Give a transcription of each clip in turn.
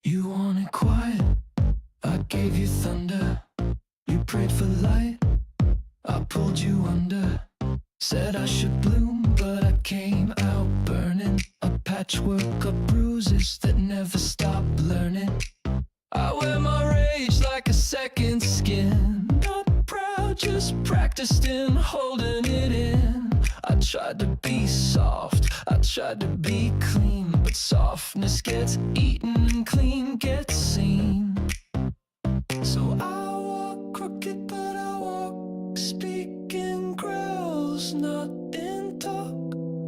You wanted quiet, I gave you thunder. You prayed for light, I pulled you under. Said I should bloom, but I came out burning. A patchwork of bruises that never stop learning. I wear my rage like a second skin. Not proud, just practiced in holding it in. I tried to be soft, I tried to be clean, but softness gets eaten and clean gets seen. So I walk crooked, but I walk speaking growls, not in talk.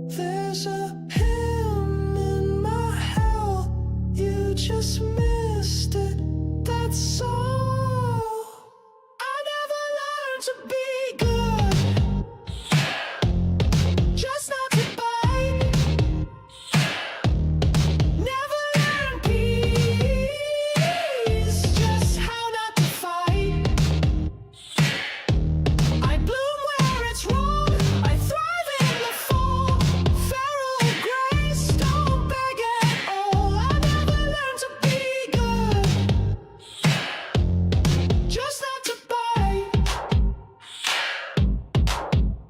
There's a hymn in my hell, you just missed it, that's all. I never learned to be good, just not to bite. Never learned peace, just how not to fight. I bloom where it's wrong, I thrive in the fall. Feral grace, don't beg at all. I never learned to be good, just not to bite.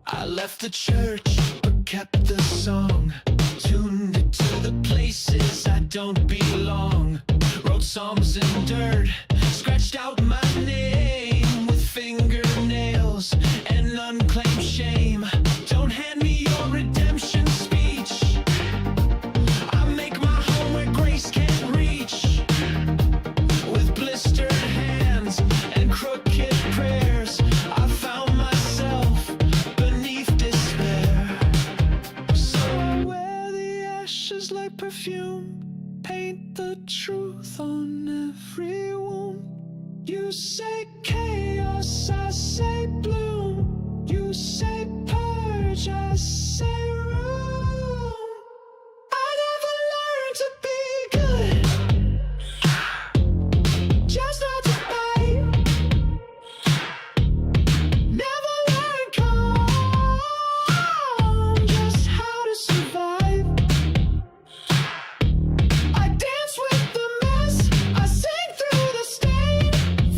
I left the church, but kept the song. Tuned it to the places I don't belong. Wrote psalms in dirt, scratched out my name with fingernails and unclaimed shame. Don't hand me your redemption speech. I make my home where grace can't reach. With blistered hands and crooked prayers, I found myself beneath despair. So I wear the ashes like perfume, paint the truth on every wound. You say chaos, I say bloom. You say purge, I say room. I never learned to be good, just not to bite. Never learned calm, just how to survive. I dance with the mess, I sing through the stain.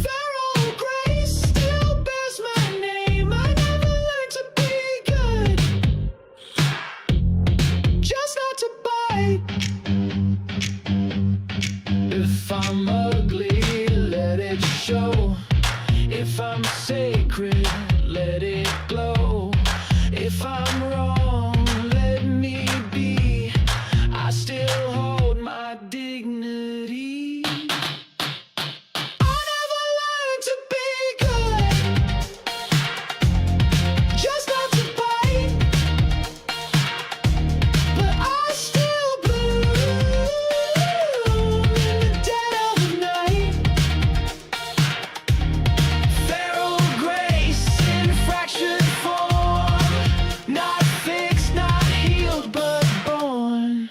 Feral grace still bears my name. I never learned to be good, just not to bite. If I'm ugly, let it show. If I'm sacred, let it glow. If I'm wrong, let me be. I still hold my dignity. I never learned to be good, just not to bite. But I still bloom in the dead of the night. Feral grace in fractured form, not fixed, not healed, but born.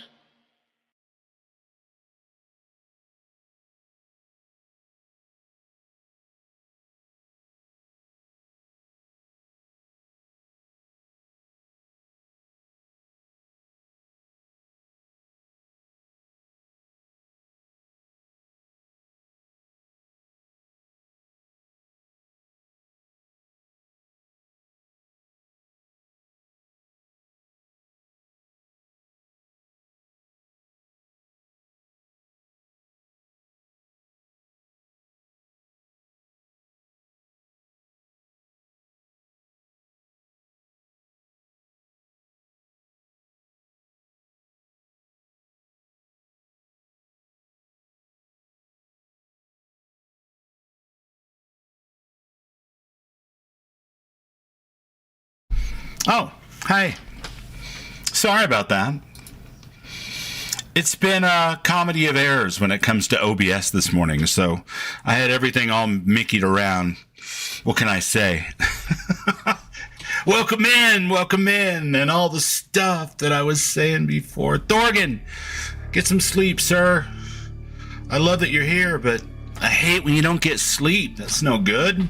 Oh, hi. Sorry about that. It's been a comedy of errors when it comes to OBS this morning, so I had everything all Mickeyed around. What can I say? Welcome in, and all the stuff that I was saying before. Thorgan, get some sleep, sir. I love that you're here, but I hate when you don't get sleep. That's no good.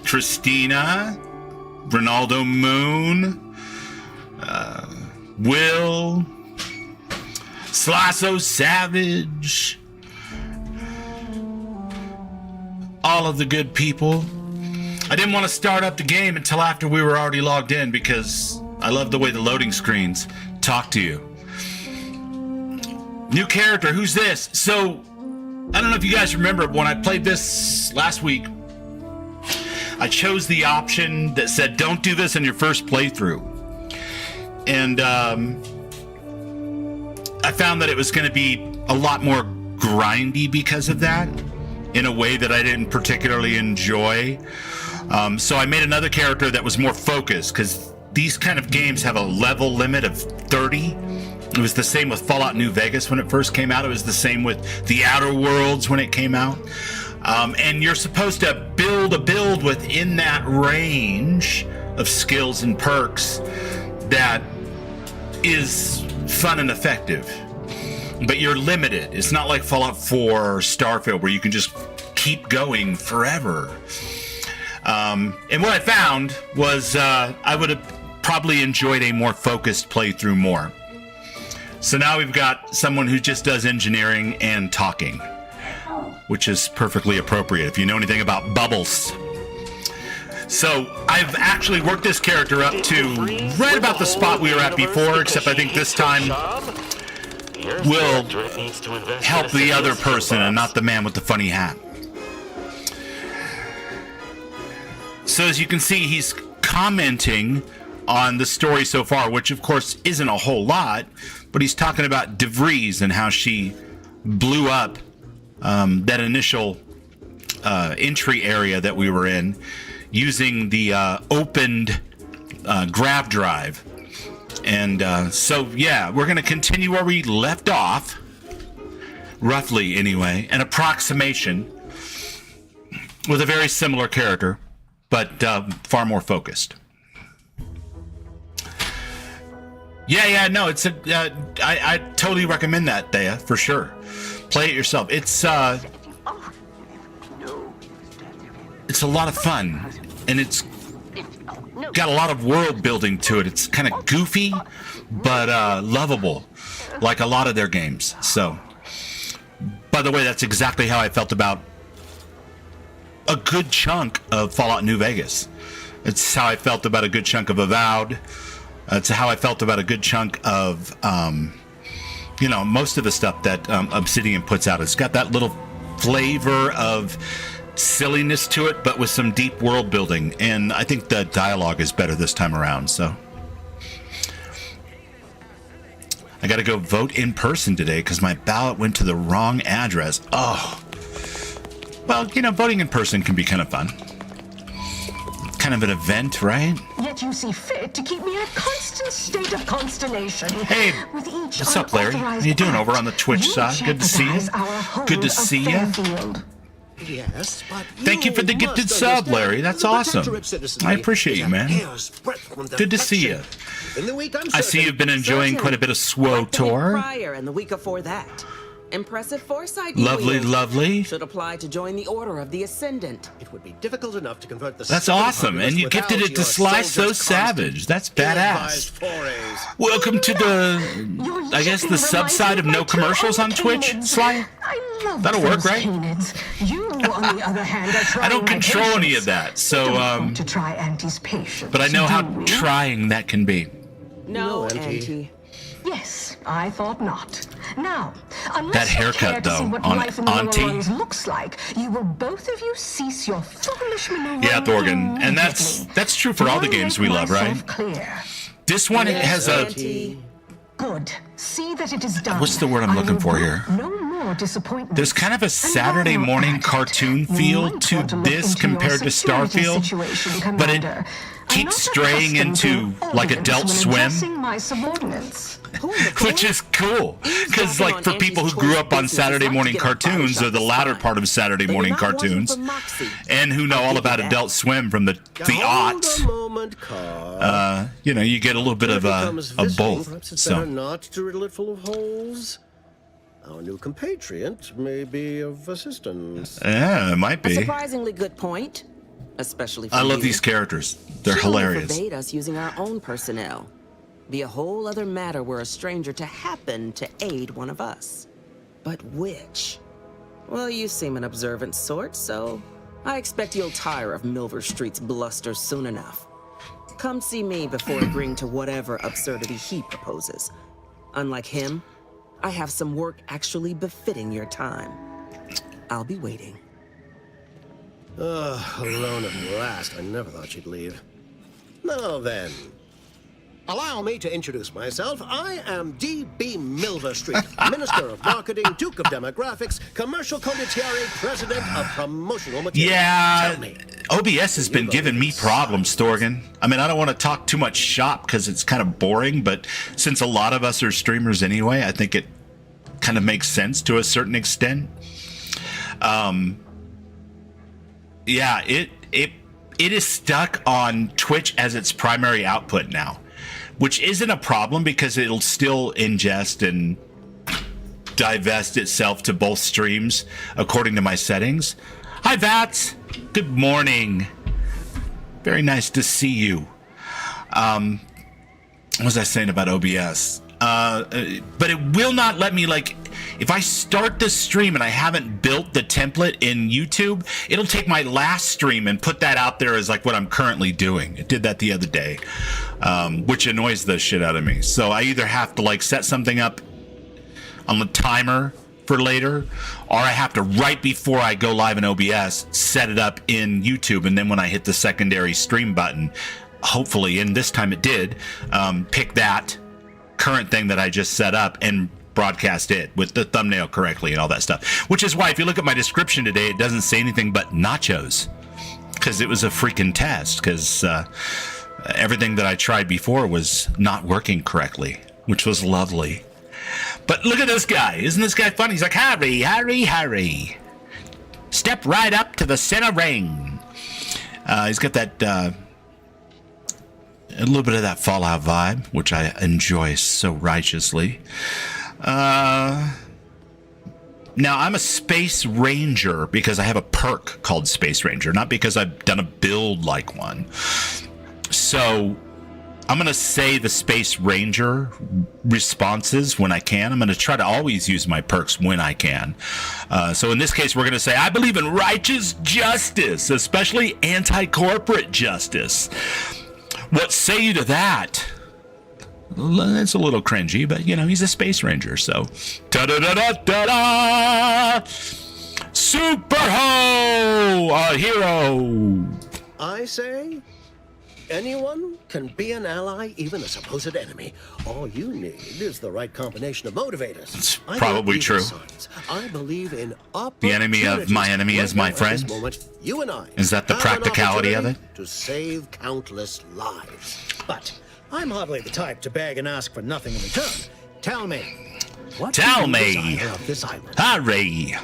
Christina, Ronaldo Moon, Will, Slasso Savage, all of the good people. I didn't want to start up the game until after we were already logged in because I love the way the loading screens talk to you. New character, who's this? So, I don't know if you guys remember, when I played this last week, I chose the option that said, don't do this in your first playthrough. And I found that it was going to be a lot more grindy because of that, in a way that I didn't particularly enjoy. So I made another character that was more focused, because these kind of games have a level limit of 30. It was the same with Fallout New Vegas when it first came out. It was the same with The Outer Worlds when it came out. And you're supposed to build a build within that range of skills and perks that is fun and effective. But you're limited. It's not like Fallout 4 or Starfield where you can just keep going forever. And what I found was I would have probably enjoyed a more focused playthrough more. So now we've got someone who just does engineering and talking, which is perfectly appropriate if you know anything about bubbles. So I've actually worked this character up to right about the spot we were at before, except I think this time we'll help the other person and not the man with the funny hat. So as you can see, he's commenting on the story so far, which of course isn't a whole lot, but he's talking about DeVries and how she blew up that initial entry area that we were in using the opened grav drive. And so, yeah, we're going to continue where we left off, roughly anyway, an approximation with a very similar character, but far more focused. Yeah, no, it's I totally recommend that, Thea, for sure. Play it yourself. It's a lot of fun, and it's got a lot of world building to it. It's kind of goofy, but lovable, like a lot of their games. So, by the way, that's exactly how I felt about a good chunk of Fallout New Vegas. It's how I felt about a good chunk of Avowed. It's how I felt about a good chunk of, most of the stuff that Obsidian puts out. It's got that little flavor of silliness to it, but with some deep world building. And I think the dialogue is better this time around. So I got to go vote in person today because my ballot went to the wrong address. Oh, well, voting in person can be kind of fun. Kind of an event, right? Yet you see fit to keep me in a constant state of consternation. Hey, with each what's up, Larry? How you doing over on the Twitch side? Good to see you. Good to see you. Yes, but thank you for the gifted sub, Larry. That's awesome. I appreciate you, man. Good to see you. I see you've been enjoying quite a bit of SWTOR. Prior and the week before that. Impressive foresight. Lovely, lovely. Should apply to join the Order of the Ascendant. It would be difficult enough to convert the. That's awesome, and you gifted it to Sly So Savage. That's badass. Welcome to the, I guess, the sub side of no commercials on Twitch, Sly. That'll work, right? You, on the other hand, are I don't control any of that, so to try Auntie's patience. but I know how trying that can be. No, Auntie. Auntie. Yes, I thought not. Now, unless That haircut, you care to see though, what on life in the Auntie. lower rungs looks like, you will both of you cease your foolish maneuvering. Yeah, Thorgan, and that's true for all the games we love, right? Clear. This one has a. Auntie. Good. See that it is done. What's the word I'm looking for here? No more disappointment. There's kind of a Saturday morning cartoon feel to this compared to Starfield, but it keeps straying into like Adult Swim, My subordinates. which is cool. Because like for people who grew up on Saturday morning cartoons or the latter part of Saturday morning cartoons, and who know all about Adult Swim from the aughts, you get a little bit of both. So not to riddle it full of holes. Our new compatriot may be of assistance. yeah, it might A be. surprisingly good point. Especially for I love you. these characters. They're She only hilarious. forbade us using our own personnel. Be a whole other matter were a stranger to happen to aid one of us. But which? Well, you seem an observant sort, so I expect you'll tire of Milver Street's bluster soon enough. Come see me before agreeing to whatever absurdity he proposes. Unlike him, I have some work actually befitting your time. I'll be waiting. Alone at last. I never thought she'd leave. Now then, allow me to introduce myself. I am D.B. Milver Street, Minister of Marketing, Duke of Demographics, Commercial Condottiere, President of Promotional Materials. Yeah, Tell me, OBS has been giving me problems, Thorgan. I mean, I don't want to talk too much shop because it's kind of boring, but since a lot of us are streamers anyway, I think it kind of makes sense to a certain extent. Yeah, it is stuck on Twitch as its primary output now, which isn't a problem because it'll still ingest and divest itself to both streams according to my settings. Hi, Vats. Good morning. Very nice to see you. What was I saying about OBS? But it will not let me, like, if I start the stream and I haven't built the template in YouTube, it'll take my last stream and put that out there as like what I'm currently doing. It did that the other day, which annoys the shit out of me. So I either have to like set something up on the timer for later, or I have to, right before I go live in OBS, set it up in YouTube, and then when I hit the secondary stream button, hopefully, and this time it did, pick that current thing that I just set up and broadcast it with the thumbnail correctly and all that stuff. Which is why if you look at my description today, it doesn't say anything but nachos, because it was a freaking test, because everything that I tried before was not working correctly, which was lovely. But look at this guy. Isn't this guy funny? He's like, Harry, Harry, Harry. Step right up to the center ring. He's got that, a little bit of that Fallout vibe, which I enjoy so righteously. Now, I'm a Space Ranger because I have a perk called Space Ranger, not because I've done a build like one. So I'm going to say the Space Ranger responses when I can. I'm going to try to always use my perks when I can. So in this case, we're going to say, I believe in righteous justice, especially anti-corporate justice. What say you to that? It's a little cringy, but, you know, he's a Space Ranger, so. Da-da-da-da-da-da! Super Ho! A hero! I say, anyone can be an ally, even a supposed enemy. All you need is the right combination of motivators. It's I probably don't true. Signs. I believe in The enemy of my enemy is my friend? At this moment, you and I Is that the have an practicality of it? opportunity to save countless lives. But I'm hardly the type to beg and ask for nothing in return. Tell me. What Tell do you me. desire of this island? Hurry!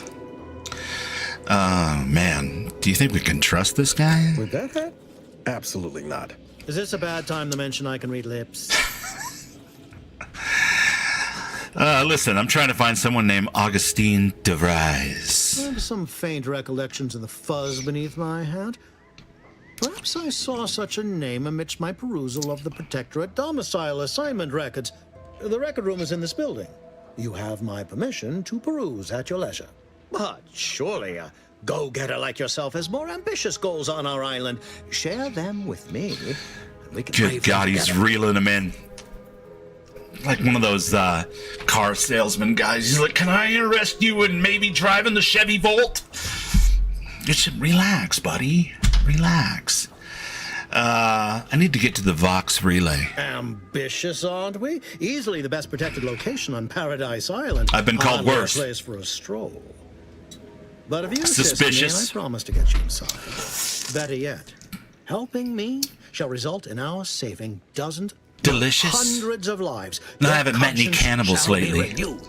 Man, do you think we can trust this guy? With that hat? Absolutely not. Is this a bad time to mention I can read lips? Listen, I'm trying to find someone named Augustine de Vries. I have some faint recollections of the fuzz beneath my hat. Perhaps I saw such a name amidst my perusal of the Protectorate domicile assignment records. The record room is in this building. You have my permission to peruse at your leisure. But surely a go-getter like yourself has more ambitious goals on our island. Share them with me, and we can Good brave God, them he's together. reeling him in. Like one of those car salesman guys. He's like, can I interest you in maybe driving the Chevy Volt? Just relax, buddy. Relax. I need to get to the Vox relay. Ambitious, aren't we? Easily the best protected location on Paradise Island. I've been called Hardly a worse. place for a stroll. But if you insist, Suspicious. man, I promise to get you inside. Better yet, helping me shall result in our saving dozens, Delicious. hundreds of lives. No, I Your haven't met any conscience cannibals shall be lately. renewed.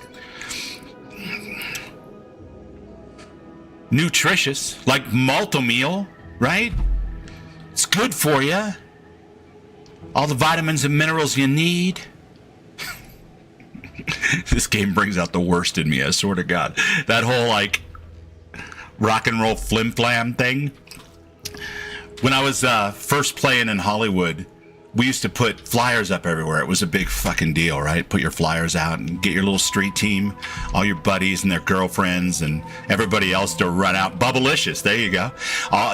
Nutritious, like Maltomeal, right? It's good for you. All the vitamins and minerals you need. This game brings out the worst in me, I swear to God. That whole, like, rock and roll flim-flam thing. When I was first playing in Hollywood, we used to put flyers up everywhere. It was a big fucking deal, right? Put your flyers out and get your little street team, all your buddies and their girlfriends and everybody else to run out. Bubblicious, there you go.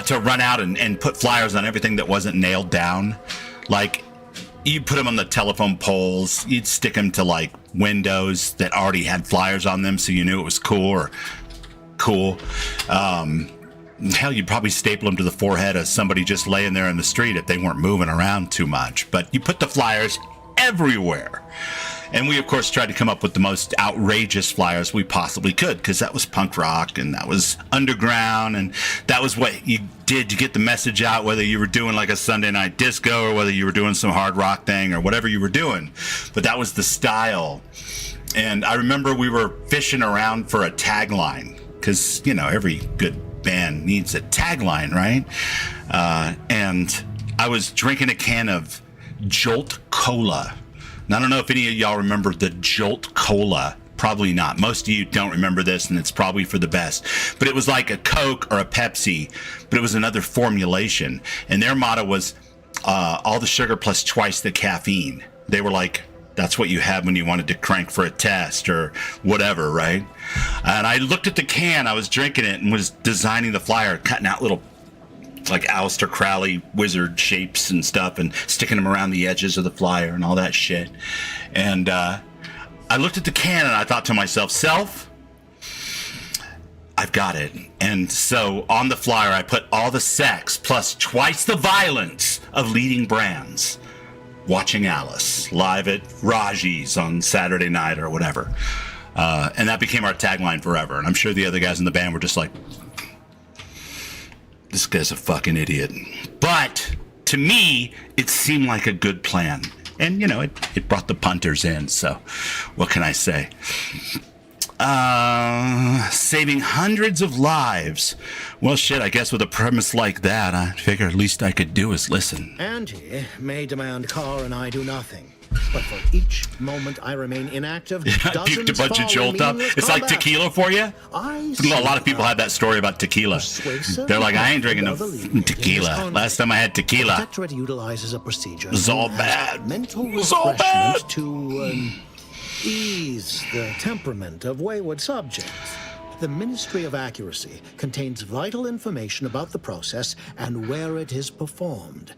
To run out and put flyers on everything that wasn't nailed down. Like, you put them on the telephone poles. You'd stick them to, like, windows that already had flyers on them so you knew it was cool. Hell, you'd probably staple them to the forehead of somebody just laying there in the street if they weren't moving around too much. But you put the flyers everywhere. And we, of course, tried to come up with the most outrageous flyers we possibly could, because that was punk rock and that was underground and that was what you did to get the message out, whether you were doing like a Sunday night disco or whether you were doing some hard rock thing or whatever you were doing. But that was the style. And I remember we were fishing around for a tagline, because, you know, every good band needs a tagline, right? And I was drinking a can of Jolt Cola. And I don't know if any of y'all remember the Jolt Cola. Probably not. Most of you don't remember this, and it's probably for the best. But it was like a Coke or a Pepsi, but it was another formulation. And their motto was all the sugar plus twice the caffeine. They were like, that's what you had when you wanted to crank for a test or whatever, right? And I looked at the can, I was drinking it, and was designing the flyer, cutting out little, like, Aleister Crowley wizard shapes and stuff, and sticking them around the edges of the flyer and all that shit. And I looked at the can, and I thought to myself, self, I've got it. And so on the flyer, I put all the sex plus twice the violence of leading brands. Watching Alice live at Raji's on Saturday night or whatever. And that became our tagline forever. And I'm sure the other guys in the band were just like, this guy's a fucking idiot. But to me, it seemed like a good plan. And, you know, it brought the punters in. So what can I say? Saving hundreds of lives. Well, shit, I guess with a premise like that, I figure at least I could do is listen. Auntie may demand Carr and I do nothing. But for each moment I remain inactive, Puked a bunch of Jolt up. It's like tequila for you? A lot of people have that story about tequila. They're like, I ain't drinking no tequila. Last time I had tequila, Protectorate utilizes a procedure. it was all known as bad. Mental It was all bad. refreshment to ease the temperament of wayward subjects. The Ministry of Accuracy contains vital information about the process and where it is performed.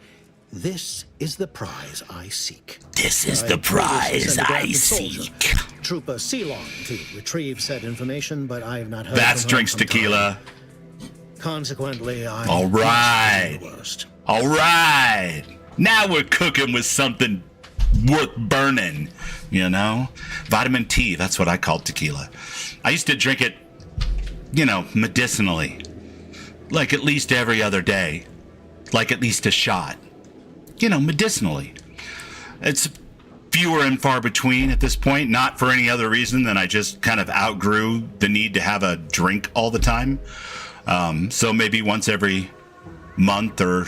This is the prize I seek. This is I the prize sent a I grafted soldier, seek. Trooper Ceylon, to retrieve said information, but I have not heard That's from her in drinks some time. tequila. Consequently, I'm All right. the worst. All right. Now we're cooking with something worth burning, you know? Vitamin T, that's what I called tequila. I used to drink it, you know, medicinally. Like at least every other day. Like at least a shot. You know, medicinally. It's fewer and far between at this point, not for any other reason than I just kind of outgrew the need to have a drink all the time. So maybe once every month or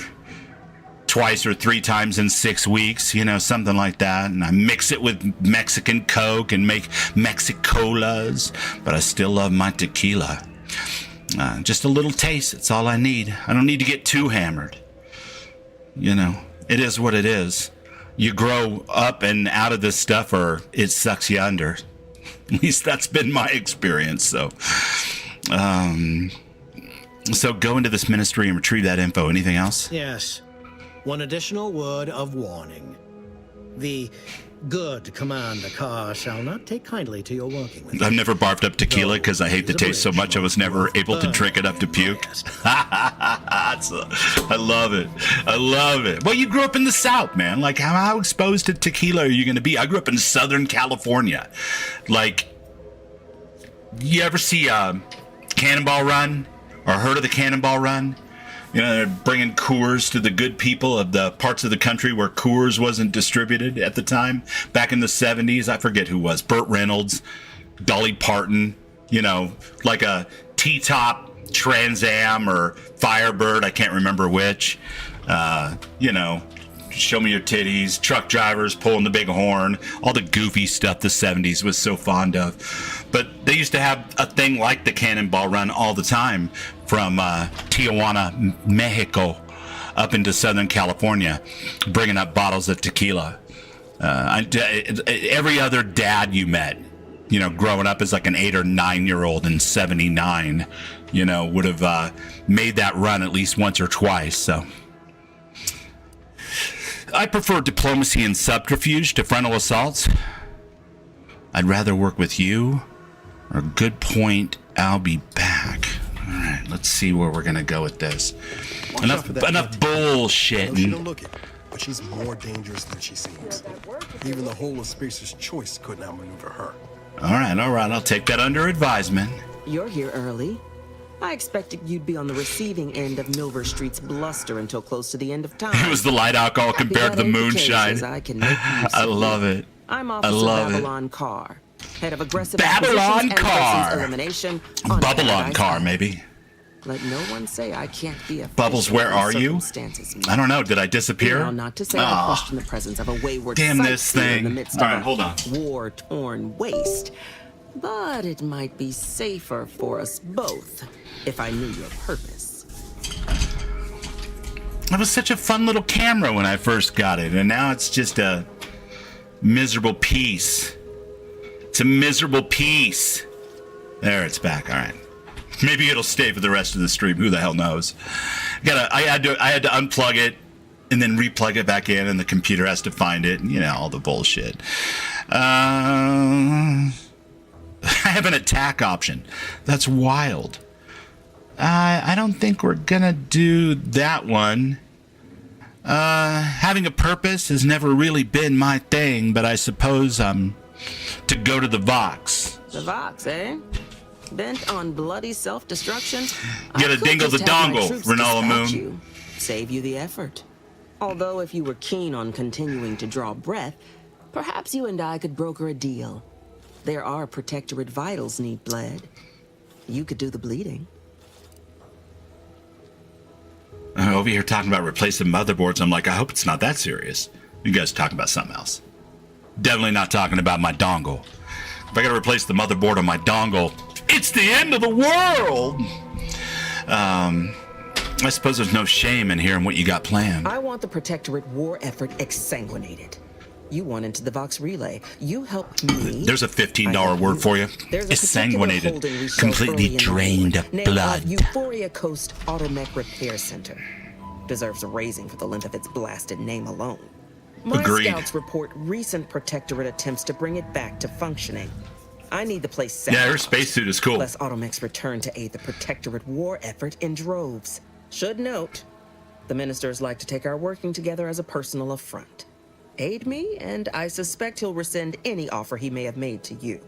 twice or three times in 6 weeks, you know, something like that. And I mix it with Mexican Coke and make Mexicolas, but I still love my tequila. Just a little taste, it's all I need. I don't need to get too hammered. You know, it is what it is. You grow up and out of this stuff or it sucks you under. At least that's been my experience. So go into this ministry and retrieve that info. Anything else? Yes. One additional word of warning. The good Commander Carr shall not take kindly to your working with I've him. never barfed up tequila because I hate the taste so much I was never able to drink enough to puke. I love it. I love it. Well, you grew up in the South, man. Like, how exposed to tequila are you going to be? I grew up in Southern California. Like, you ever see Cannonball Run or heard of the Cannonball Run? You know, they're bringing Coors to the good people of the parts of the country where Coors wasn't distributed at the time. Back in the 70s, I forget who was. Burt Reynolds, Dolly Parton, you know, like a T-top Trans Am or Firebird, I can't remember which. You know, show me your titties, truck drivers pulling the big horn, all the goofy stuff the 70s was so fond of. But they used to have a thing like the Cannonball Run all the time from Tijuana, Mexico, up into Southern California, bringing up bottles of tequila. Every other dad you met, growing up as like an 8 or 9 year old in '79, would have made that run at least once or twice. So I prefer diplomacy and subterfuge to frontal assaults. I'd rather work with you. Or good point, I'll be back. All right, let's see where we're going to go with this. Enough bullshit. She don't look it, but she's more dangerous than she seems. Even the whole of Spacer's Choice couldn't outmaneuver her. All right, I'll take that under advisement. You're here early. I expected you'd be on the receiving end of Milver Street's bluster until close to the end of time. It was the light alcohol compared to the moonshine. I can make use I of love you. it. I'm Officer Babylon Carr, head of aggressive Babylon acquisitions and Carr. persons elimination on Babylon Paradise Carr, Island. maybe. Let no one say I can't be a Bubbles, where are you? I don't know. Did I disappear? Now, not to say I question the presence of a wayward Damn this sightseer in thing. the midst All of right, a hold on. war-torn waste, but it might be safer for us both if I knew your purpose. It was such a fun little camera when I first got it, and now it's just a miserable piece. It's a miserable piece. There, it's back. All right. Maybe it'll stay for the rest of the stream. Who the hell knows? I had to unplug it and then replug it back in, and the computer has to find it. All the bullshit. I have an attack option. That's wild. I don't think we're gonna do that one. Having a purpose has never really been my thing, but I suppose to go to the Vox. The Vox, eh? Bent on bloody self-destruction? Get a dingle the dongle, Ronaldo Moon. You, save you the effort. Although if you were keen on continuing to draw breath, perhaps you and I could broker a deal. There are Protectorate vitals need bled. You could do the bleeding. Over here talking about replacing motherboards, I'm like, I hope it's not that serious. You guys are talking about something else. Definitely not talking about my dongle. If I gotta replace the motherboard on my dongle, it's the end of the world! I suppose there's no shame in hearing what you got planned. I want the Protectorate war effort exsanguinated. You want into the Vox relay. You help me. There's a $15 word for you. Exsanguinated. Completely drained of blood. Euphoria Coast Automech Repair Center. Deserves a raising for the length of its blasted name alone. My Agreed. scouts report recent Protectorate attempts to bring it back to functioning. I need the place set. Yeah, her spacesuit is cool. Less Automechs return to aid the Protectorate war effort in droves. Should note, the ministers like to take our working together as a personal affront. Aid me, and I suspect he'll rescind any offer he may have made to you.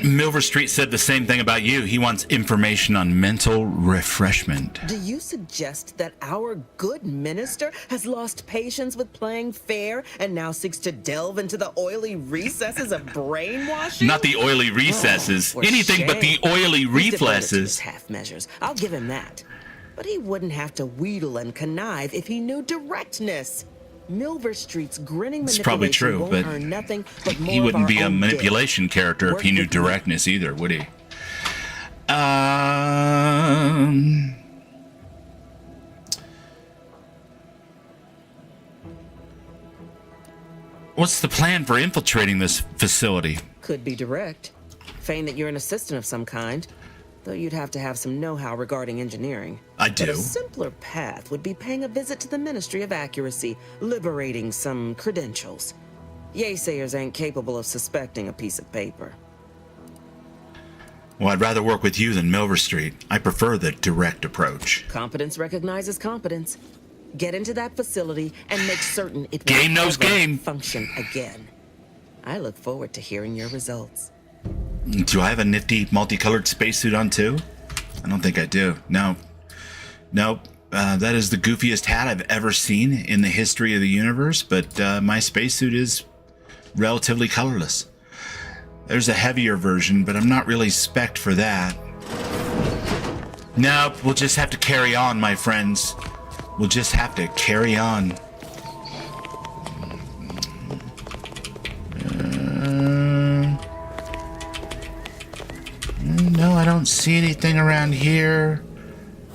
Milver Street said the same thing about you. He wants information on mental refreshment. Do you suggest that our good minister has lost patience with playing fair and now seeks to delve into the oily recesses of brainwashing? Not the oily recesses. For Anything but the shame. oily He's devoted to his reflexes. half measures. I'll give him that. But he wouldn't have to wheedle and connive if he knew directness. Milver Street's grinning It's manipulation probably true, won't but earn nothing but more he wouldn't of be our a own manipulation character if Work he knew with me. directness either, would he? What's the plan for infiltrating this facility? Could be direct. Feign that you're an assistant of some kind, though you'd have to have some know-how regarding engineering. I But do. a simpler path would be paying a visit to the Ministry of Accuracy, liberating some credentials. Yaysayers ain't capable of suspecting a piece of paper. Well, I'd rather work with you than Milver Street. I prefer the direct approach. Competence recognizes competence. Get into that facility and make certain it Game will knows ever game. function again. I look forward to hearing your results. Do I have a nifty multicolored spacesuit on too? I don't think I do. No. Nope. That is the goofiest hat I've ever seen in the history of the universe, but my spacesuit is relatively colorless. There's a heavier version, but I'm not really spec'd for that. Nope, we'll just have to carry on, my friends. We'll just have to carry on. No, I don't see anything around here.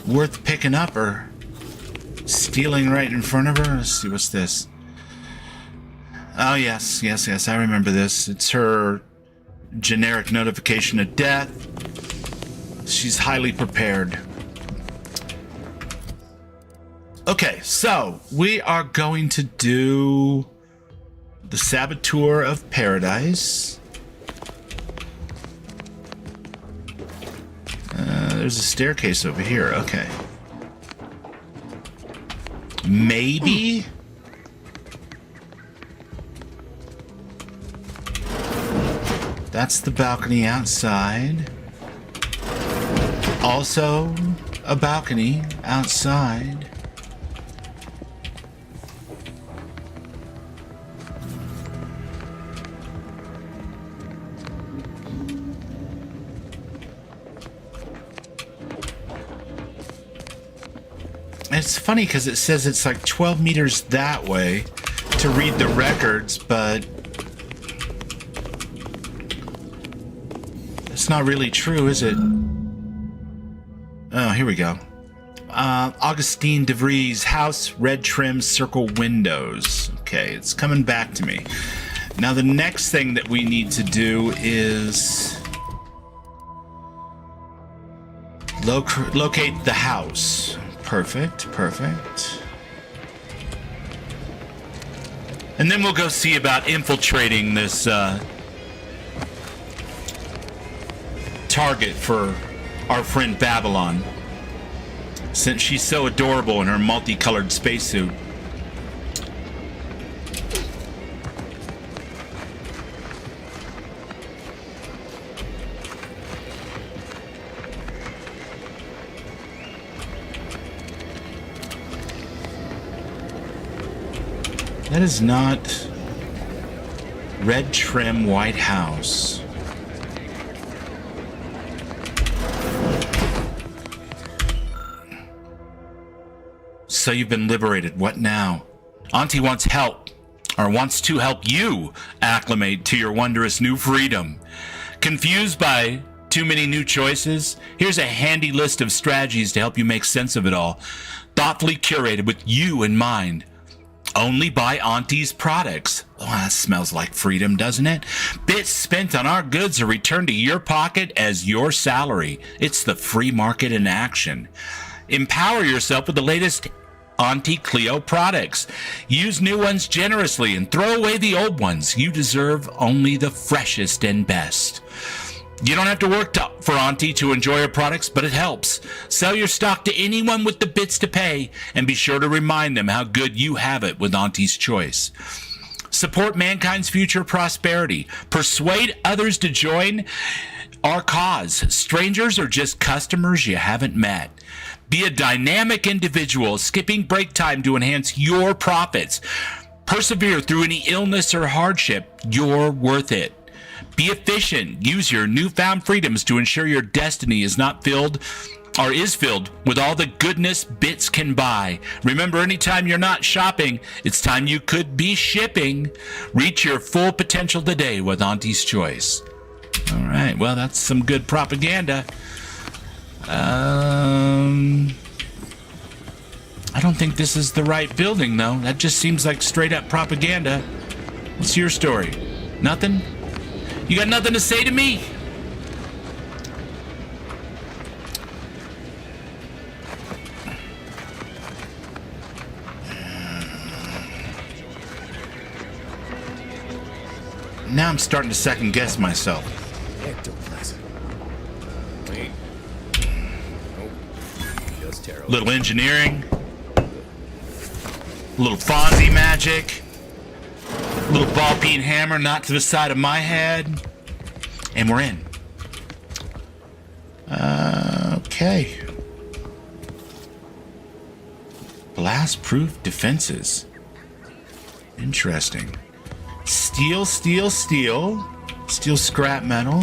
worth picking up or stealing right in front of her. Let's see, what's this? Oh, yes, I remember this. It's her generic notification of death. She's highly prepared. Okay, so we are going to do the Saboteur of Paradise. There's a staircase over here. Okay. Maybe? That's the balcony outside. Also, a balcony outside. It's funny because it says it's like 12 meters that way to read the records, but it's not really true, is it? Oh, here we go. Augustine DeVries house, red trim, circle windows. Okay, it's coming back to me. Now the next thing that we need to do is locate the house. Perfect. And then we'll go see about infiltrating this target for our friend Babylon, since she's so adorable in her multicolored spacesuit. That is not red trim White House. So you've been liberated. What now? Auntie wants help, or wants to help you acclimate to your wondrous new freedom. Confused by too many new choices? Here's a handy list of strategies to help you make sense of it all. Thoughtfully curated with you in mind. Only buy Auntie's products. Oh, that smells like freedom, doesn't it? Bits spent on our goods are returned to your pocket as your salary. It's the free market in action. Empower yourself with the latest Auntie Cleo products. Use new ones generously and throw away the old ones. You deserve only the freshest and best. You don't have to work for Auntie to enjoy her products, but it helps. Sell your stock to anyone with the bits to pay, and be sure to remind them how good you have it with Auntie's Choice. Support mankind's future prosperity. Persuade others to join our cause. Strangers are just customers you haven't met. Be a dynamic individual, skipping break time to enhance your profits. Persevere through any illness or hardship. You're worth it. Be efficient. Use your newfound freedoms to ensure your destiny is filled with all the goodness bits can buy. Remember, anytime you're not shopping, it's time you could be shipping. Reach your full potential today with Auntie's Choice. All right, well, that's some good propaganda. I don't think this is the right building, though. That just seems like straight up propaganda. What's your story? Nothing? You got nothing to say to me? Now I'm starting to second guess myself. Ectoplasm. Wait. Nope. Just terrible. Little engineering. Little Fonzie magic. Little ball peen hammer knocked to the side of my head. And we're in. Okay. Blast-proof defenses. Interesting. Steel. Steel scrap metal.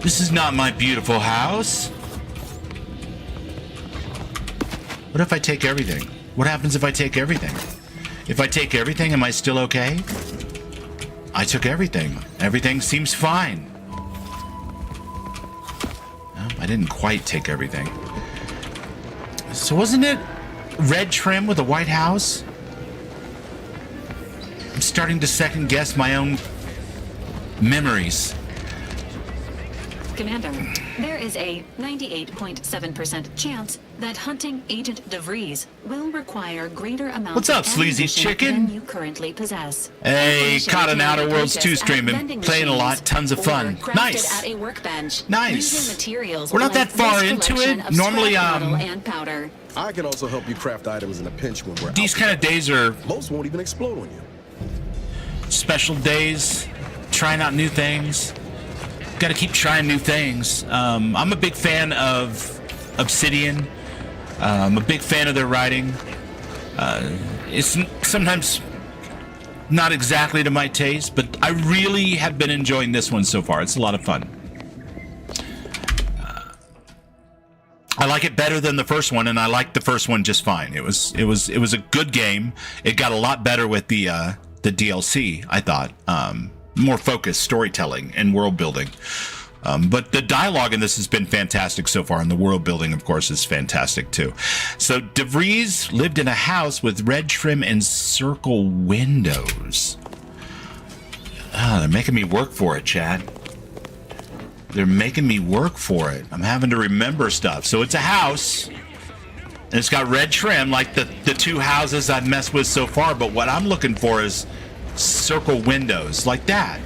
This is not my beautiful house. What if I take everything? What happens if I take everything? If I take everything, am I still okay? I took everything. Everything seems fine. I didn't quite take everything. So wasn't it red trim with a white house? I'm starting to second guess my own memories. Commander, there is a 98.7% chance that hunting Agent DeVries will require greater amounts What's up, of sleazy ammunition chicken? than you currently possess. Hey, Information caught an can Outer be Worlds 2 purchased stream. at Been vending playing a lot. machines Tons of or fun. crafted Nice. at a workbench Nice. using materials We're not like that far this into collection it. of Normally, scrap metal and powder. I can also help you craft items in a pinch when we're These out kind of together. days are Most won't even explode on you. special days, trying out new things. Got to keep trying new things. I'm a big fan of Obsidian. I'm a big fan of their writing. It's sometimes not exactly to my taste, but I really have been enjoying this one so far. It's a lot of fun. I like it better than the first one, and I liked the first one just fine. It was a good game. It got a lot better with the DLC, I thought. More focused storytelling and world building. But the dialogue in this has been fantastic so far, and the world building, of course, is fantastic too. So DeVries lived in a house with red trim and circle windows. They're making me work for it, Chad. They're making me work for it. I'm having to remember stuff. So it's a house, and it's got red trim like the two houses I've messed with so far, but what I'm looking for is circle windows like that.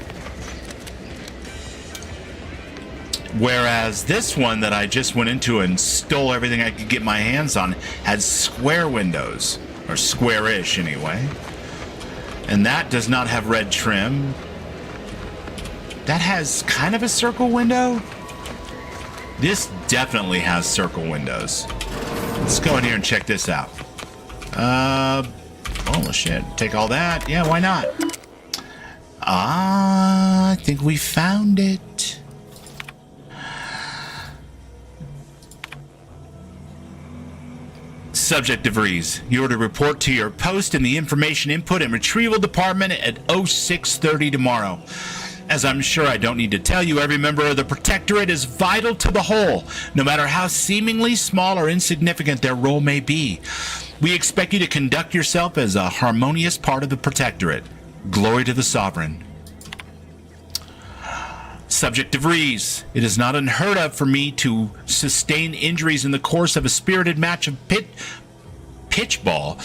Whereas this one that I just went into and stole everything I could get my hands on had square windows, or square-ish anyway. And that does not have red trim. That has kind of a circle window. This definitely has circle windows. Let's go in here and check this out. Oh shit, take all that. Yeah, why not? I think we found it. Subject DeVries, you are to report to your post in the Information Input and Retrieval Department at 0630 tomorrow. As I'm sure I don't need to tell you, every member of the Protectorate is vital to the whole, no matter how seemingly small or insignificant their role may be. We expect you to conduct yourself as a harmonious part of the Protectorate. Glory to the Sovereign. Subject DeVries, it is not unheard of for me to sustain injuries in the course of a spirited match of pitchball,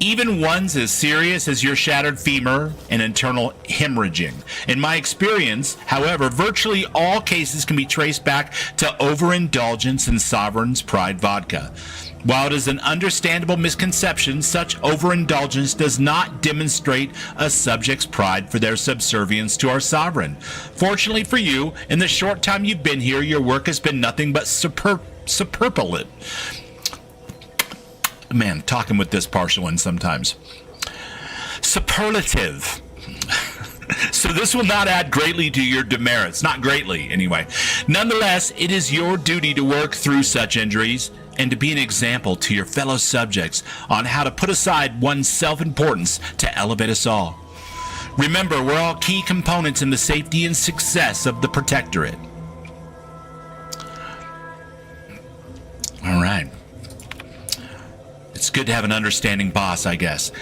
even ones as serious as your shattered femur and internal hemorrhaging. In my experience, however, virtually all cases can be traced back to overindulgence in Sovereign's Pride vodka. While it is an understandable misconception, such overindulgence does not demonstrate a subject's pride for their subservience to our sovereign. Fortunately for you, in the short time you've been here, your work has been nothing but superlative. Man, talking with this partial one sometimes. Superlative. So this will not add greatly to your demerits. Not greatly, anyway. Nonetheless, it is your duty to work through such injuries and to be an example to your fellow subjects on how to put aside one's self-importance to elevate us all. Remember, we're all key components in the safety and success of the Protectorate. All right. It's good to have an understanding boss, I guess.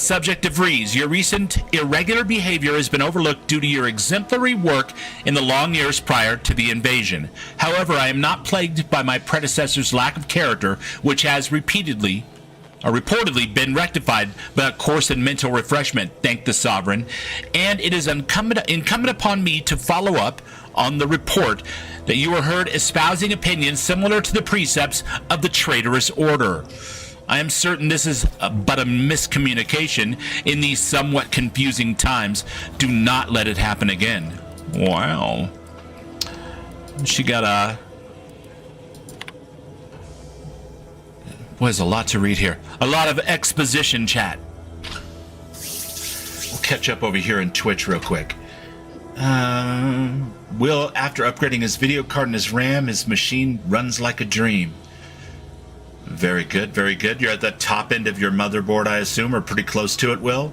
Subject DeVries, your recent irregular behavior has been overlooked due to your exemplary work in the long years prior to the invasion. However, I am not plagued by my predecessor's lack of character, which has reportedly been rectified by a course in mental refreshment, thank the Sovereign, and it is incumbent upon me to follow up on the report that you were heard espousing opinions similar to the precepts of the traitorous order. I am certain this is but a miscommunication in these somewhat confusing times. Do not let it happen again. Wow. She got a... Boy, there's a lot to read here. A lot of exposition chat. We'll catch up over here in Twitch real quick. Will, after upgrading his video card and his RAM, his machine runs like a dream. Very good, very good. You're at the top end of your motherboard, I assume, or pretty close to it, Will.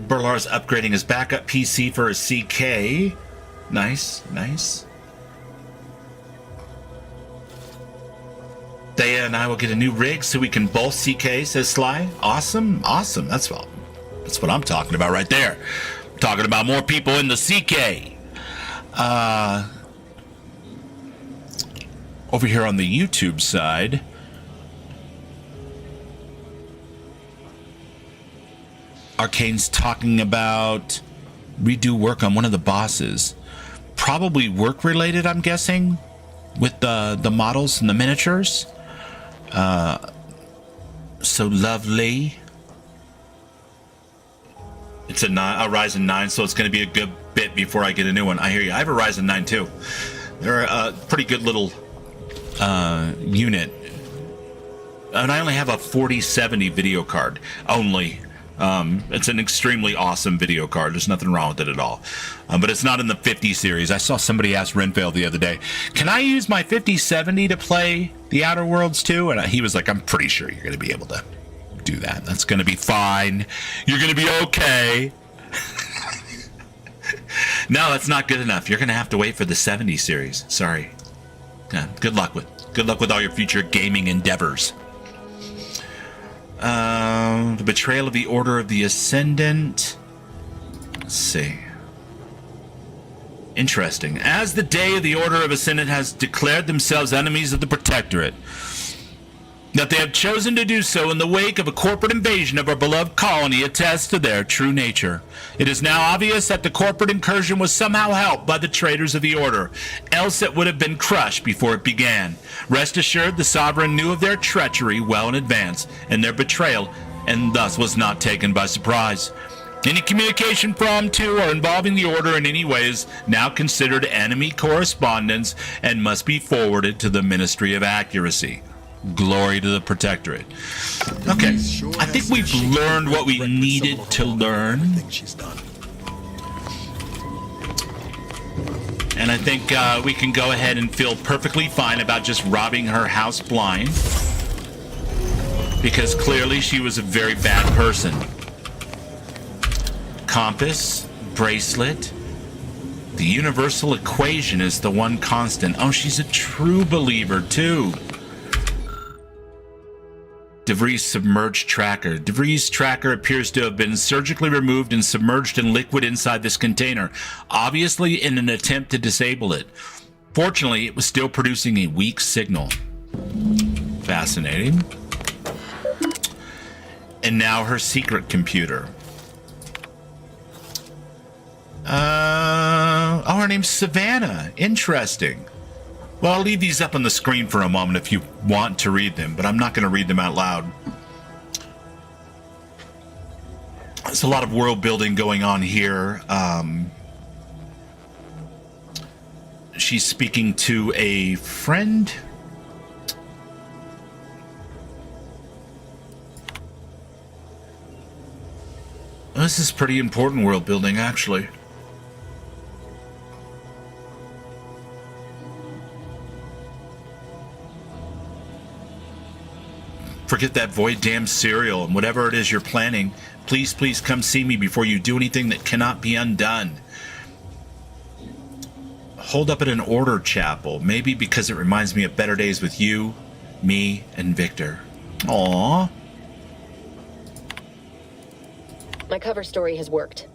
Burlar's upgrading his backup PC for a CK. Nice, nice. Thea and I will get a new rig so we can both CK, says Sly. Awesome, awesome. That's what I'm talking about right there. I'm talking about more people in the CK. Over here on the YouTube side, Arcane's talking about redo work on one of the bosses. Probably work related, I'm guessing, with the models and the miniatures. So lovely. It's a Ryzen 9, so it's going to be a good bit before I get a new one. I hear you. I have a Ryzen 9 too. They're a pretty good little unit. And I only have a 4070 video card only. It's an extremely awesome video card. There's nothing wrong with it at all. But it's not in the 50 series. I saw somebody ask Renfail the other day, can I use my 5070 to play The Outer Worlds 2? And he was like, I'm pretty sure you're going to be able to do that. That's going to be fine. You're going to be okay. No, that's not good enough. You're going to have to wait for the 70 series. Sorry. Yeah, good luck with all your future gaming endeavors. The betrayal of the Order of the Ascendant. Let's see. Interesting. As the day of the Order of Ascendant has declared themselves enemies of the Protectorate, that they have chosen to do so in the wake of a corporate invasion of our beloved colony attests to their true nature. It is now obvious that the corporate incursion was somehow helped by the traitors of the Order, else it would have been crushed before it began. Rest assured, the Sovereign knew of their treachery well in advance, and their betrayal, and thus was not taken by surprise. Any communication from, to, or involving the Order in any way is now considered enemy correspondence and must be forwarded to the Ministry of Accuracy. Glory to the Protectorate. Okay, I think we've learned what we needed to learn. And I think we can go ahead and feel perfectly fine about just robbing her house blind. Because clearly she was a very bad person. Compass, bracelet. The universal equation is the one constant. Oh, she's a true believer too. DeVries submerged tracker. DeVries tracker appears to have been surgically removed and submerged in liquid inside this container, obviously in an attempt to disable it. Fortunately, it was still producing a weak signal. Fascinating. And now her secret computer. Oh, her name's Savannah. Interesting. Well, I'll leave these up on the screen for a moment if you want to read them, but I'm not going to read them out loud. There's a lot of world building going on here. She's speaking to a friend. This is pretty important world building, actually. Forget that void damn cereal and whatever it is you're planning. Please, please come see me before you do anything that cannot be undone. Hold up at an order chapel. Maybe because it reminds me of better days with you, me, and Victor. Aww. My cover story has worked.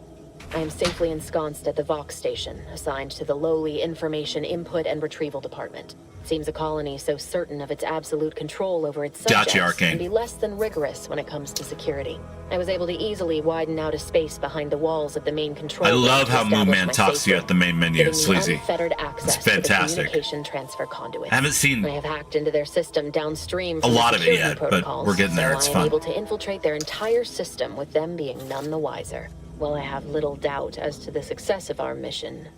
I am safely ensconced at the Vox station, assigned to the lowly Information Input and Retrieval Department. Seems a colony so certain of its absolute control over its subjects can be less than rigorous when it comes to security. I was able to easily widen out a space behind the walls of the main control. I love how Moonman talks to you at the main menu. It's sleazy. Unfettered access it's fantastic. To the communication transfer conduits. I haven't seen I have hacked into their system downstream from a lot the of it yet, but we're getting there. So it's I fun. am able to infiltrate their entire system with them being none the wiser. Well, I have little doubt as to the success of our mission.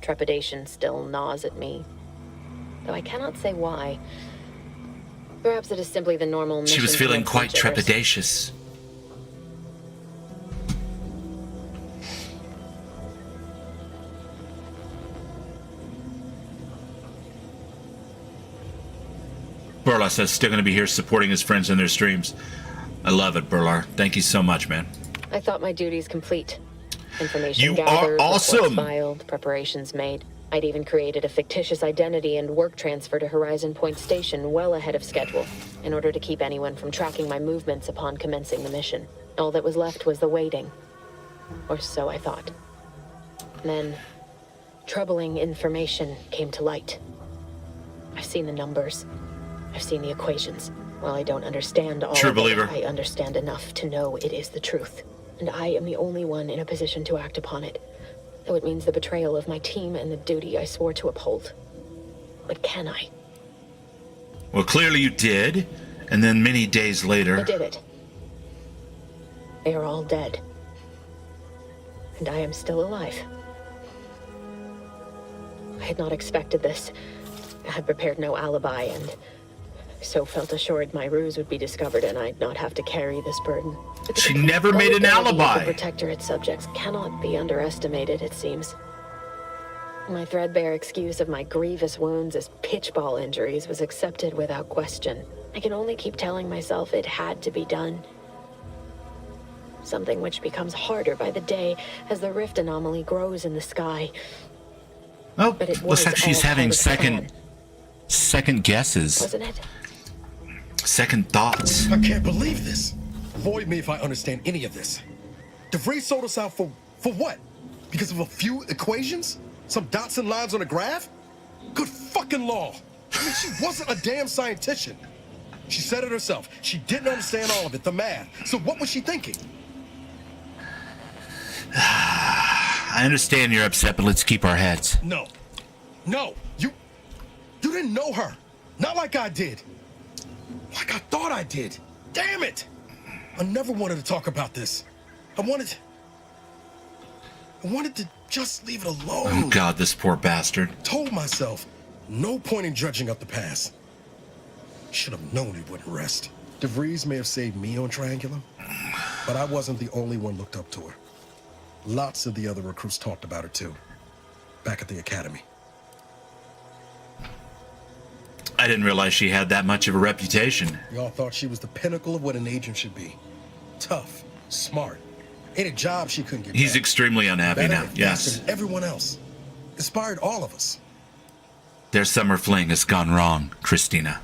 Trepidation still gnaws at me, though I cannot say why. Perhaps it is simply the normal mission. She was feeling quite jitters. trepidatious. Burlar says still going to be here supporting his friends in their streams. I love it, Burlar. Thank you so much, man. I thought my duties complete. Information You are gathered, awesome. reports filed, preparations made. I'd even created a fictitious identity and work transfer to Horizon Point Station well ahead of schedule, in order to keep anyone from tracking my movements upon commencing the mission. All that was left was the waiting. Or so I thought. Then, troubling information came to light. I've seen the numbers. I've seen the equations. While I don't understand all True of it, believer. I understand enough to know it is the truth. And I am the only one in a position to act upon it. Though it means the betrayal of my team and the duty I swore to uphold. But can I? Well, clearly you did. And then many days I later, did it. They are all dead. And I am still alive. I had not expected this. I had prepared no alibi, and so felt assured my ruse would be discovered and I'd not have to carry this burden. But the she never made an vulnerability of alibi. The Protectorate subjects cannot be underestimated, it seems. My threadbare excuse of my grievous wounds as pitchball injuries was accepted without question. I can only keep telling myself it had to be done. Something which becomes harder by the day as the rift anomaly grows in the sky. Oh, But it looks was like she's all having part of the plan, second guesses, wasn't it? second thoughts. I can't believe this. Void me if I understand any of this. DeVries sold us out for what? Because of a few equations? Some dots and lines on a graph? Good fucking law. I mean, she wasn't a damn scientist. She said it herself. She didn't understand all of it, the math. So what was she thinking? I understand you're upset, but let's keep our heads. No. No. You didn't know her. Not like I did. Like I thought I did. Damn it. I never wanted to talk about this. I wanted to just leave it alone. Oh, God, this poor bastard. Told myself, no point in dredging up the past. Should have known he wouldn't rest. DeVries may have saved me on Triangulum, but I wasn't the only one looked up to her. Lots of the other recruits talked about her too, back at the academy. I didn't realize she had that much of a reputation. Y'all thought she was the pinnacle of what an agent should be. Tough, smart. Ain't a job she couldn't get He's done. extremely unhappy Better now. and faster Yes. than everyone else. Inspired all of us. Their summer fling has gone wrong, Christina.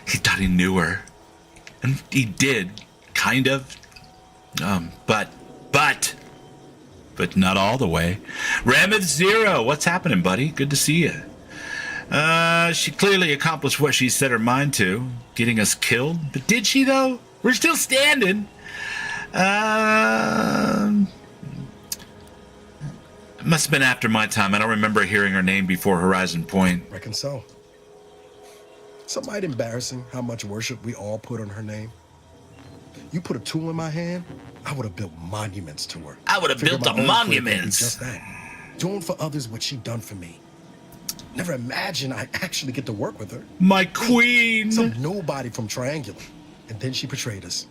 He thought he knew her. And he did, kind of. But not all the way. Rameth Zero, what's happening, buddy? Good to see you. She clearly accomplished what she set her mind to, getting us killed. But did she, though? We're still standing. It must have been after my time. I don't remember hearing her name before Horizon Point. Reckon so. Some might embarrassing how much worship we all put on her name. You put a tool in my hand, I would have built monuments to her. I would have Figured built my a own career could be monuments. Just that. Doing for others what she done for me. Never imagined I'd actually get to work with her. My queen. Some nobody from Triangulum. And then she betrayed us.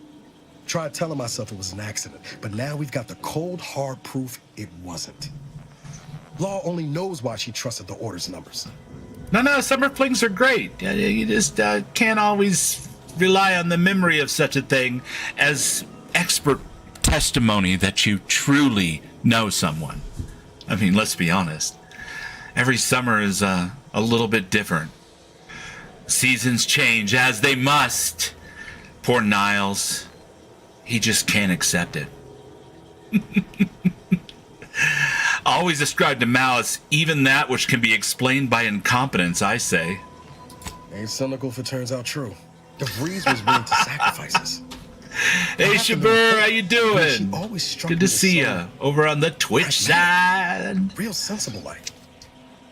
Tried telling myself it was an accident, but now we've got the cold, hard proof it wasn't. Law only knows why she trusted the Order's numbers. No, summer flings are great. You just can't always rely on the memory of such a thing as expert testimony that you truly know someone. I mean, let's be honest. Every summer is a little bit different. Seasons change as they must. Poor Niles. He just can't accept it. Always ascribe to malice even that which can be explained by incompetence, I say. Ain't cynical if it turns out true. DeVries was willing to sacrifice us. Hey, Shabur, how you She doing? always struck Good me to as see so you over on the Twitch side. Real sensible like.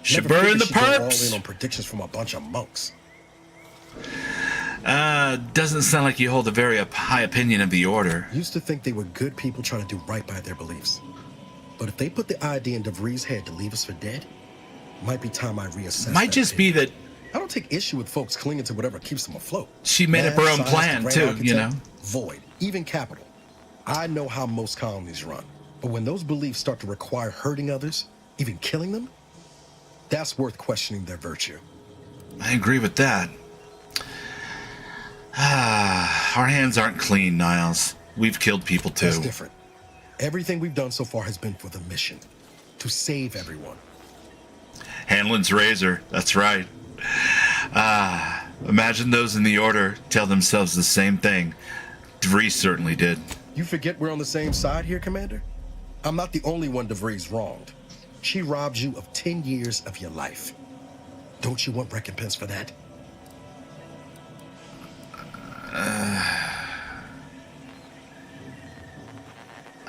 Shabur and the she'd go all in perps. on predictions from a bunch of monks. Doesn't sound like you hold a very high opinion of the Order. Used to think they were good people trying to do right by their beliefs. But if they put the idea in DeVries' head to leave us for dead, might be time I reassess. Might just be that I don't take issue with folks clinging to whatever keeps them afloat. she made up her Math, own science, plan, the too, grand you know? architect, Void, even capital. I know how most colonies run. But when those beliefs start to require hurting others, even killing them, that's worth questioning their virtue. I agree with that. Our hands aren't clean, Niles. We've killed people, too. That's different. Everything we've done so far has been for the mission. To save everyone. Hanlon's razor. That's right. Imagine those in the Order tell themselves the same thing. DeVries certainly did. You forget we're on the same side here, Commander? I'm not the only one DeVries wronged. She robbed you of 10 years of your life. Don't you want recompense for that?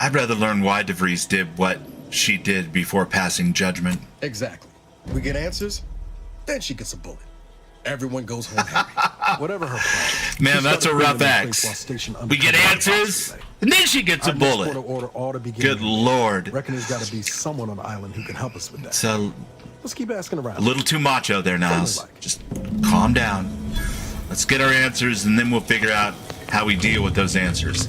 I'd rather learn why DeVries did what she did before passing judgment. Exactly. We get answers, then she gets a bullet. Everyone goes home happy. Whatever her plan. Man, that's a rough axe. We get answers, and then she gets a bullet. Good Lord. Reckon there's got to be someone on the island who can help us with that. So, let's keep asking around. a little too macho there, Niles. Just calm down. Let's get our answers, and then we'll figure out how we deal with those answers.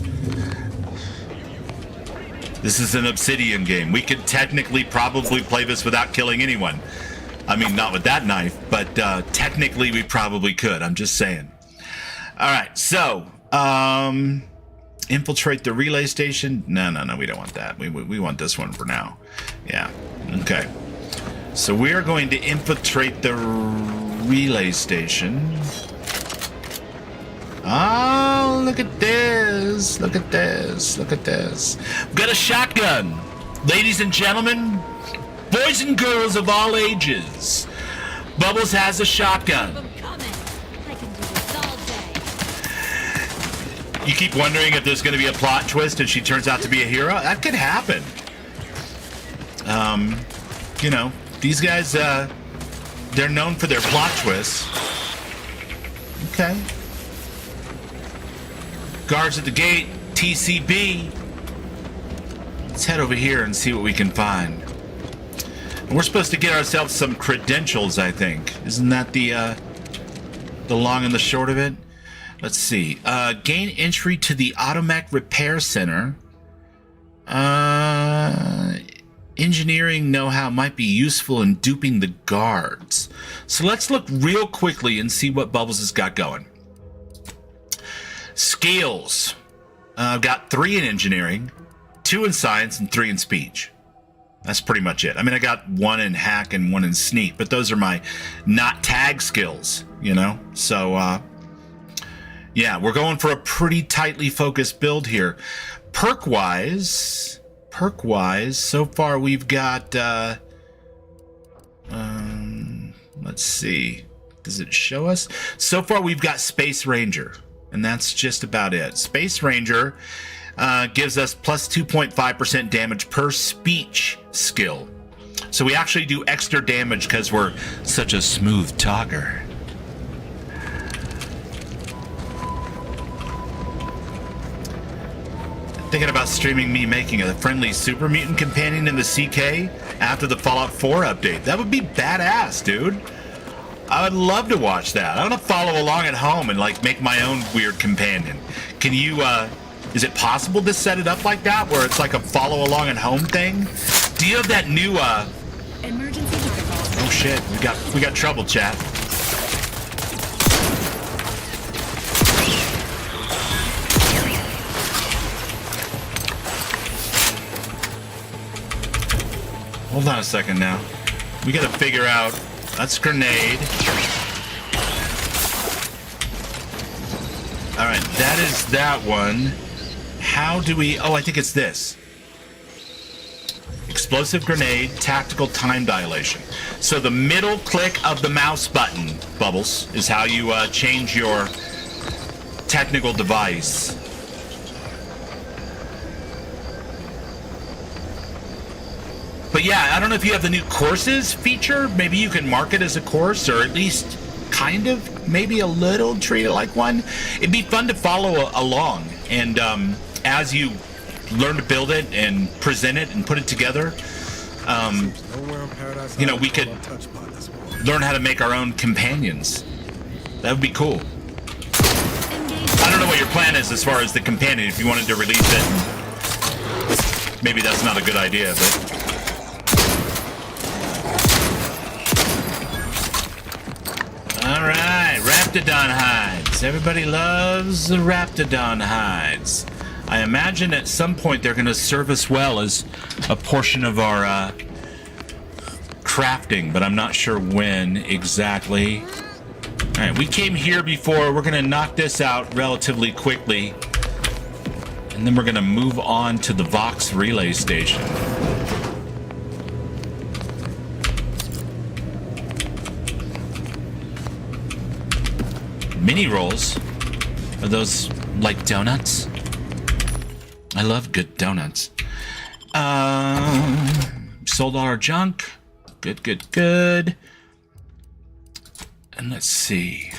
This is an Obsidian game. We could technically probably play this without killing anyone. I mean, not with that knife, but technically we probably could. I'm just saying. All right, so infiltrate the relay station. No, we don't want that. We want this one for now. Yeah, okay. So we are going to infiltrate the relay station. Oh, look at this. Look at this. Look at this. We've got a shotgun. Ladies and gentlemen, boys and girls of all ages, Bubbles has a shotgun. You keep wondering if there's going to be a plot twist and she turns out to be a hero? That could happen. You know, these guys, they're known for their plot twists. Okay. Guards at the gate, TCB. Let's head over here and see what we can find. And we're supposed to get ourselves some credentials, I think. Isn't that the long and the short of it? Let's see. Gain entry to the Automech Repair Center. Engineering know-how might be useful in duping the guards. So let's look real quickly and see what Bubbles has got going. Skills. I've got 3 in engineering, 2 in science, and 3 in speech. That's pretty much it. I mean, I got 1 in hack and 1 in sneak, but those are my not tag skills, you know? So, yeah, we're going for a pretty tightly focused build here. Perk-wise, so far we've got, let's see. Does it show us? So far we've got Space Ranger. And that's just about it. Space Ranger gives us plus 2.5% damage per speech skill. So we actually do extra damage because we're such a smooth talker. Thinking about streaming me making a friendly super mutant companion in the CK after the Fallout 4 update. That would be badass, dude. I would love to watch that. I want to follow along at home and like make my own weird companion. Can you, is it possible to set it up like that where it's like a follow along at home thing? Do you have that new, Emergency protocol. Oh shit, we got trouble, chat. Hold on a second now. We gotta figure out. That's grenade. All right, that is that one. How do we... Oh, I think it's this. Explosive grenade, tactical time dilation. So the middle click of the mouse button, Bubbles, is how you change your technical device. But yeah, I don't know if you have the new courses feature. Maybe you can mark it as a course, or at least kind of, maybe a little, treat it like one. It'd be fun to follow along. And as you learn to build it and present it and put it together, you know, we could learn how to make our own companions. That would be cool. I don't know what your plan is as far as the companion. If you wanted to release it, maybe that's not a good idea, but... Alright, Raptidon hides. Everybody loves the Raptidon hides. I imagine at some point they're going to serve us well as a portion of our crafting, but I'm not sure when exactly. All right, we came here before. We're going to knock this out relatively quickly, and then we're going to move on to the Vox relay station. Mini rolls? Are those like donuts? I love good donuts. Sold all our junk. Good, good, good. And let's see.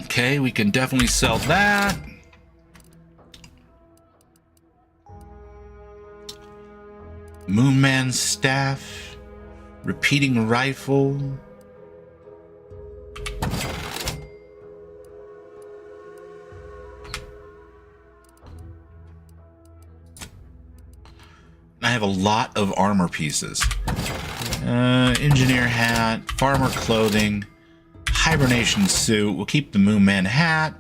Okay, we can definitely sell that. Moonman staff. Repeating rifle. I have a lot of armor pieces. Engineer hat, farmer clothing, hibernation suit. We'll keep the Moonman hat,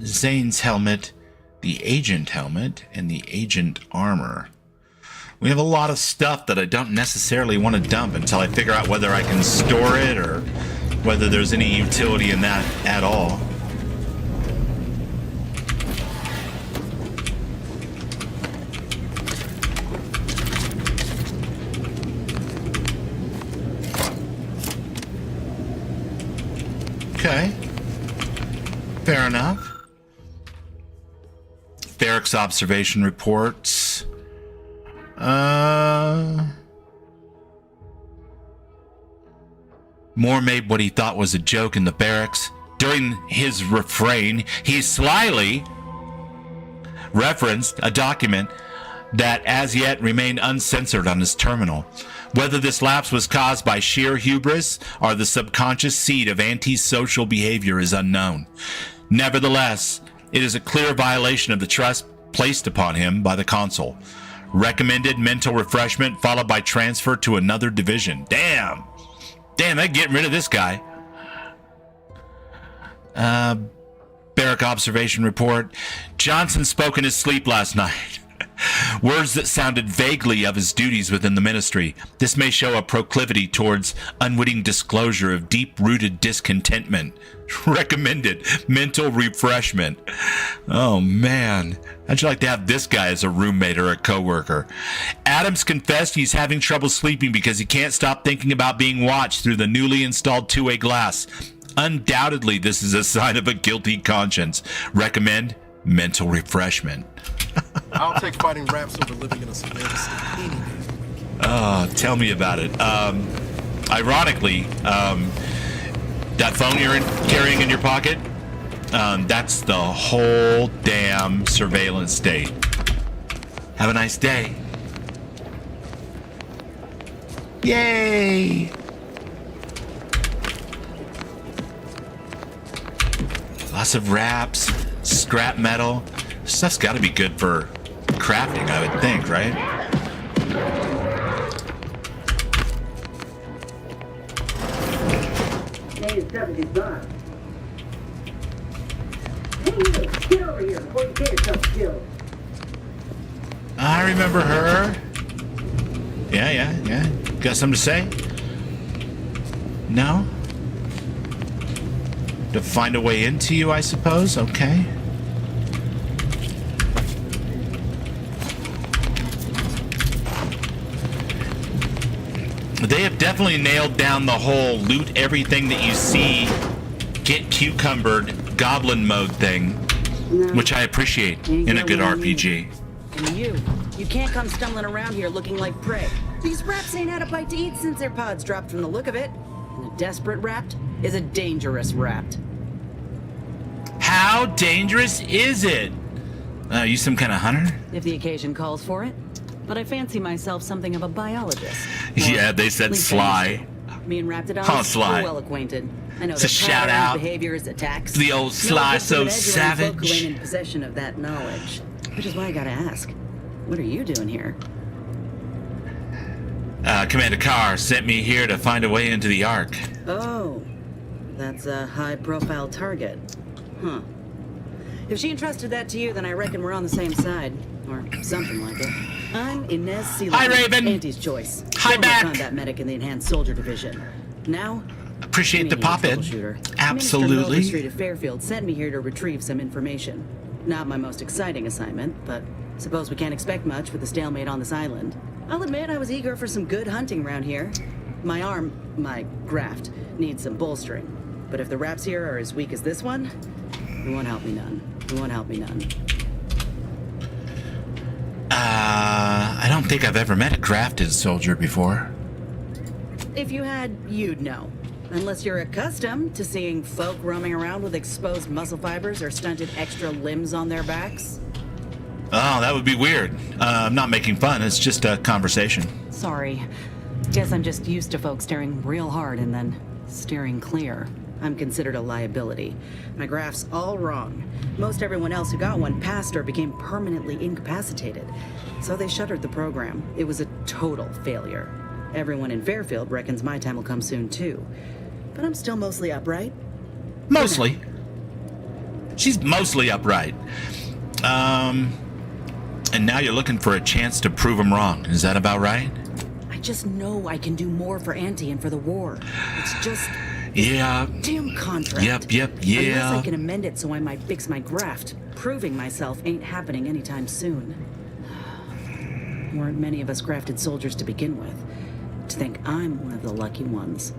Zane's helmet, the agent helmet, and the agent armor. We have a lot of stuff that I don't necessarily want to dump until I figure out whether I can store it or whether there's any utility in that at all. Okay. Fair enough. Barracks observation reports. Moore made what he thought was a joke in the barracks. During his refrain, he slyly referenced a document that as yet remained uncensored on his terminal. Whether this lapse was caused by sheer hubris or the subconscious seed of antisocial behavior is unknown. Nevertheless, it is a clear violation of the trust placed upon him by the consul. Recommended mental refreshment followed by transfer to another division. Damn, they're getting rid of this guy. Barrack observation report. Johnson spoke in his sleep last night. Words that sounded vaguely of his duties within the ministry. This may show a proclivity towards unwitting disclosure of deep-rooted discontentment. Recommended mental refreshment. Oh man, how'd you like to have this guy as a roommate or a coworker? Adams confessed he's having trouble sleeping because he can't stop thinking about being watched through the newly installed two-way glass. Undoubtedly, this is a sign of a guilty conscience. Recommend mental refreshment. I'll take fighting raps over living in a surveillance state any day. Oh, tell me about it. Ironically, that phone you're carrying in your pocket, that's the whole damn surveillance state. Have a nice day. Yay! Lots of wraps, scrap metal. Stuff's got to be good for crafting, I would think, right? Hey, you, get over here before you get yourself killed. I remember her. Yeah. Got something to say? No? To find a way into you, I suppose? Okay. They have definitely nailed down the whole loot everything that you see, get cucumbered goblin mode thing, which I appreciate in a good RPG. And you can't come stumbling around here looking like prey. These rats ain't had a bite to eat since their pods dropped from the look of it. And a desperate rat is a dangerous rat. How dangerous is it? You some kind of hunter? If the occasion calls for it. But I fancy myself something of a biologist. Yeah, they said sly. Me and Raptidons Huh, Sly. are well acquainted. I know It's a their shout patterns, out. behaviors, attacks. The old Sly, so savage. Folk who ain't in possession of that knowledge. Which is why I gotta ask, what are you doing here? Commander Carr sent me here to find a way into the Ark. Oh, that's a high-profile target. If she entrusted that to you, then I reckon we're on the same side. Or something like it. I'm Inez Sealand. Hi, Raven. Auntie's choice. Hi, Former back. combat medic in the Enhanced Soldier Division. Now, Appreciate the community pop-in. troubleshooter. Minister Absolutely. Street of Fairfield sent me here to retrieve some information. Not my most exciting assignment, but suppose we can't expect much with the stalemate on this island. I'll admit I was eager for some good hunting around here. My arm, my graft, needs some bolstering. But if the raps here are as weak as this one, it won't help me none. It won't help me none. I don't think I've ever met a grafted soldier before. If you had, you'd know. Unless you're accustomed to seeing folk roaming around with exposed muscle fibers or stunted extra limbs on their backs. Oh, that would be weird. I'm not making fun. It's just a conversation. Sorry. Guess I'm just used to folks staring real hard and then steering clear. I'm considered a liability. My graph's all wrong. Most everyone else who got one passed or became permanently incapacitated. So they shuttered the program. It was a total failure. Everyone in Fairfield reckons my time will come soon too. But I'm still mostly upright. Mostly. She's mostly upright. And now you're looking for a chance to prove him wrong. Is that about right? I just know I can do more for Auntie and for the war. It's just... Yeah. Damn contract. Yep, yeah. Unless I can amend it so I might fix my graft. Proving myself ain't happening anytime soon. Weren't many of us grafted soldiers to begin with. To think I'm one of the lucky ones.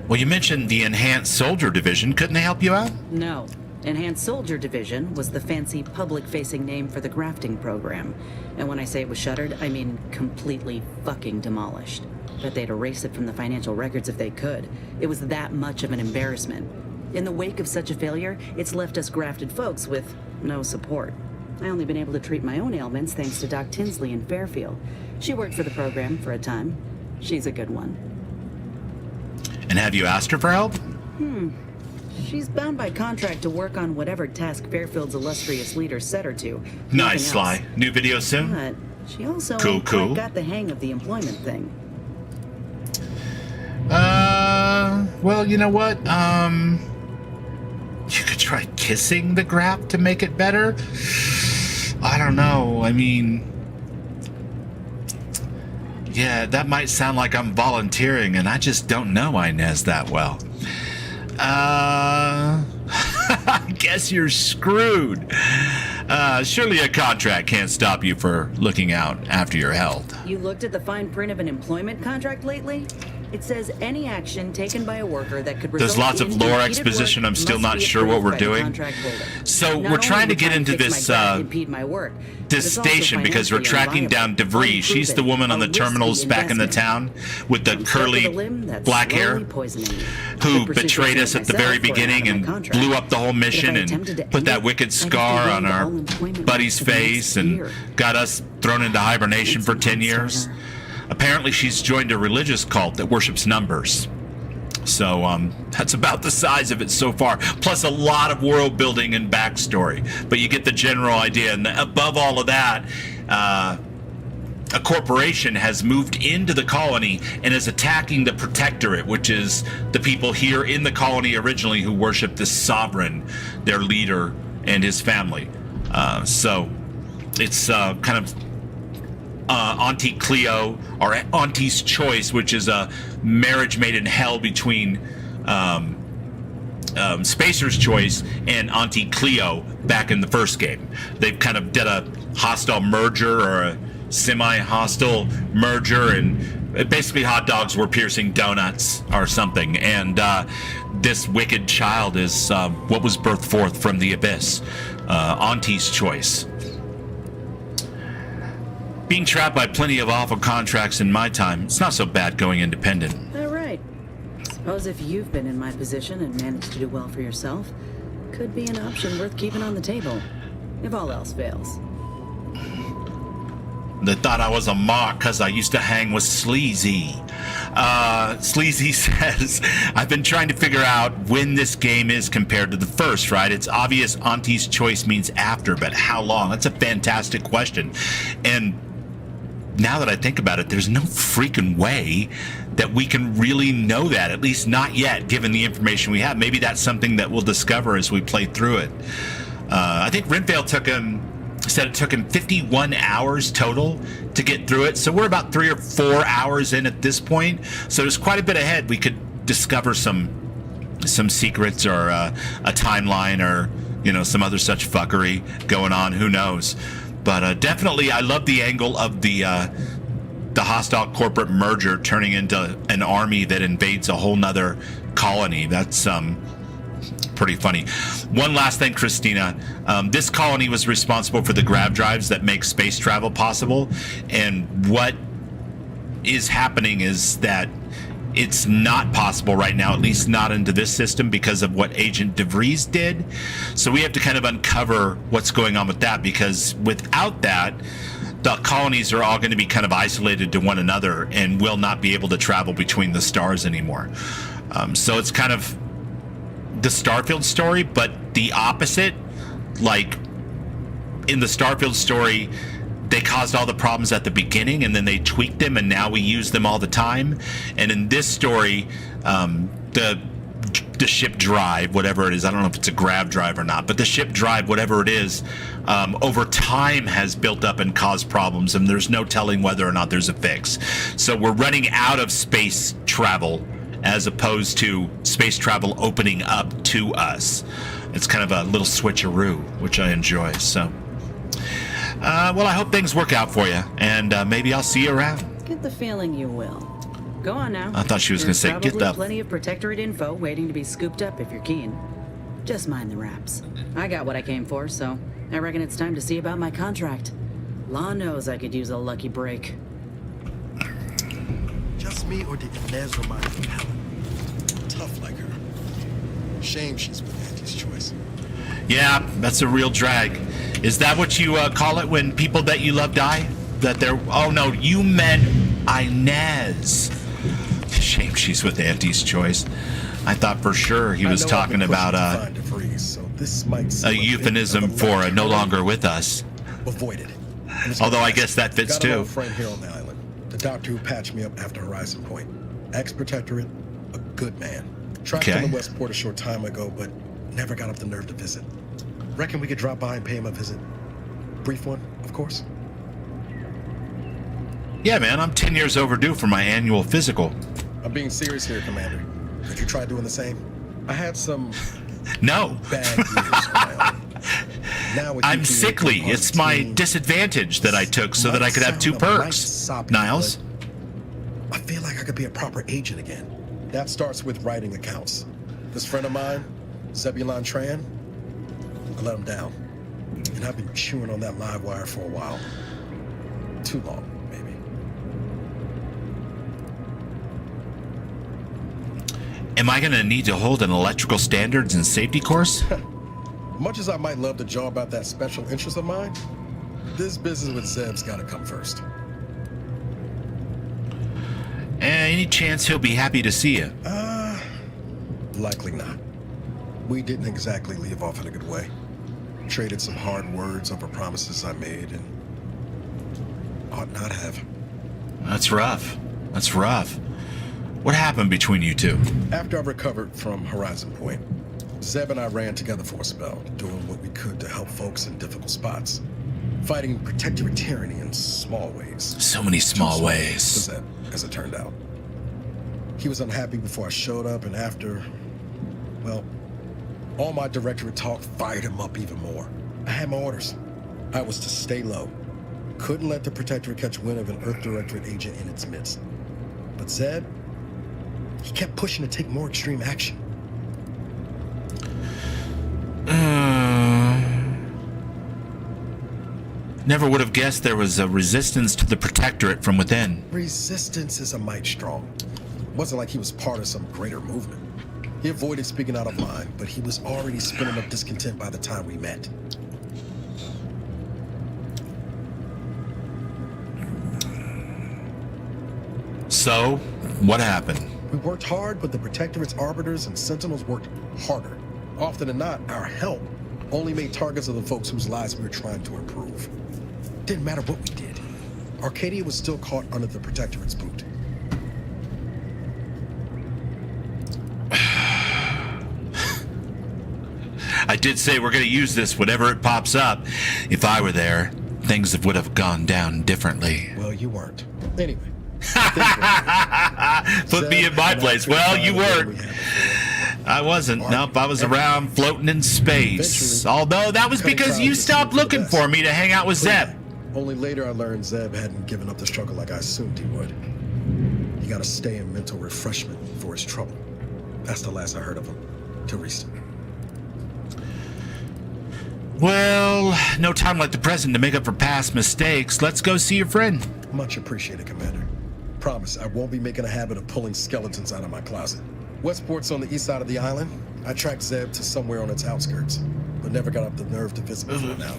Well, you mentioned the Enhanced Soldier Division. Couldn't they help you out? No. Enhanced Soldier Division was the fancy public-facing name for the grafting program. And when I say it was shuttered, I mean completely fucking demolished. Bet they'd erase it from the financial records if they could. It was that much of an embarrassment. In the wake of such a failure, it's left us grafted folks with no support. I only been able to treat my own ailments thanks to Doc Tinsley in Fairfield. She worked for the program for a time. She's a good one. And have you asked her for help? She's bound by contract to work on whatever task Fairfield's illustrious leader set her to. Nice, Nothing else. Sly. New video soon? But she also Cool, ain't quite cool. got the hang of the employment thing. Well, you know what? You could try kissing the graft to make it better. I don't know. I mean, yeah, that might sound like I'm volunteering, and I just don't know Inez that well. I guess you're screwed. Surely a contract can't stop you for looking out after your health. You looked at the fine print of an employment contract lately? It says any action taken by a worker that could result There's lots of in lore impeded exposition. work I'm still must not be sure what approved we're by the doing. contract holder. So Not we're trying only to get will into fix this my graft impede my work, but this it's also station because we're financially tracking down unviable, DeVries. She's the unproven, woman on the a risky terminals back in the town investment. with the One step curly to the limb that's black hair slowly poisoning you. who Could pursue betrayed fixing us it at the myself very or out of beginning my and contract. blew up the whole But if mission I and attempted to put end that it, wicked I'd have to scar end on our all employment buddy's for the next face and year. got us thrown into hibernation It's for a 10 years. monster. Apparently she's joined a religious cult that worships numbers. So that's about the size of it so far, plus a lot of world building and backstory. But you get the general idea. And above all of that, a corporation has moved into the colony and is attacking the Protectorate, which is the people here in the colony originally who worship this sovereign, their leader, and his family. So it's kind of Auntie Cleo, or Auntie's Choice, which is a marriage made in hell between Spacer's Choice and Auntie Cleo back in the first game. They've kind of did a hostile merger or a semi-hostile merger, and basically hot dogs were piercing donuts or something. And this wicked child is what was birthed forth from the abyss. Auntie's Choice. Being trapped by plenty of awful contracts in my time, it's not so bad going independent. All right. Suppose if you've been in my position and managed to do well for yourself, could be an option worth keeping on the table, if all else fails. They thought I was a mark because I used to hang with Sleazy. Sleazy says, I've been trying to figure out when this game is compared to the first, right? It's obvious Auntie's Choice means after, but how long? That's a fantastic question. And now that I think about it, there's no freaking way that we can really know that, at least not yet, given the information we have. Maybe that's something that we'll discover as we play through it. I think Renvale said it took him 51 hours total to get through it. So we're about 3 or 4 hours in at this point. So there's quite a bit ahead. We could discover some secrets or a timeline or, you know, some other such fuckery going on. Who knows? But definitely, I love the angle of the hostile corporate merger turning into an army that invades a whole nother colony. That's pretty funny. One last thing, Christina. This colony was responsible for the grav drives that make space travel possible. And what is happening is that it's not possible right now, at least not into this system, because of what Agent DeVries did. So we have to kind of uncover what's going on with that, because without that, the colonies are all going to be kind of isolated to one another and will not be able to travel between the stars anymore. So it's kind of the Starfield story, but the opposite. Like in the Starfield story, they caused all the problems at the beginning and then they tweaked them and now we use them all the time. And in this story, the ship drive, whatever it is, I don't know if it's a grav drive or not, but the ship drive, whatever it is, over time has built up and caused problems, and there's no telling whether or not there's a fix. So we're running out of space travel as opposed to space travel opening up to us. It's kind of a little switcheroo, which I enjoy. So, well, I hope things work out for you, and maybe I'll see you around. Get the feeling you will. Go on now. I thought she was going to say, There's get the... plenty of Protectorate info waiting to be scooped up if you're keen. Just mind the wraps. I got what I came for, so I reckon it's time to see about my contract. Law knows I could use a lucky break. Just me, or did Inez remind you of Helen? Tough like her. Shame she's with Auntie's choice. Yeah, that's a real drag. Is that what you call it when people that you love die? That they're... Oh, no, you meant Inez. Shame she's with Auntie's choice. I thought for sure he was talking about a euphemism for no longer with us. Avoided. Although I guess that fits got an too. old friend here on the island. The doctor who patched me up after Horizon Point. Ex-Protectorate, a good man. Tracked him in Westport a short time ago, but never got up the nerve to visit. Reckon we could drop by and pay him a visit. Brief one, of course. Yeah, man, I'm 10 years overdue for my annual physical. I'm being serious here, Commander. Did you try doing the same? I had some no bad years on my own. Now with I'm sickly. It's my disadvantage that I took so that I could have 2 perks. Niles? I feel like I could be a proper agent again. That starts with writing accounts. This friend of mine, Zebulon Tran, I let him down. And I've been chewing on that live wire for a while. Too long, maybe. Am I going to need to hold an electrical standards and safety course? Much as I might love to jaw about that special interest of mine, this business with Zeb's gotta come first. Any chance he'll be happy to see you? Likely not. We didn't exactly leave off in a good way. Traded some hard words over promises I made and ought not have. That's rough. That's rough. What happened between you two? After I recovered from Horizon Point, Zeb and I ran together for a spell, doing what we could to help folks in difficult spots. Fighting Protectorate tyranny in small ways. So many small ways. For Zeb, as it turned out. He was unhappy before I showed up, and after, well, all my Directorate talk fired him up even more. I had my orders. I was to stay low. Couldn't let the Protectorate catch wind of an Earth Directorate agent in its midst. But Zeb, he kept pushing to take more extreme action. Never would have guessed there was a resistance to the Protectorate from within. Resistance is a mite strong. Wasn't like he was part of some greater movement. He avoided speaking out of line, but he was already spinning up discontent by the time we met. So, what happened? We worked hard, but the Protectorate's arbiters and sentinels worked harder. Often than not, our help only made targets of the folks whose lives we were trying to improve. Didn't matter what we did. Arcadia was still caught under the Protectorate's boot. I did say we're going to use this whenever it pops up. If I were there, things would have gone down differently. Well, you weren't. Anyway. Put me in my place. Well, you weren't. I wasn't. Nope, I was around floating in space. Although that was because you stopped looking for me to hang out with Zeb. Only later I learned Zeb hadn't given up the struggle like I assumed he would. You gotta stay in mental refreshment for his trouble. That's the last I heard of him. Teresa. Well, no time like the present to make up for past mistakes. Let's go see your friend. Much appreciated, Commander. Promise, I won't be making a habit of pulling skeletons out of my closet. Westport's on the east side of the island. I tracked Zeb to somewhere on its outskirts, but never got up the nerve to visit before now.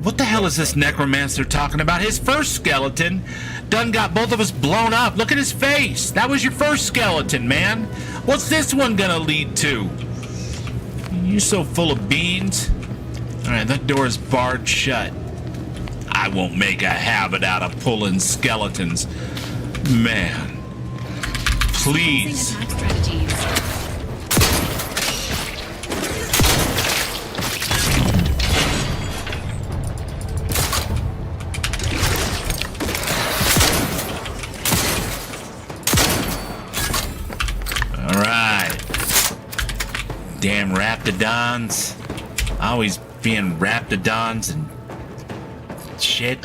What the hell is this necromancer talking about? His first skeleton done got both of us blown up. Look at his face. That was your first skeleton, man. What's this one gonna lead to? You're so full of beans. All right, that door is barred shut. I won't make a habit out of pulling skeletons. Man. Please. Attack strategies. All right. Damn raptidons. Always being raptidons and shit.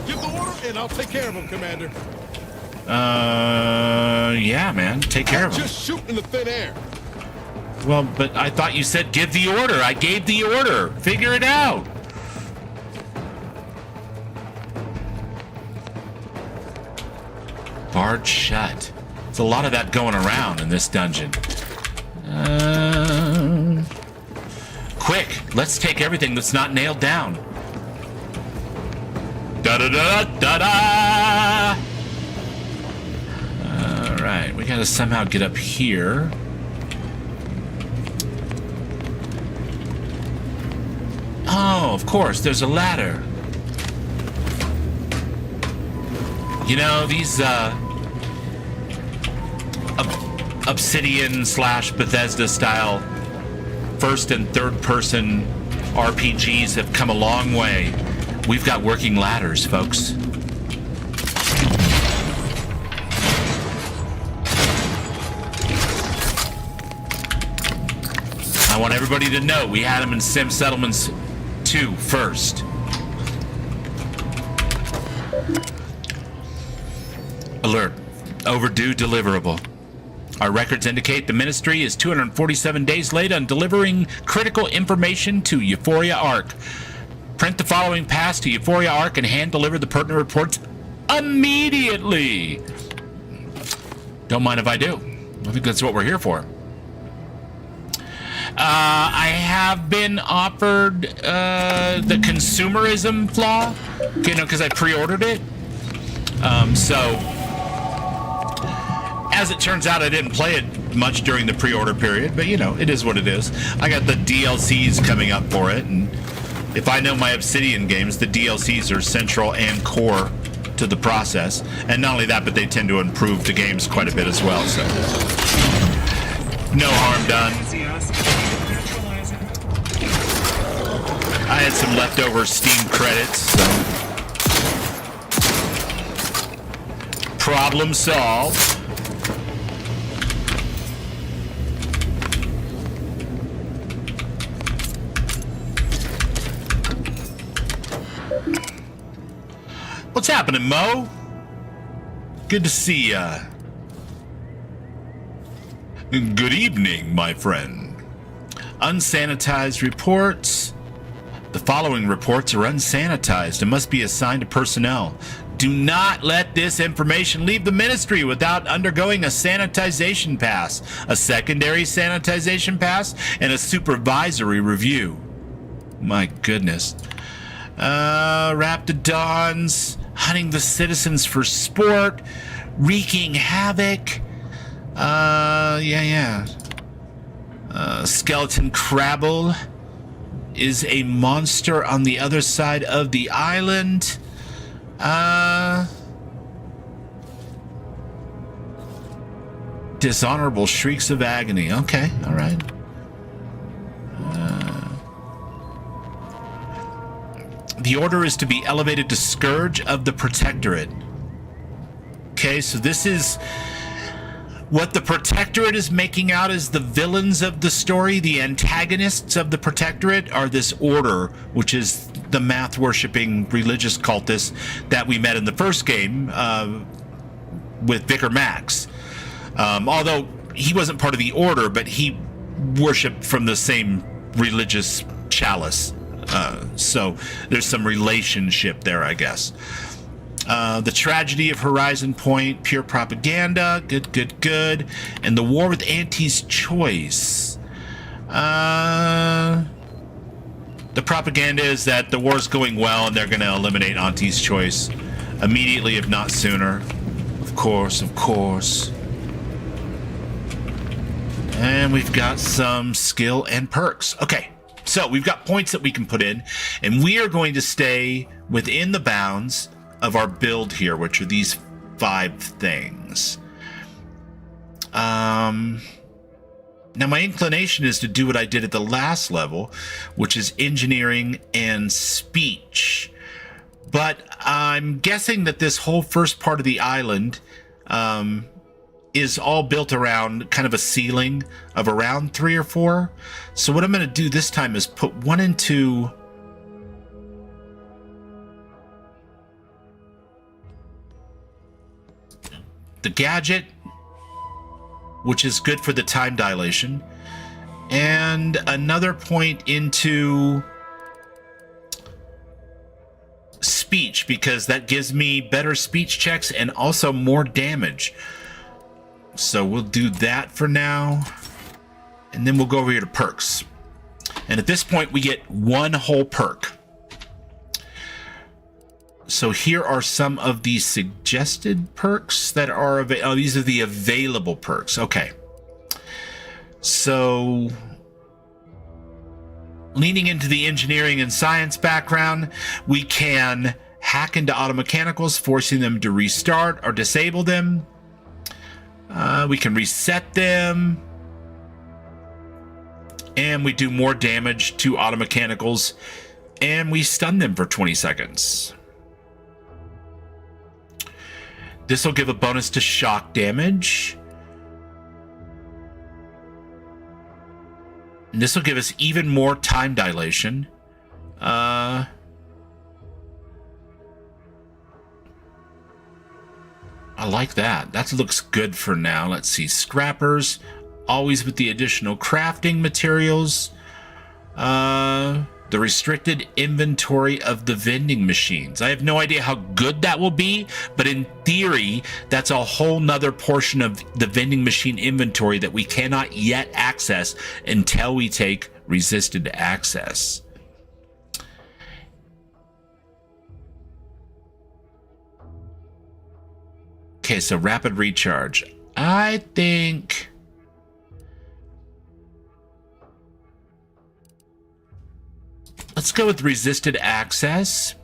Give the order and I'll take care of him, Commander. Yeah, man. Take care of him. Just shoot in the thin air. Well, but I thought you said give the order. I gave the order. Figure it out. Barred shut. There's a lot of that going around in this dungeon. Quick, let's take everything that's not nailed down. Da-da-da-da-da! Alright, we gotta somehow get up here. Oh, of course, there's a ladder. You know, these, Obsidian / Bethesda style first and third person RPGs have come a long way. We've got working ladders, folks. I want everybody to know we had them in Sim Settlements 2 first. Alert. Overdue deliverable. Our records indicate the Ministry is 247 days late on delivering critical information to Euphoria Arc. Print the following pass to Euphoria Arc and hand-deliver the pertinent reports immediately. Don't mind if I do. I think that's what we're here for. I have been offered the consumerism flaw, you know, because I pre-ordered it. So... as it turns out, I didn't play it much during the pre-order period, but you know, it is what it is. I got the DLCs coming up for it, and if I know my Obsidian games, the DLCs are central and core to the process. And not only that, but they tend to improve the games quite a bit as well, so no harm done. I had some leftover Steam credits, so problem solved. What's happening, Mo? Good to see ya. Good evening, my friend. Unsanitized reports. The following reports are unsanitized and must be assigned to personnel. Do not let this information leave the Ministry without undergoing a sanitization pass, a secondary sanitization pass, and a supervisory review. My goodness. Raptidons, hunting the citizens for sport, wreaking havoc. Skeleton Crabble is a monster on the other side of the island. Dishonorable shrieks of agony. Okay, all right. The order is to be elevated to Scourge of the Protectorate. Okay, so this is what the Protectorate is making out as the villains of the story. The antagonists of the Protectorate are this order, which is the math-worshipping religious cultists that we met in the first game with Vicar Max. Although he wasn't part of the order, but he worshipped from the same religious chalice. So there's some relationship there, I guess. The Tragedy of Horizon Point, pure propaganda. Good. And the War with Auntie's Choice. The propaganda is that the war's going well and they're going to eliminate Auntie's Choice immediately, if not sooner. Of course. And we've got some skill and perks. Okay. So we've got points that we can put in, and we are going to stay within the bounds of our build here, which are these 5 things. Now my inclination is to do what I did at the last level, which is engineering and speech. But I'm guessing that this whole first part of the island is all built around kind of a ceiling of around 3 or 4. So what I'm going to do this time is put one into the gadget, which is good for the time dilation, and another point into speech, because that gives me better speech checks and also more damage. So we'll do that for now. And then we'll go over here to perks. And at this point, we get 1 whole perk. So here are some of the suggested perks that are available. Oh, these are the available perks. Okay. So leaning into the engineering and science background, we can hack into auto mechanicals, forcing them to restart or disable them. We can reset them, and we do more damage to auto mechanicals, and we stun them for 20 seconds. This will give a bonus to shock damage. And this will give us even more time dilation. I like that. That looks good for now. Let's see. Scrappers, always with the additional crafting materials. The restricted inventory of the vending machines. I have no idea how good that will be, but in theory, that's a whole nother portion of the vending machine inventory that we cannot yet access until we take resisted access. Okay, so rapid recharge. I think let's go with resisted access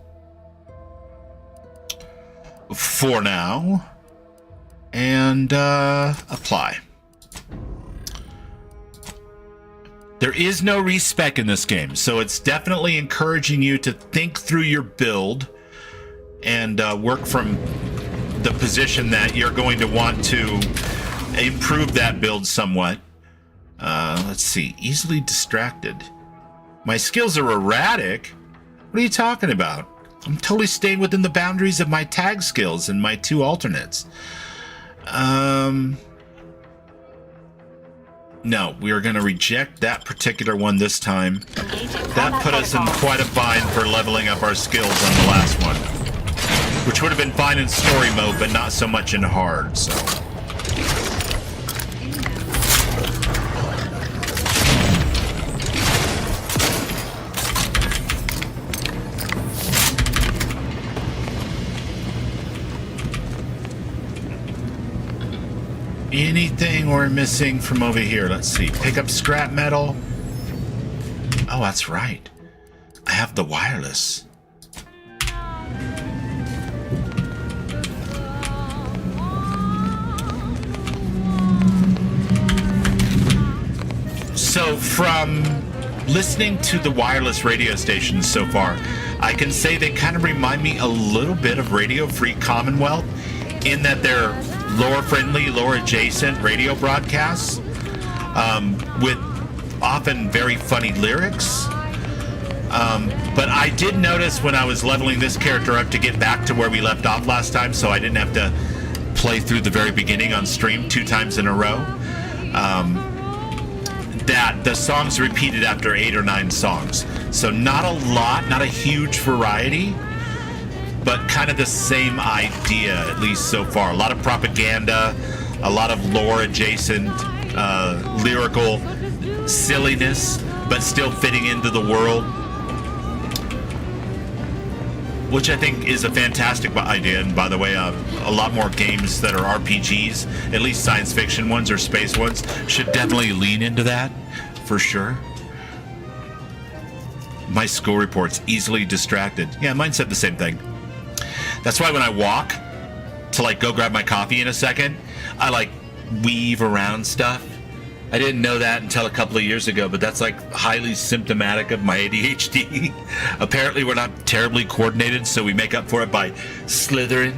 for now and apply. There is no respec in this game, so it's definitely encouraging you to think through your build and work from the position that you're going to want to improve that build somewhat. Let's see. Easily distracted. My skills are erratic? What are you talking about? I'm totally staying within the boundaries of my tag skills and my 2 alternates. No, we are going to reject that particular one this time. That put us in quite a bind for leveling up our skills on the last one, which would have been fine in story mode, but not so much in hard, so. Anything we're missing from over here? Let's see. Pick up scrap metal. Oh, that's right. I have the wireless. So from listening to the wireless radio stations so far, I can say they kind of remind me a little bit of Radio Free Commonwealth in that they're lore-friendly, lore-adjacent radio broadcasts with often very funny lyrics. But I did notice when I was leveling this character up to get back to where we left off last time, so I didn't have to play through the very beginning on stream 2 times in a row, that the songs repeated after 8 or 9 songs. So not a lot, not a huge variety, but kind of the same idea, at least so far. A lot of propaganda, a lot of lore-adjacent, lyrical silliness, but still fitting into the world, which I think is a fantastic idea. And by the way, a lot more games that are RPGs, at least science fiction ones or space ones, should definitely lean into that, for sure. My school report's easily distracted. Yeah, mine said the same thing. That's why when I walk to like go grab my coffee in a second, I like weave around stuff. I didn't know that until a couple of years ago, but that's like highly symptomatic of my ADHD. Apparently we're not terribly coordinated, so we make up for it by slithering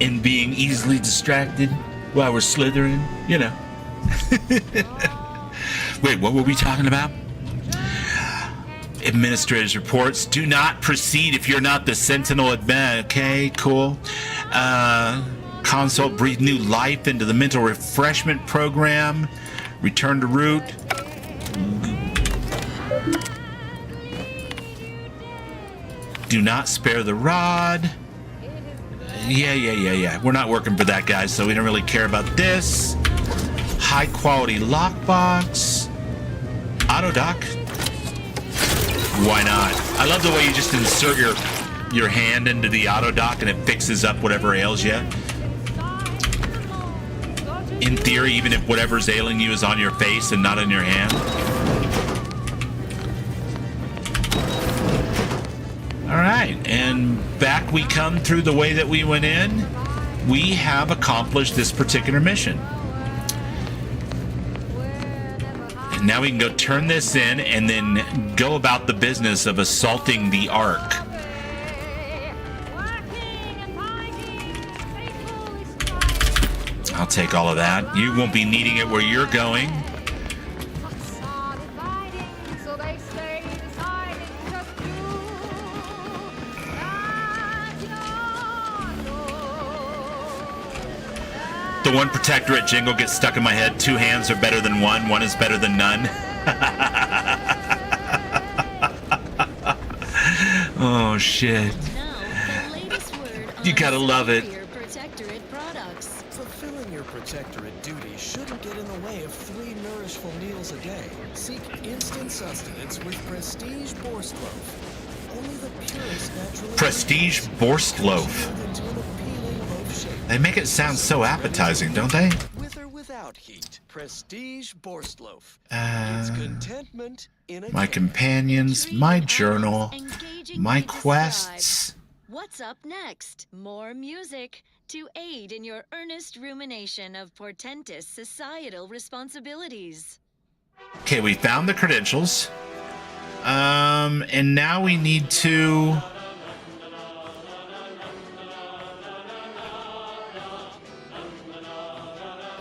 and being easily distracted while we're slithering, you know. Wait, what were we talking about? Administrator's reports. Do not proceed if you're not the Sentinel admin. Okay, cool. Consult breathe new life into the mental refreshment program. Return to root. Do not spare the rod. Yeah. We're not working for that guy, so we don't really care about this. High quality lockbox. Auto dock. Why not? I love the way you just insert your hand into the auto dock and it fixes up whatever ails you. In theory, even if whatever's ailing you is on your face and not in your hand. All right, and back we come through the way that we went in. We have accomplished this particular mission. And now we can go turn this in and then go about the business of assaulting the Ark. I'll take all of that. You won't be needing it where you're going. The one Protectorate jingle gets stuck in my head. 2 hands are better than one. One is better than none. Oh, shit. You gotta love it. Fulfilling your Protectorate duty shouldn't get in the way of 3 nourishful meals a day. Seek instant sustenance with Prestige Borscht Loaf. Only the purest natural... Prestige Borscht Loaf. They make it sound so appetizing, don't they? With or without heat, Prestige Borscht Loaf. It's contentment in a my can. companions, my journal, my quests. What's up next? More music to aid in your earnest rumination of portentous societal responsibilities. Okay, we found the credentials. And now we need to...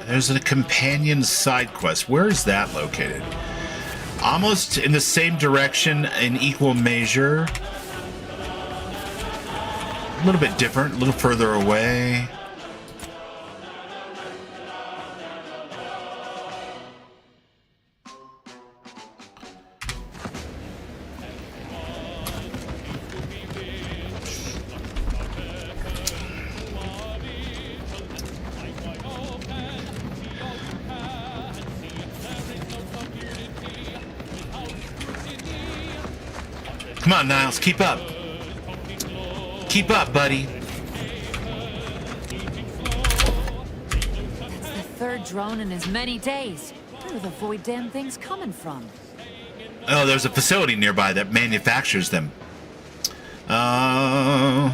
There's a companion side quest. Where is that located? Almost in the same direction in equal measure. A little bit different, a little further away. Come on, Niles, keep up. Keep up, buddy. That's the 3rd drone in as many days. Where are the void damn things coming from? Oh, there's a facility nearby that manufactures them. Are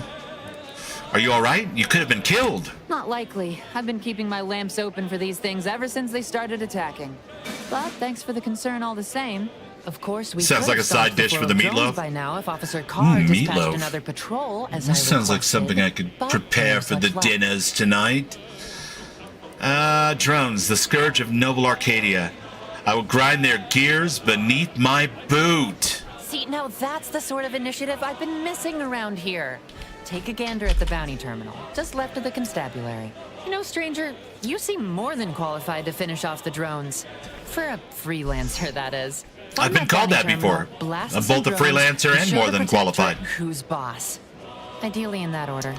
you all right? You could have been killed. Not likely. I've been keeping my lamps open for these things ever since they started attacking. But thanks for the concern all the same. Of course, we sounds like a side dish for the meatloaf. By now, if Officer Carr dispatched meatloaf. another patrol, as This sounds like requested. something I could But prepare there's for the such luck. dinners tonight. Drones, the scourge of noble Arcadia. I will grind their gears beneath my boot. See, now that's the sort of initiative I've been missing around here. Take a gander at the bounty terminal, just left of the constabulary. You know, stranger, you seem more than qualified to finish off the drones. For a freelancer, that is. I've been called that before. I'm both a freelancer and more than qualified. Who's boss? Ideally in that order.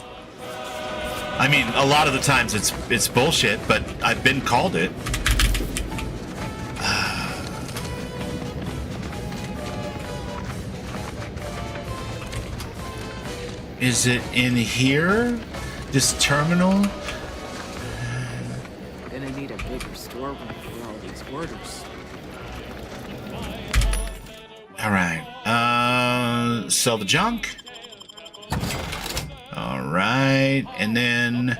I mean, a lot of the times it's bullshit, but I've been called it. Is it in here? This terminal? Gonna need a bigger storeroom for all these orders. All right. Sell the junk. All right. And then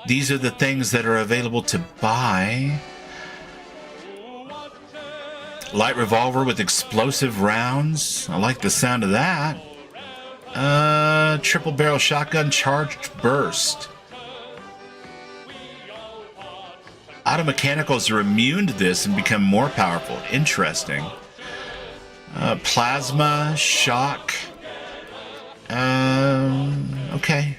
these are the things that are available to buy. Light revolver with explosive rounds. I like the sound of that. Triple barrel shotgun charged burst. Auto mechanicals are immune to this and become more powerful. Interesting. Plasma, shock. Okay.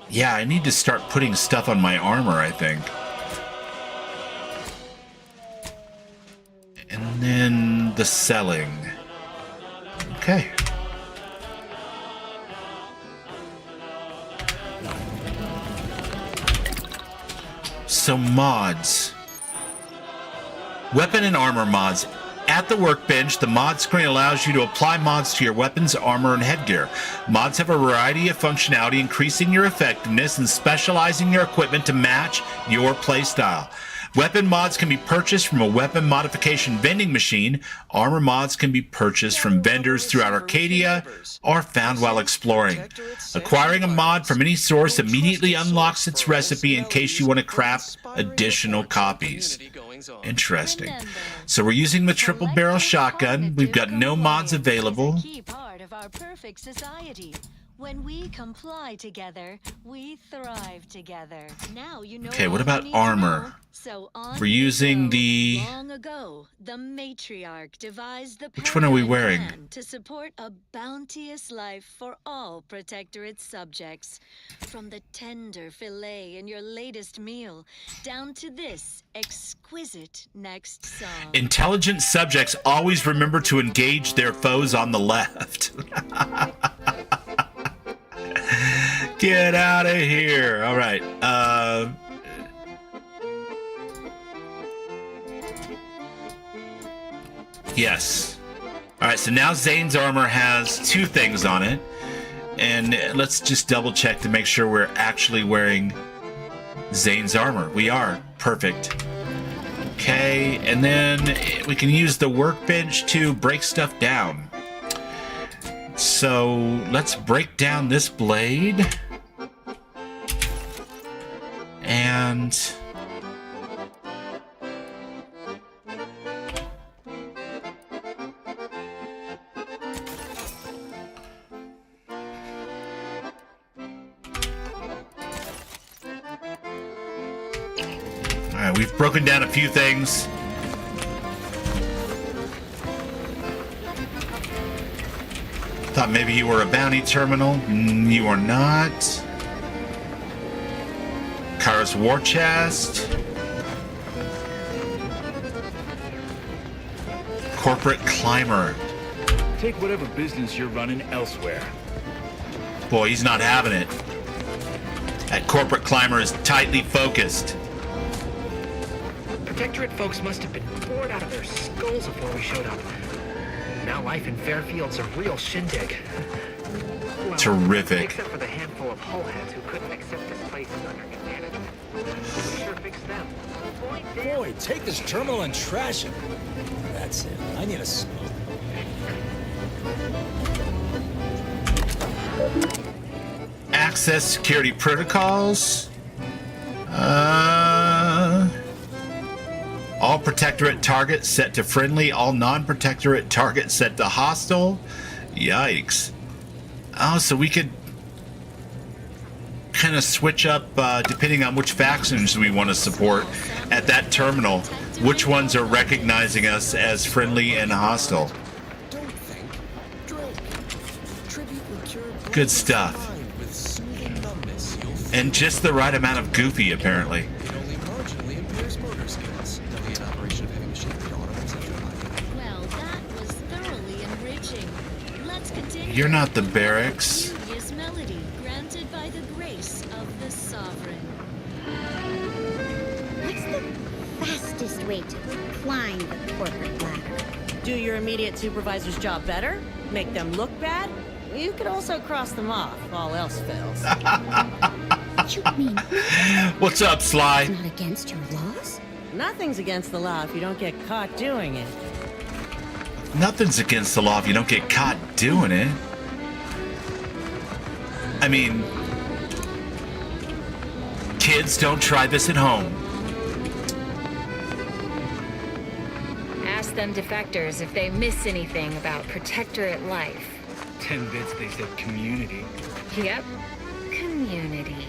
Yeah, I need to start putting stuff on my armor, I think. And then the selling. Okay. So mods. Weapon and armor mods. At the workbench, the mod screen allows you to apply mods to your weapons, armor, and headgear. Mods have a variety of functionality, increasing your effectiveness and specializing your equipment to match your playstyle. Weapon mods can be purchased from a weapon modification vending machine. Armor mods can be purchased from vendors throughout Arcadia or found while exploring. Acquiring a mod from any source immediately unlocks its recipe in case you want to craft additional copies. Interesting. So we're using the triple barrel shotgun. We've got no mods available. Key part of our perfect society. When we comply together, we thrive together. Now you know. Okay, what all about you need to armor? know. So on We're we using go. the... Long ago, the matriarch devised the Which one are we paradigm wearing? plan to support a bounteous life for all Protectorate subjects. From the tender fillet in your latest meal, down to this exquisite next song. Intelligent subjects always remember to engage their foes on the left. Get out of here. All right. Yes. All right, so now Zane's armor has two things on it. And let's just double check to make sure we're actually wearing Zane's armor. We are. Perfect. Okay, and then we can use the workbench to break stuff down. So let's break down this blade. And all right, we've broken down a few things. Thought maybe you were a bounty terminal. You are not. Kara's war chest. Corporate climber. Take whatever business you're running elsewhere. Boy, he's not having it. That corporate climber is tightly focused. Protectorate folks must have been bored out of their skulls before we showed up. Now life in Fairfield's a real shindig. Well, Terrific. Except for the handful of hullheads who couldn't accept this place under new management. We sure fixed them. Point Boy, take this terminal and trash it. That's it. I need a smoke. Access security protocols. All protectorate targets set to friendly. All non-protectorate targets set to hostile. Yikes. Oh, so we could kind of switch up depending on which factions we want to support at that terminal. Which ones are recognizing us as friendly and hostile. Good stuff. And just the right amount of goofy, apparently. Well, that was thoroughly enriching. Let's continue. You're not the barracks. Beauteous melody granted by the grace of the sovereign. What's the fastest way to climb the corporate ladder? Do your immediate supervisor's job better? Make them look bad? You could also cross them off, all else fails. What you mean? What's up, Sly? It's not against your laws? Nothing's against the law if you don't get caught doing it. Nothing's against the law if you don't get caught doing it. I mean, kids, don't try this at home. Ask them defectors if they miss anything about protectorate life. 10 bits, they said community. Yep, community.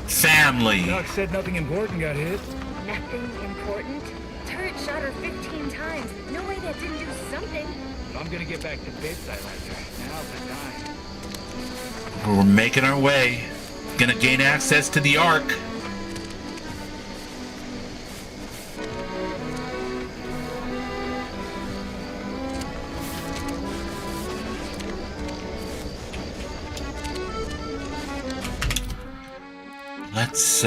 Family. Doc said nothing important got hit. Nothing important? Turret shot her 15 times. No way that didn't do something. If I'm gonna get back to bits, I like her. Now's the time. We're making our way. Gonna gain access to the Ark. Let's,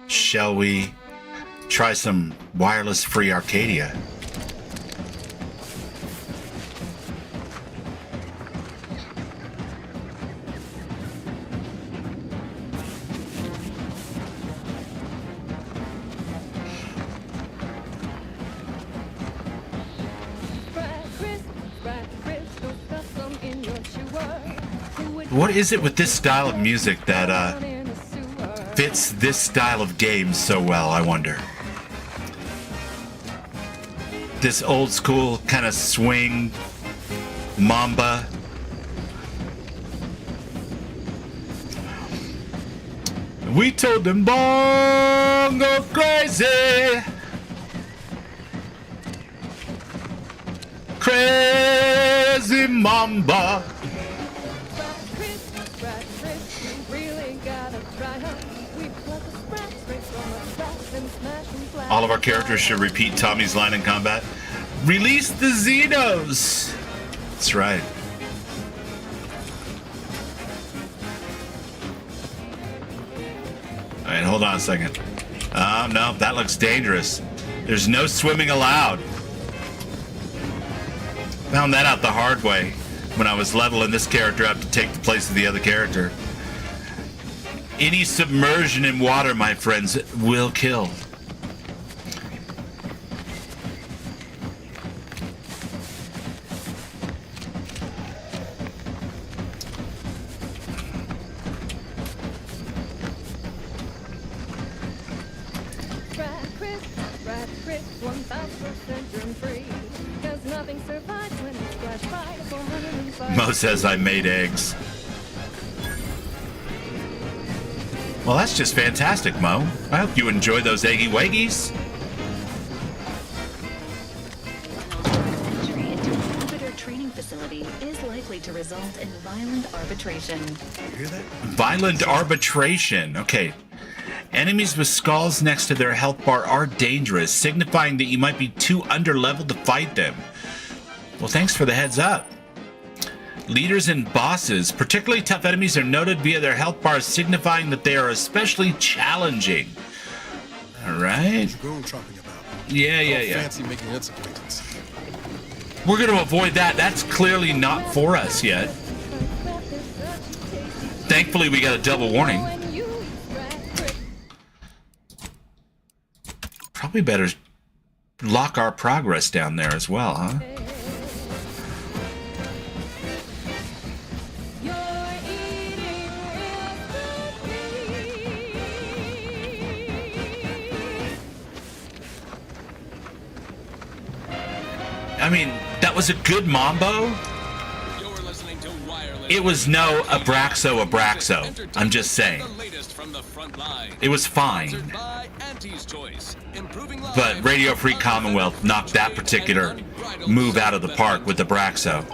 shall we try some wireless free Arcadia? What is it with this style of music that, fits this style of game so well, I wonder? This old school kind of swing, mamba. We told them bongo crazy. Crazy mamba. All of our characters should repeat Tommy's line in combat. Release the Xenos! That's right. Alright, hold on a second. Oh, no, that looks dangerous. There's no swimming allowed. Found that out the hard way when I was leveling this character up to take the place of the other character. Any submersion in water, my friends, will kill. Mo says I made eggs. Well, that's just fantastic, Mo. I hope you enjoy those eggy waggies. Entry into an arbiter training facility is likely to result in violent arbitration. Hear that? Violent arbitration. Okay. Enemies with skulls next to their health bar are dangerous, signifying that you might be too underleveled to fight them. Well, thanks for the heads up. Leaders and bosses, particularly tough enemies, are noted via their health bars, signifying that they are especially challenging. All right. Yeah. Fancy making its acquaintance. We're going to avoid that. That's clearly not for us yet. Thankfully, we got a double warning. Probably better lock our progress down there as well, huh? I mean, that was a good mambo. It was no Abraxo. I'm just saying. It was fine. But Radio Free Commonwealth knocked that particular move out of the park with Abraxo.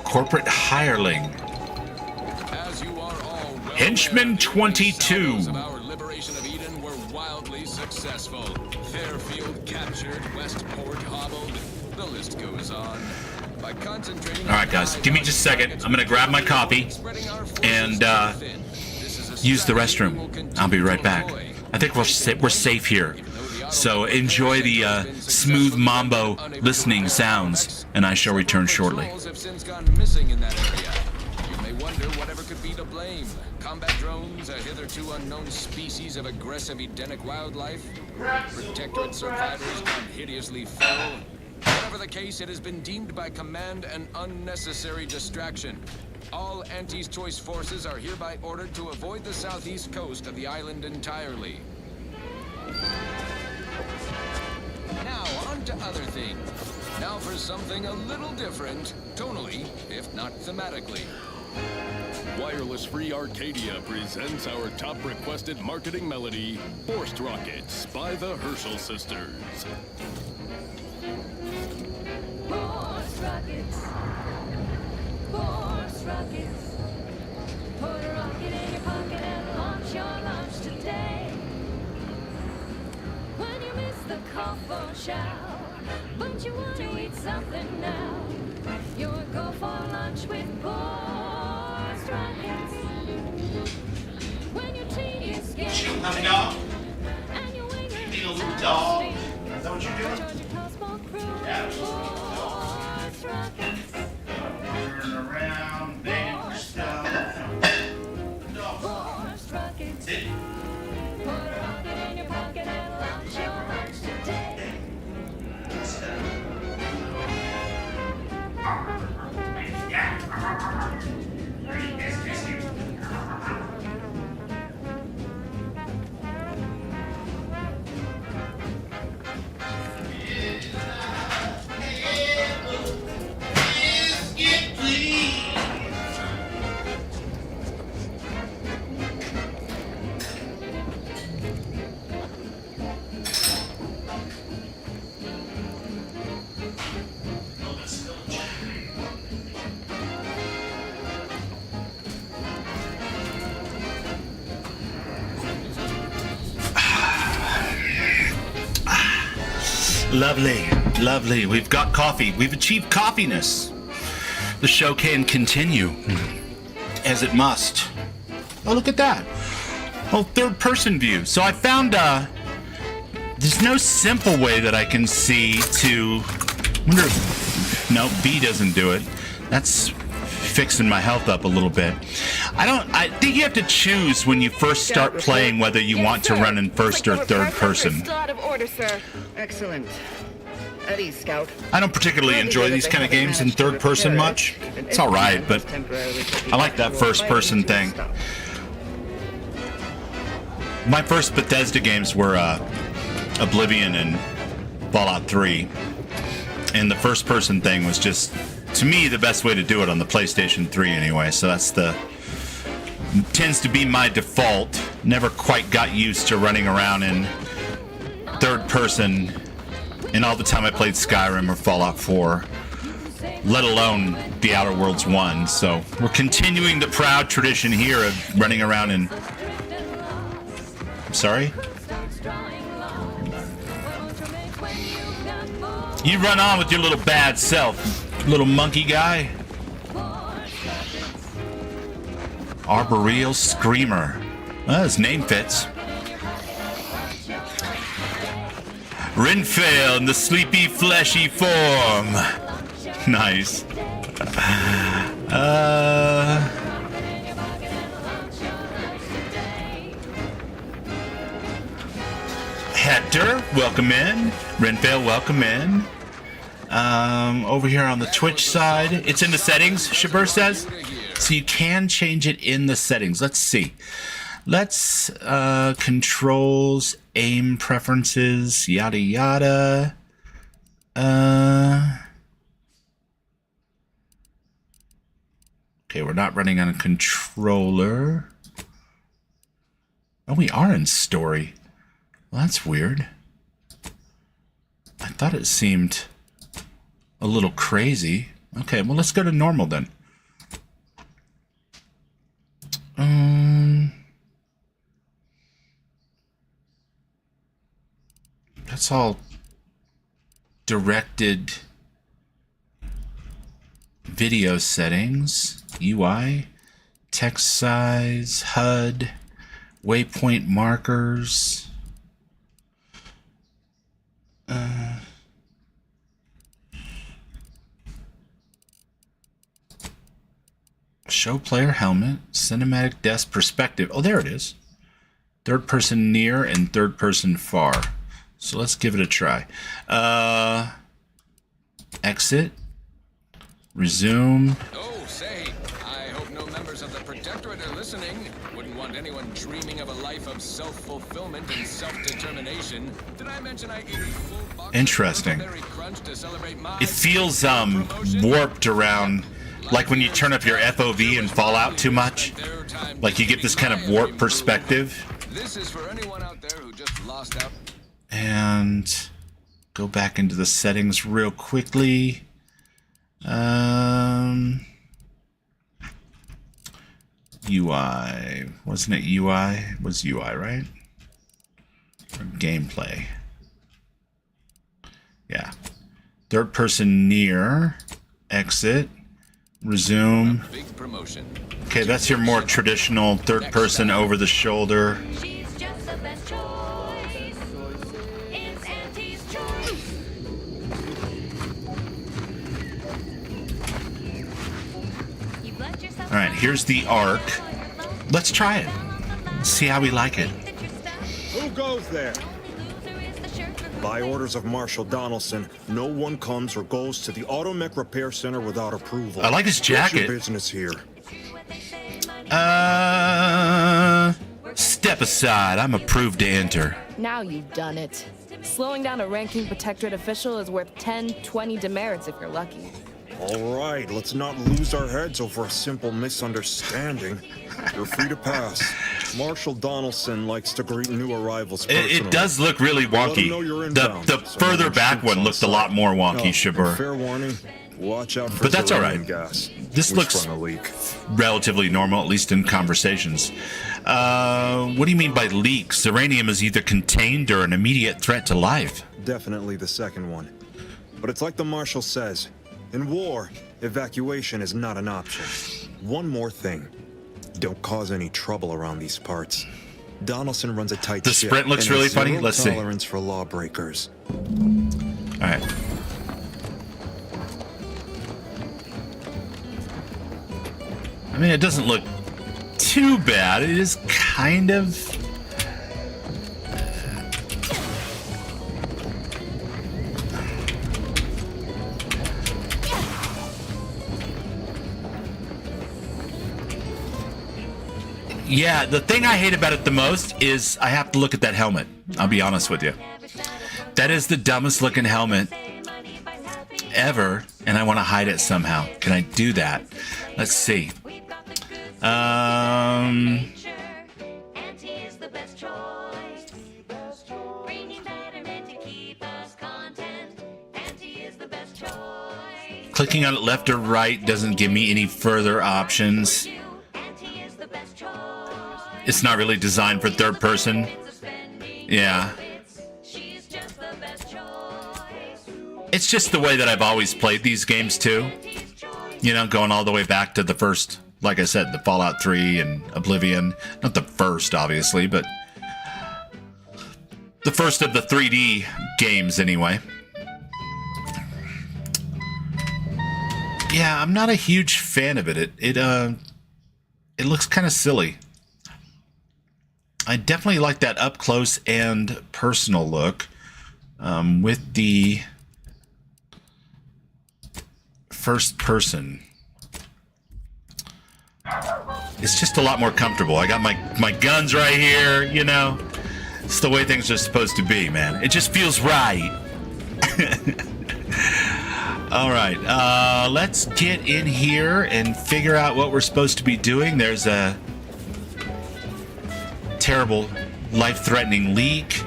Corporate hireling. Henchman 22. Successful. Fairfield captured, Westport hobbled. The list goes on. By concentrating. All right, guys, give me just a second. I'm gonna grab my coffee and use the restroom. I'll be right back. I think we're safe here. So enjoy the smooth mambo listening sounds, and I shall return shortly. Have since gone missing in that area. You may wonder whatever could be to blame. Combat drones, a hitherto unknown species of aggressive Edenic wildlife, Protectorate survivors gone hideously feral. Whatever the case, it has been deemed by command an unnecessary distraction. All Auntie's Choice forces are hereby ordered to avoid the southeast coast of the island entirely. Now, on to other things. Now for something a little different, tonally, if not thematically. Wireless Free Arcadia presents our top requested marketing melody, Forced Rockets by the Herschel Sisters. Force rockets. Force rockets. Put a rocket in your pocket and launch your launch today. When you miss the call for shower, but you want to eat something now, you'll go for lunch with force rockets. When your tea is getting Puppy dog? and your wings You need a little dog? Is that what you're doing? Yeah. force rockets. Turn around, bang yourself. Force rockets. Put a rocket in your pocket and launch your lunch today. Lovely, lovely. We've got coffee. We've achieved coffeeness. The show can continue, as it must. Oh, look at that. Oh, third person view. So I found, there's no simple way that I can see to, wonder if, no, B doesn't do it. That's fixing my health up a little bit. I think you have to choose when you first start playing whether you want to run in first or third person. Still out of order, sir. Excellent. At ease, Scout. I don't particularly enjoy these kind of games in third person much. It's alright, but I like that first person thing. My first Bethesda games were Oblivion and Fallout 3. And the first person thing was just, to me, the best way to do it on the PlayStation 3 anyway. So that's tends to be my default. Never quite got used to running around in third person in all the time I played Skyrim or Fallout 4, let alone The Outer Worlds 1. So we're continuing the proud tradition here of running around in... I'm sorry? You run on with your little bad self, little monkey guy. Arboreal Screamer. Well, his name fits. Rinfail in the sleepy, fleshy form. Nice. Hector, welcome in. Renvale, welcome in. Over here on the Twitch side, it's in the settings, Shabir says. So you can change it in the settings. Let's see. Let's controls, aim preferences, yada yada. Okay, we're not running on a controller. Oh, we are in story. Well, that's weird. I thought it seemed a little crazy. Okay, well, let's go to normal then. That's all directed video settings, UI, text size, HUD, waypoint markers. Show player helmet, cinematic desk perspective. Oh, there it is. Third person near and third person far. So let's give it a try. Exit. Resume. Oh, say, I hope no members of the Protectorate are listening. Wouldn't want anyone dreaming of a life of self-fulfillment and self-determination. Did I mention I ate a full box Interesting. of Berry Crunch to celebrate my It feels warped around, like when you turn up your FOV in Fallout too much. Like you get this kind of warped perspective. This is for anyone out there who just lost out. And go back into the settings real quickly. UI. Wasn't it UI? It was UI, right? Or gameplay. Yeah. Third person near. Exit. Resume. Big promotion. Okay, that's your more traditional third person over the shoulder. She's just the best choice. It's Auntie's choice. You've left yourself. All right, here's the arc. Let's try it. See how we like it. Who goes there? By orders of Marshal Donaldson, no one comes or goes to the Automech Repair Center without approval. I like his jacket. What's your business here? Step aside. I'm approved to enter. Now you've done it. Slowing down a ranking Protectorate official is worth 10, 20 demerits if you're lucky. All right, let's not lose our heads over a simple misunderstanding. You're free to pass. Marshal Donaldson likes to greet new arrivals personally. It does look really wonky. The further back one looked a lot more wonky, Shabir. Fair warning. Watch out for But that's all right. gas. This We looks sprung a leak. relatively normal, at least in conversations. What do you mean by leak? Uranium is either contained or an immediate threat to life. Definitely the second one. But it's like the Marshal says. In war, evacuation is not an option. One more thing. Don't cause any trouble around these parts. Donaldson runs a tight The ship. sprint looks and really has funny. zero Let's see. tolerance for lawbreakers. All right. I mean, it doesn't look too bad. It is kind of... Yeah, the thing I hate about it the most is I have to look at that helmet. I'll be honest with you. That is the dumbest looking helmet ever, and I want to hide it somehow. Can I do that? Let's see. Clicking on it left or right doesn't give me any further options. It's not really designed for third person. Yeah. It's just the way that I've always played these games too. You know, going all the way back to the first, like I said, the Fallout 3 and Oblivion. Not the first, obviously, but the first of the 3D games anyway. Yeah, I'm not a huge fan of it. It looks kind of silly. I definitely like that up close and personal look with the first person. It's just a lot more comfortable. I got my guns right here, you know. It's the way things are supposed to be, man. It just feels right. All right, let's get in here and figure out what we're supposed to be doing. There's a terrible, life-threatening leak.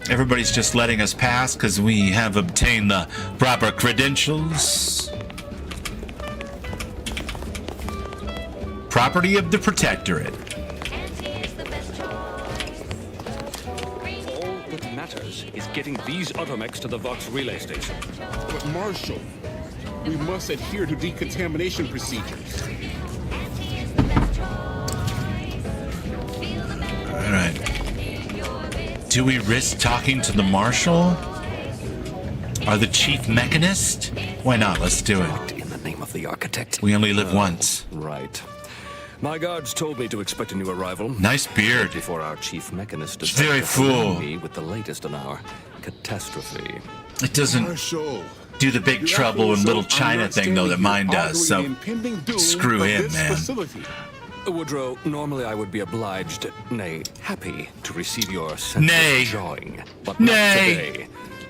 Everybody's just letting us pass because we have obtained the proper credentials. Property of the Protectorate. All that matters is getting these automechs to the Vox relay station. But Marshal, we must adhere to decontamination procedures. All right. Do we risk talking to the Marshal? Or the Chief Mechanist? Why not? Let's do it. In the name of the Architect. We only live once. Right. My guards told me to expect a new arrival. Nice beard. Before our chief mechanist It's very full. me with the latest in our catastrophe. It doesn't do the big trouble in Little China thing, though, that mine does. So screw him, man. Woodrow, normally I would be obliged, nay, happy, to receive your senseless Nay. jawing. But not today.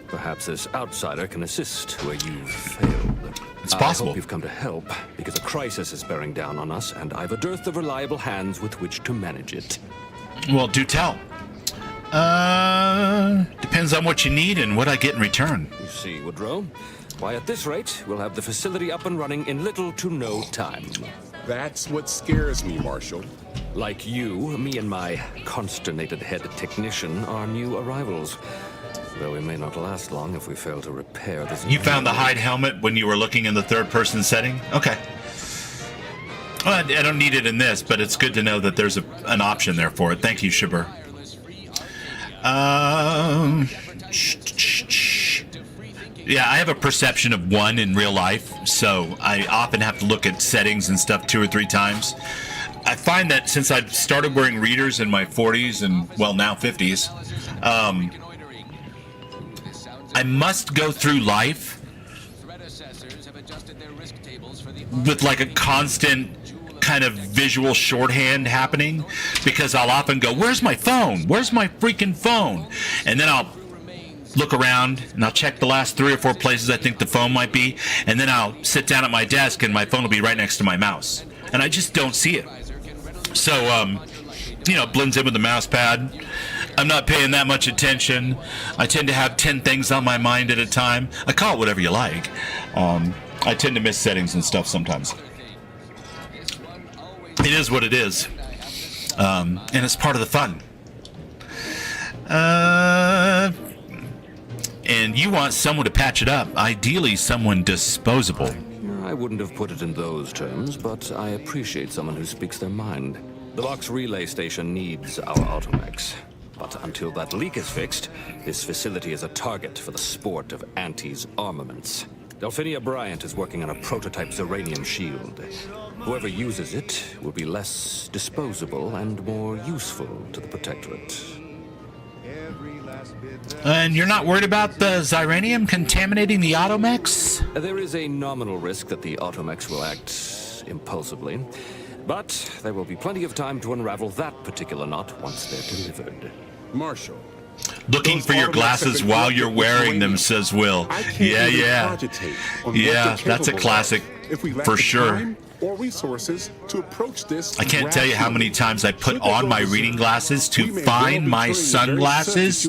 Perhaps this outsider can assist where you've failed. It's possible. I hope you've come to help, because a crisis is bearing down on us, and I've a dearth of reliable hands with which to manage it. Well, do tell. Depends on what you need and what I get in return. You see, Woodrow, why at this rate, we'll have the facility up and running in little to no time. That's what scares me, Marshal. Like you, me and my consternated head technician are new arrivals. Though we may not last long if we fail to repair this. You found the hide helmet when you were looking in the third-person setting? Okay. Well, I don't need it in this, but it's good to know that there's an option there for it. Thank you, Shibber. Yeah, I have a perception of 1 in real life, so I often have to look at settings and stuff 2 or 3 times. I find that since I've started wearing readers in my 40s and, well, now 50s, I must go through life with like a constant kind of visual shorthand happening, because I'll often go, where's my phone? Where's my freaking phone? And then I'll look around and I'll check the last 3 or 4 places I think the phone might be, and then I'll sit down at my desk and my phone will be right next to my mouse, and I just don't see it. So, you know, it blends in with the mouse pad. I'm not paying that much attention. I tend to have 10 things on my mind at a time. I call it whatever you like. I tend to miss settings and stuff sometimes. It is what it is. And it's part of the fun. And you want someone to patch it up. Ideally, someone disposable. I wouldn't have put it in those terms, but I appreciate someone who speaks their mind. The Vox relay station needs our automechs. But until that leak is fixed, this facility is a target for the sport of Auntie's armaments. Delphinia Bryant is working on a prototype Zeranium shield. Whoever uses it will be less disposable and more useful to the Protectorate. And you're not worried about the Zeranium contaminating the automechs? There is a nominal risk that the automechs will act impulsively, but there will be plenty of time to unravel that particular knot once they're delivered. Marshal. Looking for your glasses while you're wearing them, says Will. Yeah. Yeah, that's a classic for sure. Or resources to approach this. I can't tell you how many times I put on my reading glasses to find my sunglasses,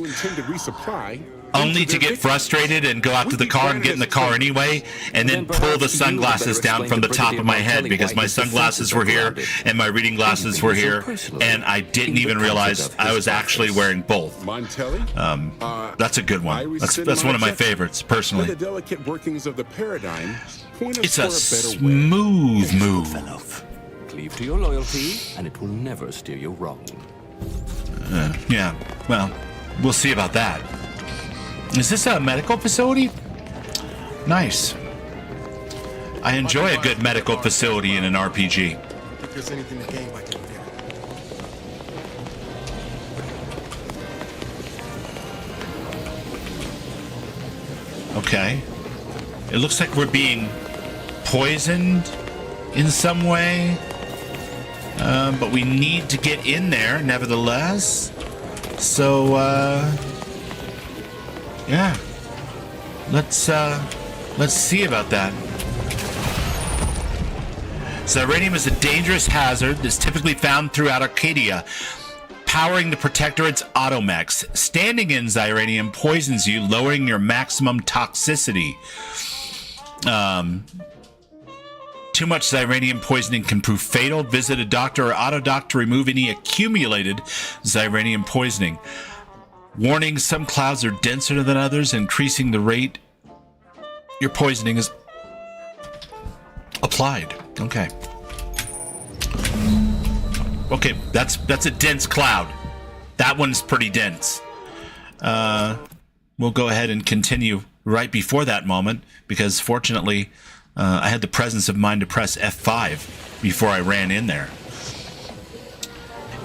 only to get frustrated and go out to the car and get in the car anyway, and then pull the sunglasses down from the top of my head because my sunglasses were here and my reading glasses were here, and I didn't even realize I was actually wearing both. That's a good one. That's one of my favorites, personally. The delicate workings of the paradigm. It's a smooth move. Cleave to your loyalty, and it will never steer you wrong. Yeah, well, we'll see about that. Is this a medical facility? Nice. I enjoy a good medical facility in an RPG. If there's anything in the game I can Okay. It looks like we're being poisoned in some way. But we need to get in there, nevertheless. So, yeah. Let's see about that. Xyranium is a dangerous hazard that's typically found throughout Arcadia, powering the Protectorate's automechs. Standing in Xyranium poisons you, lowering your maximum toxicity. Too much Xyranium poisoning can prove fatal. Visit a doctor or autodoc to remove any accumulated Xyranium poisoning. Warning, some clouds are denser than others, increasing the rate your poisoning is applied. Okay. Okay, that's a dense cloud. That one's pretty dense. We'll go ahead and continue right before that moment, because fortunately, I had the presence of mind to press F5 before I ran in there.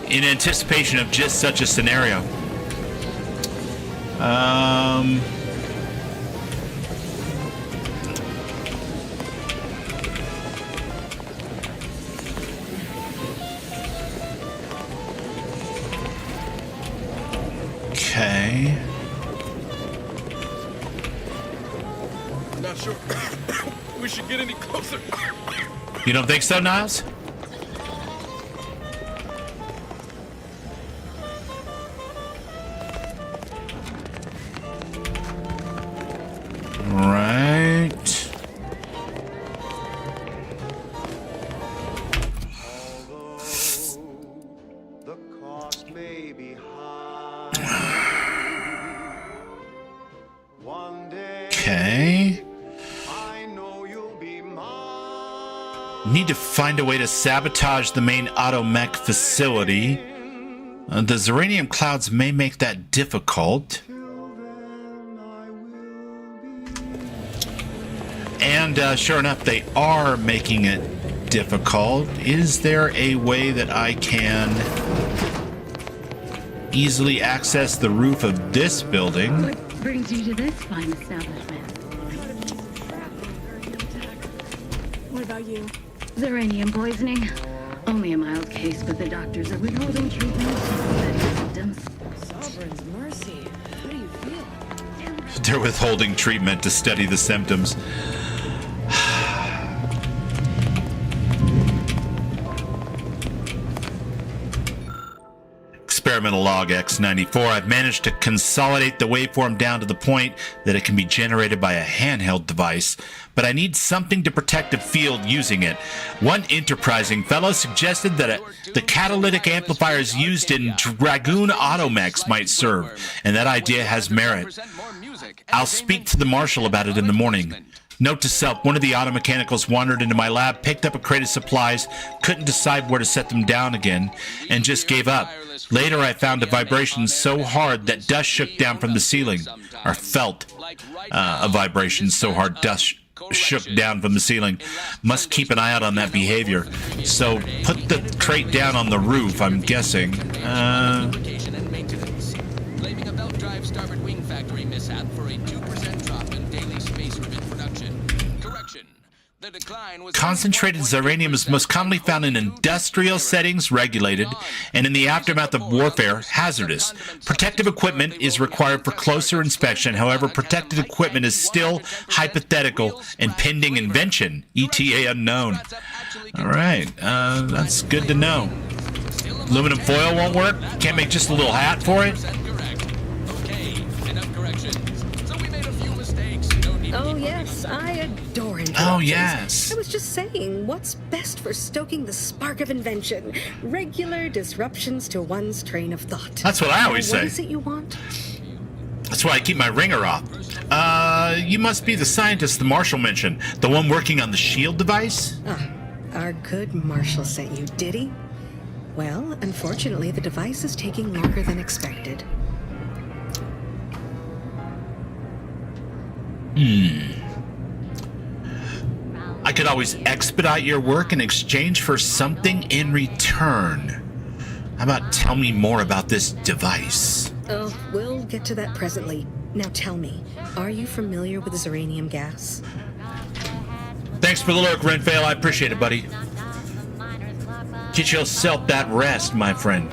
In anticipation of just such a scenario. Okay. Not sure we should get any closer. You don't think so, Niles? Right. Okay. Need to find a way to sabotage the main automech facility. The Xyranium clouds may make that difficult. And sure enough, they are making it difficult. Is there a way that I can easily access the roof of this building? What brings you to this fine establishment? What about you? Xyranium poisoning. Only a mild case, but the doctors are withholding treatment to study symptoms. Sovereign's mercy. How do you feel? They're withholding treatment to study the symptoms. Experimental log X94. I've managed to consolidate the waveform down to the point that it can be generated by a handheld device, but I need something to protect the field using it. One enterprising fellow suggested that the catalytic amplifiers used in Dragoon automechs might serve, and that idea has merit. I'll speak to the Marshal about it in the morning. Note to self, one of the automechanicals wandered into my lab, picked up a crate of supplies, couldn't decide where to set them down again, and just gave up. Later, I found a vibration so hard that dust shook down from the ceiling, or felt a vibration so hard dust shook down from the ceiling. Must keep an eye out on that behavior. So, put the crate down on the roof, I'm guessing. Blaming a belt drive starboard wing factory mishap for a 2% drop in daily space rivet production. Correction. The decline was Concentrated Xyranium is most commonly found in industrial settings, regulated, and in the aftermath of warfare, hazardous. Protective equipment is required for closer inspection. However, protective equipment is still hypothetical and pending invention, ETA unknown. All right, that's good to know. Aluminum foil won't work? Can't make just a little hat for it? Oh, yes, I adore interruptions. Oh, yes. I was just saying, what's best for stoking the spark of invention? Regular disruptions to one's train of thought. That's what I always say. What is it you want? That's why I keep my ringer off. You must be the scientist the Marshal mentioned. The one working on the shield device? Ah, our good Marshal sent you, did he? Well, unfortunately, the device is taking longer than expected. I could always expedite your work in exchange for something in return. How about tell me more about this device? Oh, we'll get to that presently. Now tell me, are you familiar with Zeranium gas? Thanks for the lurk, Renfail. I appreciate it, buddy. Get yourself that rest, my friend.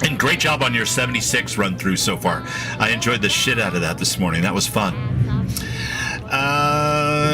And great job on your 76 run through so far. I enjoyed the shit out of that this morning. That was fun.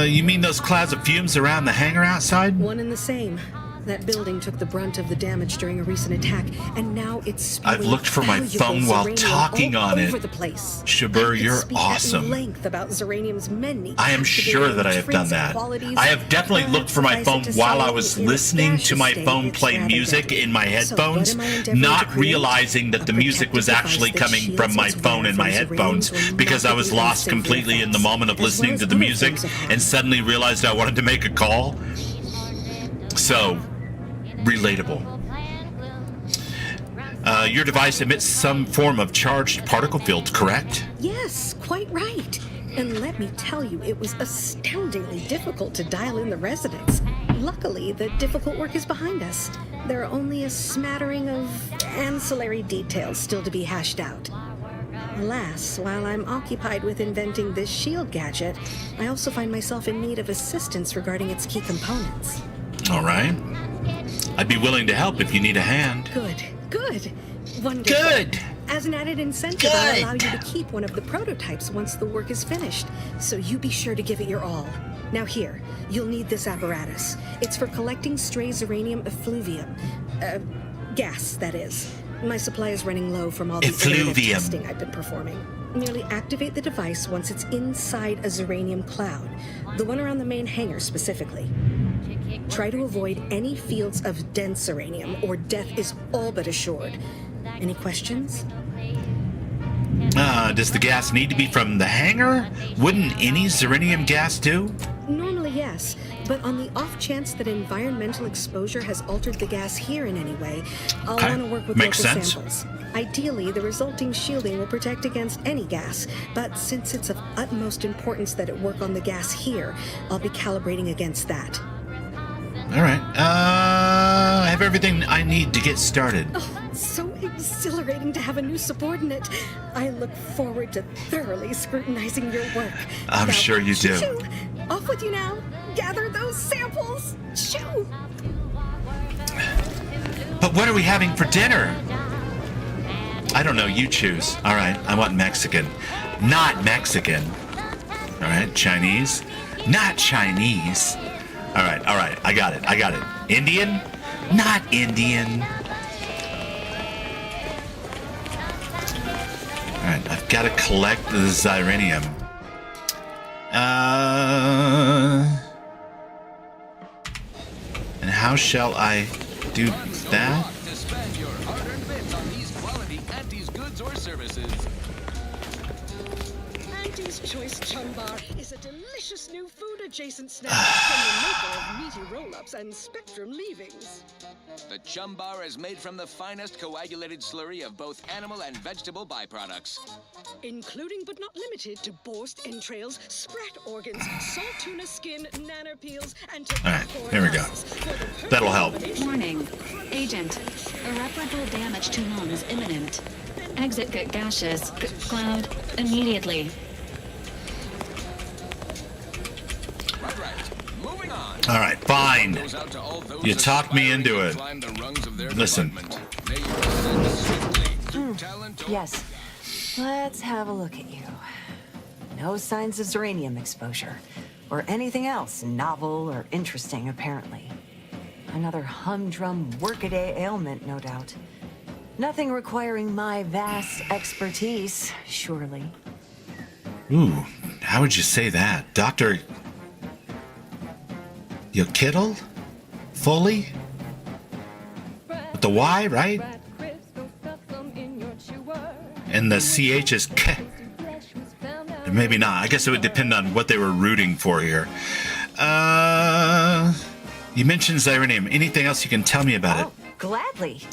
You mean those clouds of fumes around the hangar outside? One and the same. That building took the brunt of the damage during a recent attack, and now it's spewing I've looked for my valuable phone while Zeranium talking all on it. over the place. Shabur, you're Speak awesome. At length about Zeranium's many I am sure that I have done that. I have definitely looked for my phone while I was listening to my phone play music in my headphones, not realizing that the music was actually coming from my phone in my headphones because I was lost completely in the moment of listening to the music and suddenly realized I wanted to make a call. So, relatable. Your device emits some form of charged particle field, correct? Yes, quite right. And let me tell you, it was astoundingly difficult to dial in the resonance. Luckily, the difficult work is behind us. There are only a smattering of ancillary details still to be hashed out. Alas, while I'm occupied with inventing this shield gadget, I also find myself in need of assistance regarding its key components. All right. I'd be willing to help if you need a hand. Good. Wonderful. Good. As an added incentive, I'll allow you to keep one of the prototypes once the work is finished, so you be sure to give it your all. Now here, you'll need this apparatus. It's for collecting stray Zeranium effluvium. Gas, that is. My supply is running low from all the iterative testing I've been performing. Merely activate the device once it's inside a Zeranium cloud, the one around the main hangar specifically. Try to avoid any fields of dense Zeranium, or death is all but assured. Any questions? Does the gas need to be from the hangar? Wouldn't any Zeranium gas do? Normally, yes. But on the off chance that environmental exposure has altered the gas here in any way, I'll want to work with local samples. Ideally, the resulting shielding will protect against any gas, but since it's of utmost importance that it work on the gas here, I'll be calibrating against that. All right. I have everything I need to get started. Oh, so exhilarating to have a new subordinate. I look forward to thoroughly scrutinizing your work. I'm sure you do. Shoo! Off with you now. Gather those samples. Shoo! But what are we having for dinner? I don't know. You choose. All right. I want Mexican. Not Mexican. All right. Chinese. Not Chinese. All right. I got it. Indian? Not Indian. All right. I've got to collect the Zeranium. And how shall I do that? To spend your hard-earned bits on these quality Auntie's goods or services. Auntie's Choice Chum Bar is a delicious new food-adjacent snack from the maker of meaty roll-ups and spectrum leavings. The Chum Bar is made from the finest coagulated slurry of both animal and vegetable byproducts. Including but not limited to borscht entrails, sprat organs, salt tuna skin, nanner peels, and All right, here we go. That'll help. Warning. Agent. Irreparable damage to lungs imminent. Exit gaseous cloud immediately. All right, fine. You talked me into it. Listen. Yes. Let's have a look at you. No signs of Zeranium exposure, or anything else novel or interesting, apparently. Another humdrum workaday ailment, no doubt. Nothing requiring my vast expertise, surely. Ooh, how would you say that? Dr. Yokittle? Foley? With the Y, right? And the CH is K. Maybe not. I guess it would depend on what they were rooting for here. You mentioned Zeranium. Anything else you can tell me about it? Gladly.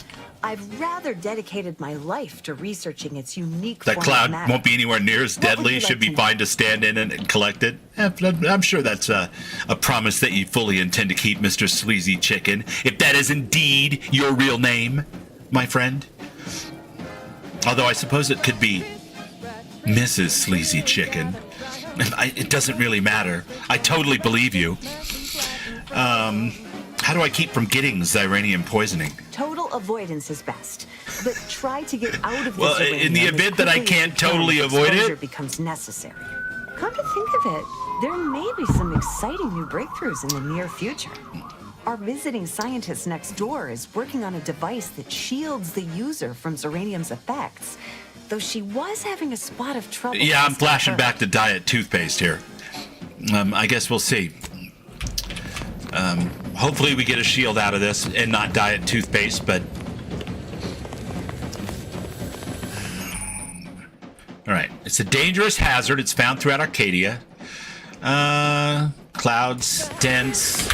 I've rather dedicated my life to researching its unique That form cloud of matter. won't be anywhere near as deadly. Should be fine to stand in and collect it. I'm sure that's a promise that you fully intend to keep, Mr. Sleazy Chicken. If that is indeed your real name, my friend. Although I suppose it could be Mrs. Sleazy Chicken. It doesn't really matter. I totally believe you. How do I keep from getting Zyranium poisoning? Total avoidance is best, but try to get out of Well, this in the event that I can't totally avoid it, becomes necessary. Come to think of it, there may be some exciting new breakthroughs in the near future. Our visiting scientist next door is working on a device that shields the user from Zyranium's effects, though she was having a spot of trouble. Yeah, I'm flashing back to diet toothpaste here. I guess we'll see. Hopefully we get a shield out of this and not diet toothpaste, but... Alright, it's a dangerous hazard. It's found throughout Arcadia. Clouds, dense.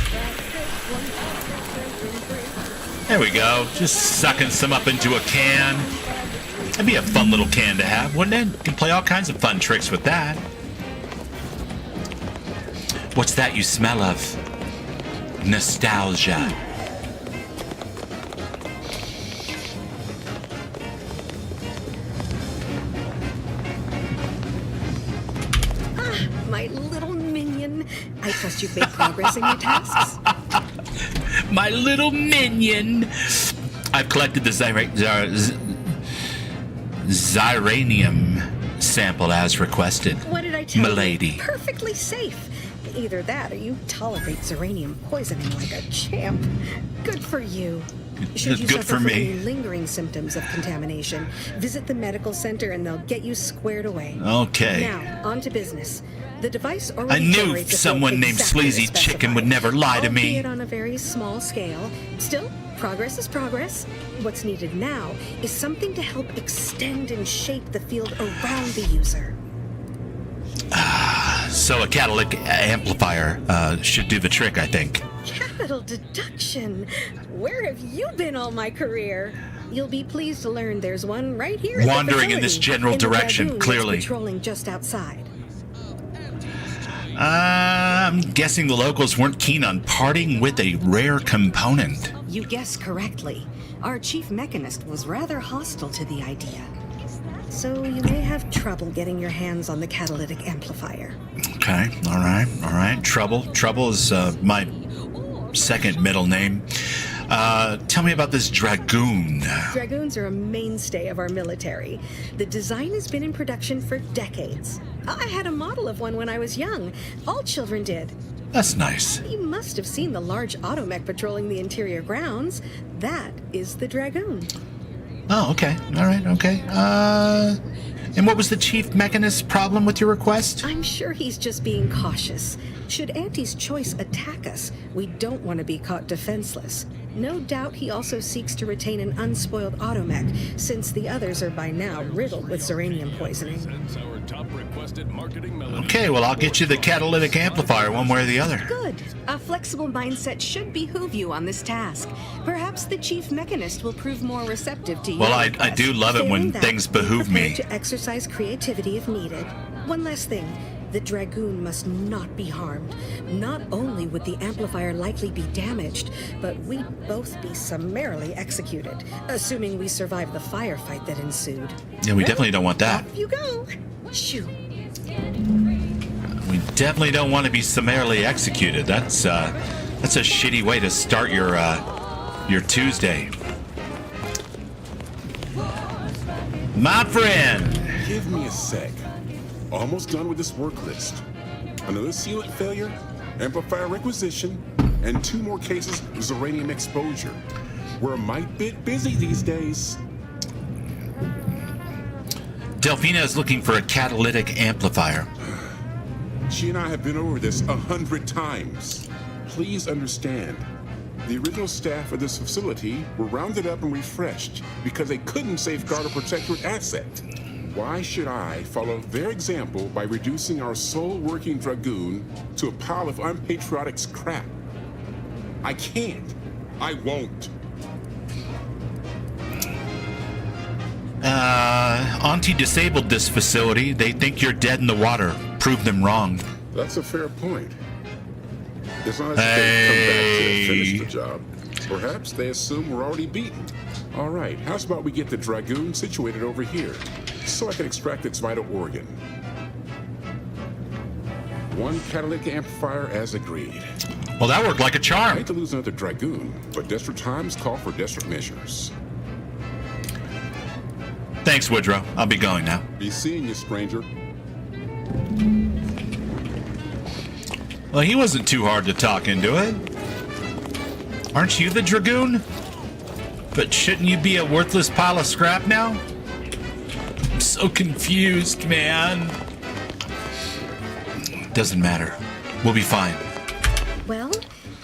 There we go. Just sucking some up into a can. That'd be a fun little can to have, wouldn't it? You can play all kinds of fun tricks with that. What's that you smell of? Nostalgia. My little minion. I trust you've made progress in your tasks. My little minion. I've collected the Zyranium sample as requested. What did I tell Milady. you? Perfectly safe. Either that or you tolerate Zyranium poisoning like a champ. Good for you. Should you Good suffer for from me. any lingering symptoms of contamination, visit the medical center and they'll get you squared away. Okay. Now, on to business. The device I already knew generates a someone field named exactly Sleazy as specified, Chicken would never lie to me. albeit on a very small scale. Still, progress is progress. What's needed now is something to help extend and shape the field around the user. So a catalytic amplifier should do the trick, I think. Capital deduction. Where have you been all my career? You'll be pleased to learn there's one right here. at the Wandering in this facility, general in the direction, Dragoon that's clearly. patrolling just outside. I'm guessing the locals weren't keen on parting with a rare component. You guessed correctly. Our chief mechanist was rather hostile to the idea. So you may have trouble getting your hands on the catalytic amplifier. Okay, all right. Trouble is my second middle name. Tell me about this Dragoon. Dragoons are a mainstay of our military. The design has been in production for decades. I had a model of one when I was young. All children did. That's nice. You must have seen the large automech patrolling the interior grounds. That is the Dragoon. Oh, okay. All right, okay. And what was the chief mechanist's problem with your request? I'm sure he's just being cautious. Should Auntie's choice attack us, we don't want to be caught defenseless. No doubt he also seeks to retain an unspoiled automech, since the others are by now riddled with Zyranium poisoning. Okay, well, I'll get you the catalytic amplifier one way or the other. Good. A flexible mindset should behoove you on this task. Perhaps the chief mechanist will prove more receptive to you. Well, I do love it when things behoove me. To exercise creativity if needed. One last thing. The Dragoon must not be harmed. Not only would the amplifier likely be damaged, but we'd both be summarily executed, assuming we survive the firefight that ensued. Yeah, we definitely don't want that. Off you go. Shoo. We definitely don't want to be summarily executed. That's a shitty way to start your Tuesday. My friend. Give me a sec. Almost done with this work list. Another sealant failure, amplifier requisition, and 2 more cases of Zyranium exposure. We're a mite bit busy these days. Delphina is looking for a catalytic amplifier. She and I have been over this 100 times. Please understand, the original staff of this facility were rounded up and refreshed because they couldn't safeguard a protectorate asset. Why should I follow their example by reducing our sole working Dragoon to a pile of unpatriotic scrap? I can't. I won't. Auntie disabled this facility. They think you're dead in the water. Prove them wrong. That's a fair point. It's not as if they've come back to finish the job. Perhaps they assume we're already beaten. All right, how's about we get the Dragoon situated over here? so I can extract its vital organ. One catalytic amplifier as agreed. Well, that worked like a I charm. hate to lose another Dragoon, but desperate times call for desperate measures. Thanks, Woodrow. I'll be going now. Be seeing you, stranger. Well, he wasn't too hard to talk into it. Aren't you the Dragoon? But shouldn't you be a worthless pile of scrap now? I'm so confused, man. Doesn't matter. We'll be fine. Well,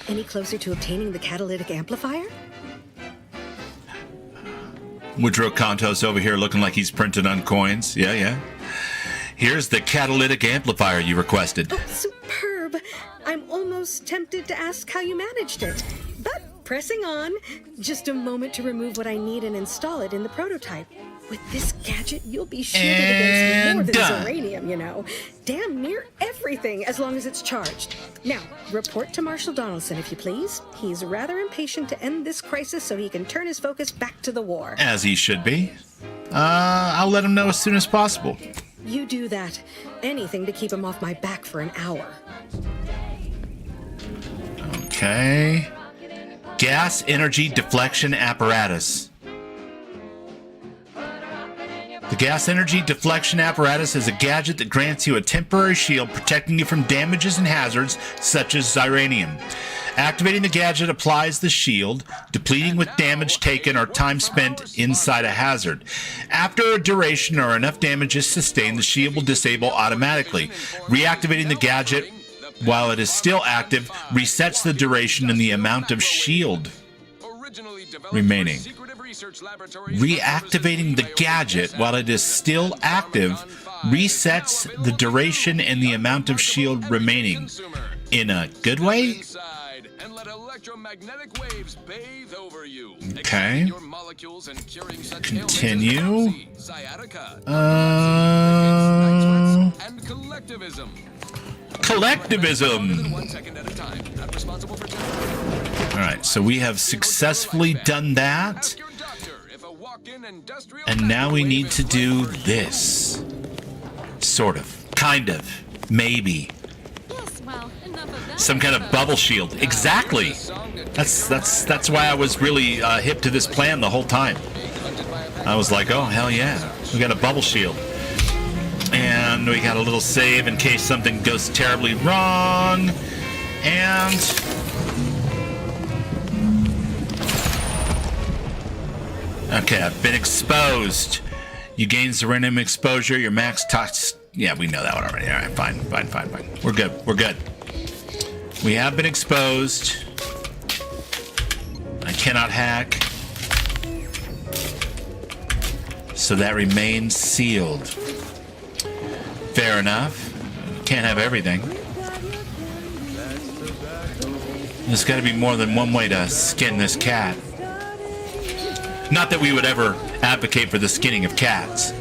any closer to obtaining the catalytic amplifier? Woodrow Contos over here looking like he's printed on coins. Yeah. Here's the catalytic amplifier you requested. Oh, superb. I'm almost tempted to ask how you managed it. But pressing on, just a moment to remove what I need and install it in the prototype. With this gadget, you'll be shielded against more than Zeranium, you know. Damn near everything, as long as it's charged. Now, report to Marshal Donaldson, if you please. He's rather impatient to end this crisis so he can turn his focus back to the war. As he should be. I'll let him know as soon as possible. You do that. Anything to keep him off my back for an hour. Okay. Gas energy deflection apparatus. The gas energy deflection apparatus is a gadget that grants you a temporary shield protecting you from damages and hazards such as Ziranium. Activating the gadget applies the shield, depleting with damage taken or time spent inside a hazard. After a duration or enough damage is sustained, the shield will disable automatically. Reactivating the gadget while it is still active resets the duration and the amount of shield remaining. Reactivating the gadget while it is still active resets the duration and the amount of shield remaining. In a good way? Okay. Continue. Collectivism. Alright, so we have successfully done that. And now we need to do this. Sort of. Kind of. Maybe. Some kind of bubble shield. Exactly. That's why I was really hip to this plan the whole time. I was like, oh, hell yeah. We got a bubble shield. And we got a little save in case something goes terribly wrong. And... okay, I've been exposed. You gain Zeranium exposure, your max tox... yeah, we know that one already. Alright, fine. We're good. We have been exposed. I cannot hack. So that remains sealed. Fair enough. Can't have everything. There's got to be more than one way to skin this cat. Not that we would ever advocate for the skinning of cats.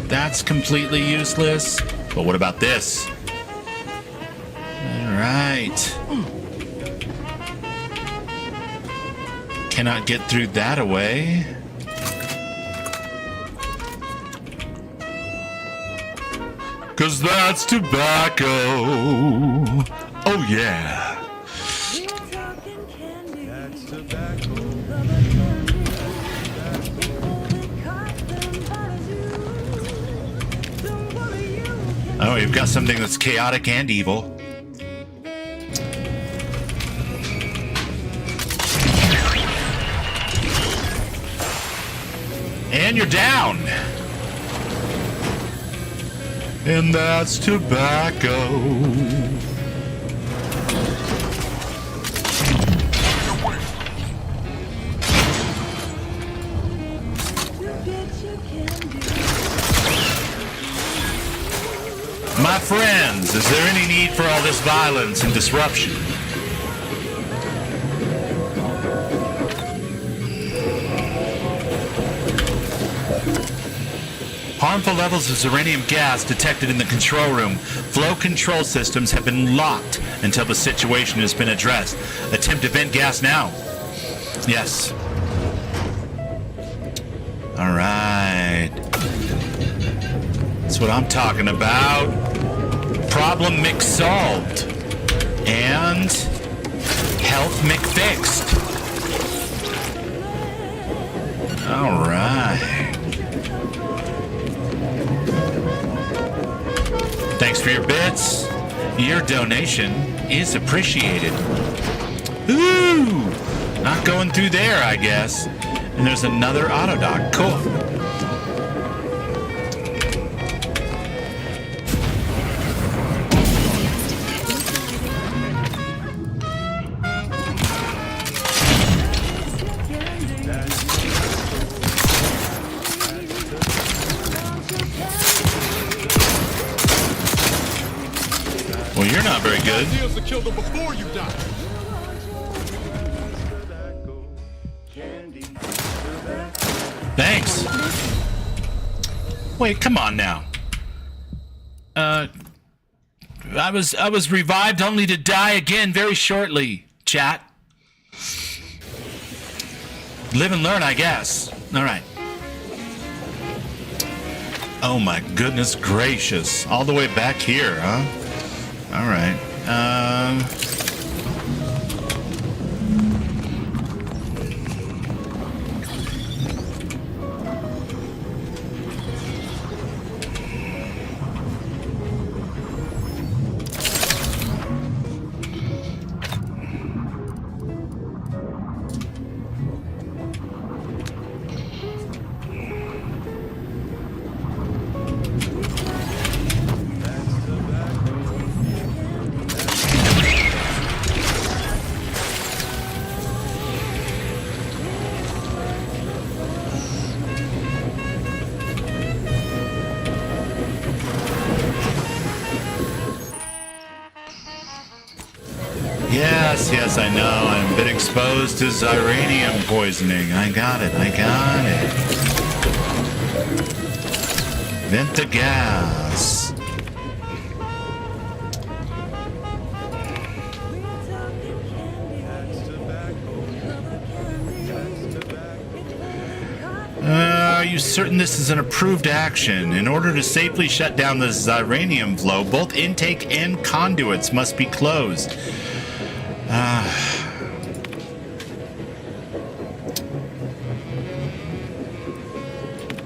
That's completely useless. But what about this? Alright. Cannot get through that away. Cause that's tobacco. Oh yeah. Oh, you've got something that's chaotic and evil. And you're down. And that's tobacco. My friends, is there any need for all this violence and disruption? Harmful levels of Zeranium gas detected in the control room. Flow control systems have been locked until the situation has been addressed. Attempt to vent gas now. Yes. All right. That's what I'm talking about. Problem solved. And health fixed. All right. Thanks for your bits. Your donation is appreciated. Ooh! Not going through there, I guess. And there's another auto dock. Cool. Well, you're not very good. Ideas to kill them before you die. Thanks. Wait, come on now. I was revived only to die again very shortly, chat. Live and learn, I guess. All right. Oh my goodness gracious. All the way back here, huh? All right. Yes, I know. I've been exposed to xyranium poisoning. I got it. Vent the gas. Are you certain this is an approved action? In order to safely shut down the xyranium flow, both intake and conduits must be closed.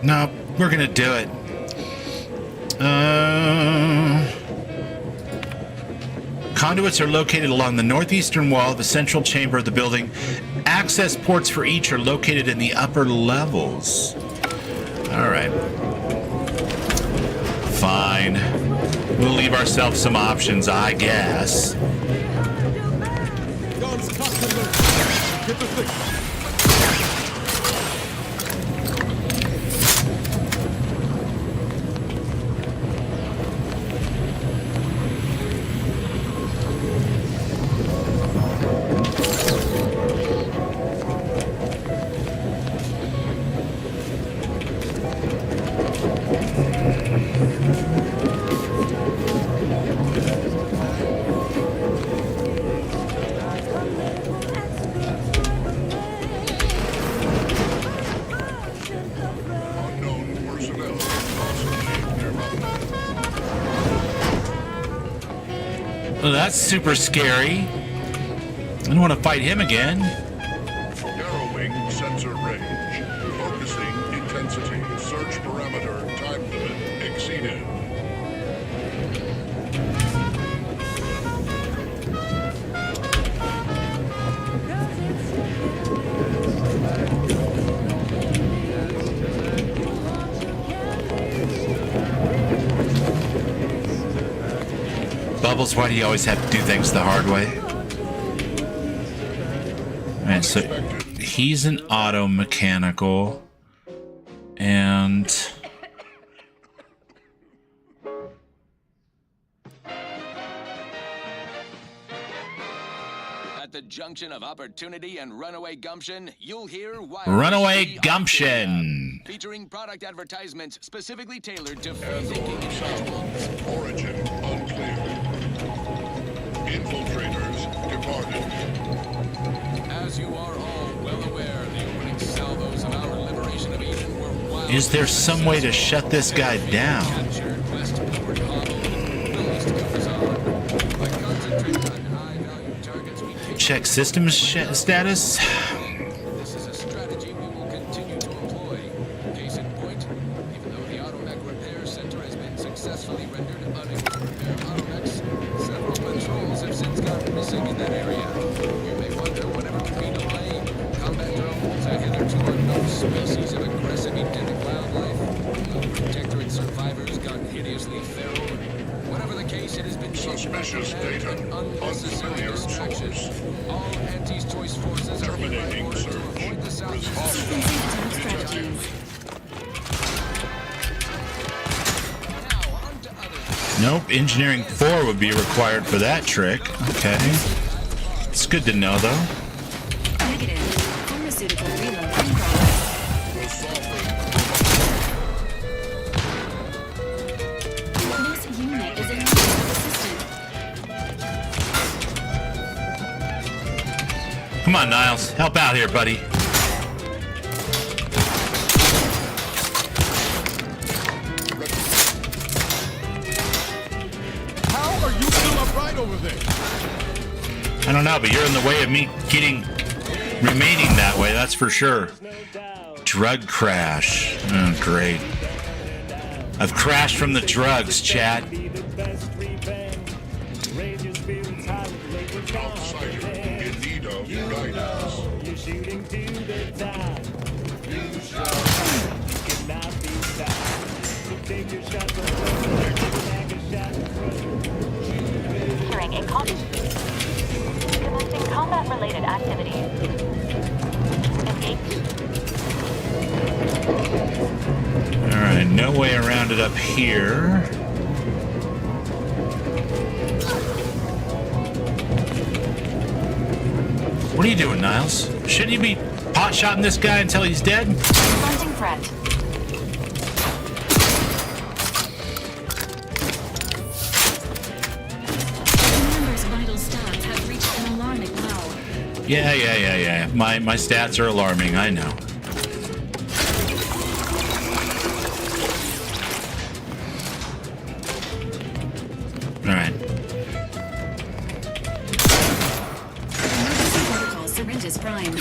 No, we're gonna do it. Conduits are located along the northeastern wall of the central chamber of the building. Access ports for each are located in the upper levels. All right. Fine. We'll leave ourselves some options, I guess. Get the thing. Well, that's super scary. I don't want to fight him again. Narrowing sensor range. Focusing intensity. Search parameter. Time limit exceeded. Bubbles, why do you always have to do things the hard way? Alright, so he's an auto mechanical. And At the junction of opportunity and runaway gumption, you'll hear Wild Runaway Gumption. featuring product advertisements specifically tailored to free-thinking individuals. Origin unclear. Infiltrators departed. As you are all well aware, the opening salvos of our liberation of Eden were Is there some way to shut this guy down? Check systems status. This is a strategy we will continue to employ. Case in point, even though the Automech Repair Center has been successfully rendered unable to repair Automechs, several patrols have since gone missing in that area. You may wonder whatever could be delaying. Combat drones, a hitherto unknown species of aggressive endemic wildlife, Protectorate survivors gone hideously feral. Whatever the case, it has been Suspicious data. unnecessary Unfamiliar distractions. source. All anti-choice forces are Terminating ordered to search. avoid the south. Nope, engineering 4 would be required for that trick. Okay. It's good to know, though. Negative. Pharmaceutical reload in progress. This unit is in need of assistance. Come on, Niles. Help out here, buddy. How are you still upright over there? I don't know, but you're in the way of me remaining that way, that's for sure. Drug crash. Oh, great. I've crashed from the drugs, chat. Outsider in need of guidance. Hearing incoming. Commencing combat-related activities. Engage. Alright, no way around it up here. What are you doing, Niles? Shouldn't you be pot-shotting this guy until he's dead? Confronting threat. Members' vital stats have reached an alarming low. Yeah. My stats are alarming, I know. Alright. Emergency protocol syringes primed.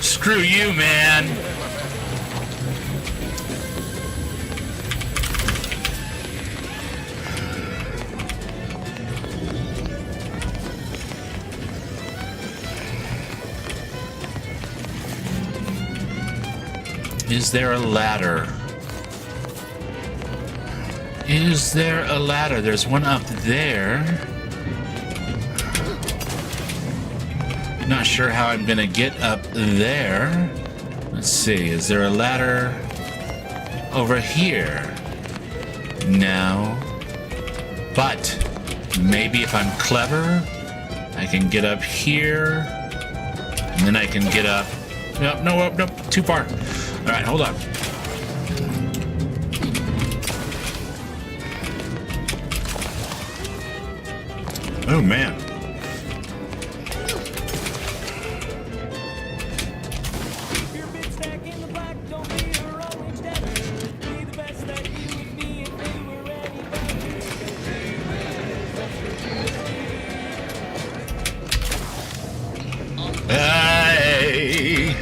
Screw you, man. Is there a ladder? Is there a ladder? There's one up there. Not sure how I'm gonna get up there. Let's see, is there a ladder over here? No. But maybe if I'm clever, I can get up here. And then I can get up. Nope, too far. Alright, hold on. Oh man. Hey.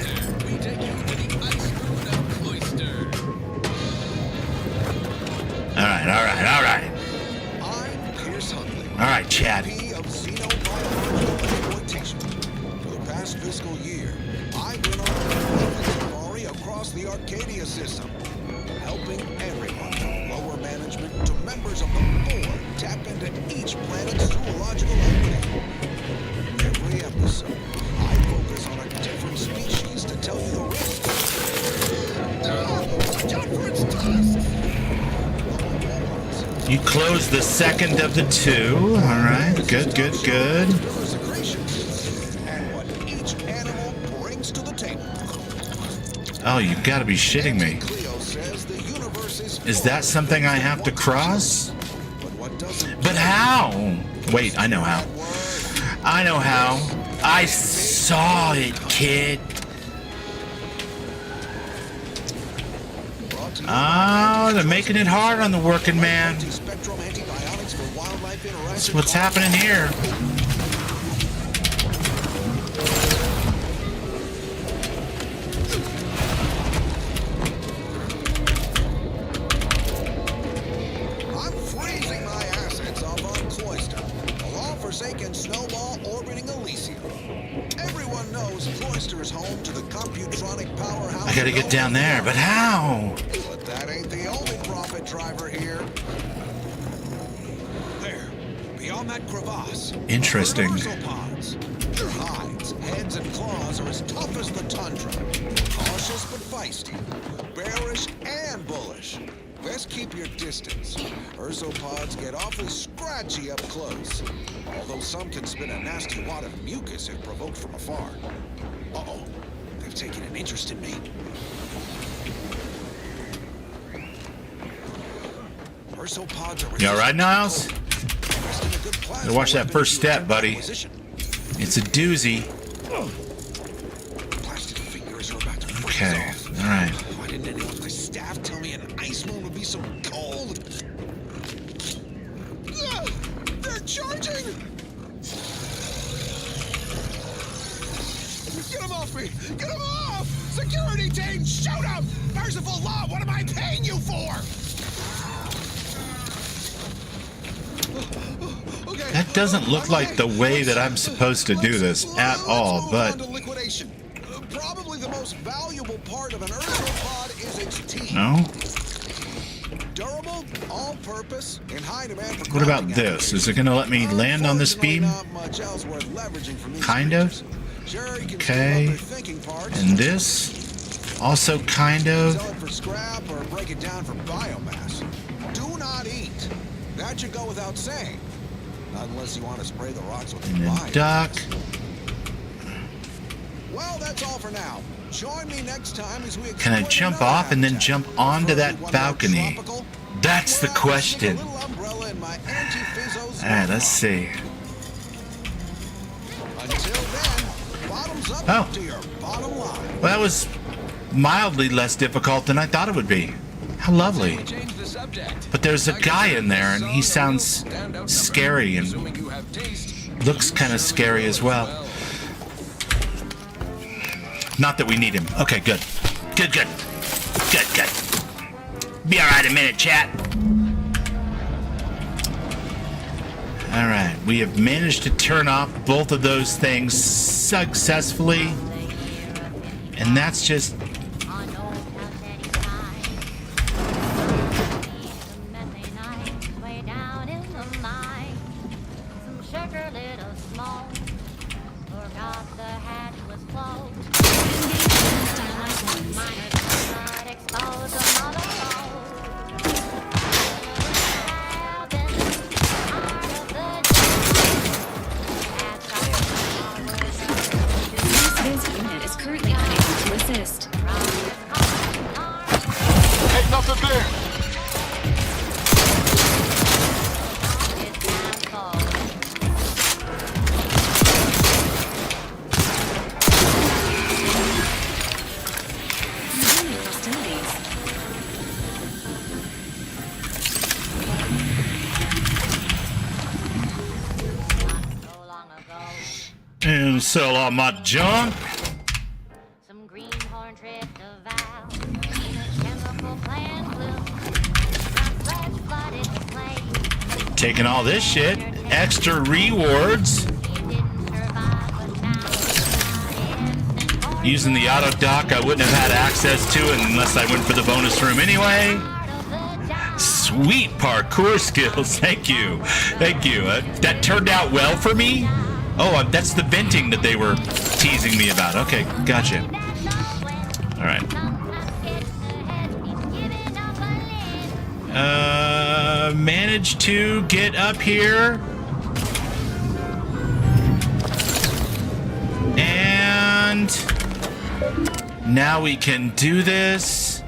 All right. All right, Chad. For the past fiscal year, I went on a safari across the Arcadia system, helping everyone from lower management to members of the board tap into each planet's zoological equity. Every episode, I focus on a different species to tell you the risks. Watch out for its tusks! You closed the second of the two. All right, good. And what each animal brings to the table. Oh, you gotta be shitting me. Is that something I have to cross? But how? Wait, I know how. I saw it, kid. Oh, they're making it hard on the working man. That's what's happening here. I'm freezing my assets off on Cloister, a long-forsaken snowball orbiting Elysium. Everyone knows Cloister is home to the computronic powerhouse. I gotta get down there, but how? But that ain't the only profit driver here. There, beyond that crevasse. Interesting. Pods. Their hides, heads, and claws are as tough as the tundra. Cautious but feisty. Bearish and bullish. Best keep your distance. Ursopods get awfully scratchy up close. Although some can spit a nasty wad of mucus if provoked from afar. Uh-oh. They've taken an interest in me. Ursopods are... You alright, Niles? Gotta watch that first step, buddy. It's a doozy. Okay, alright. Why didn't anyone on my staff tell me an ice moon would be so cold? They're charging! Get him off me! Get him off! Security team, shoot him! Merciful law, what am I paying you for? That doesn't look like the way that I'm supposed to do this at all, but... Probably the most valuable part of an ursopod is its teeth. No? Durable, all-purpose, in high demand for What about this? Is it gonna let me land on this beam? Kind of? Okay. And this? Also kind of? Sell it for scrap or break it down for biomass. Do not eat. That should go without saying. Not unless you want to spray the rocks with And the then duck. Well, that's all for now. Join me next time as we Can I jump off and then jump onto that balcony? That's the question. Alright, let's see. Oh. Well, that was mildly less difficult than I thought it would be. How lovely. But there's a guy in there, and he sounds scary and looks kind of scary as well. Not that we need him. Okay, good. Good. Be alright in a minute, chat. Alright, we have managed to turn off both of those things successfully. And that's just... And sell all my junk. Taking all this shit. Extra rewards. Using the auto dock I wouldn't have had access to unless I went for the bonus room anyway. Sweet parkour skills. Thank you. That turned out well for me. Oh, that's the venting that they were teasing me about. Okay, gotcha. All right. Managed to get up here. And now we can do this.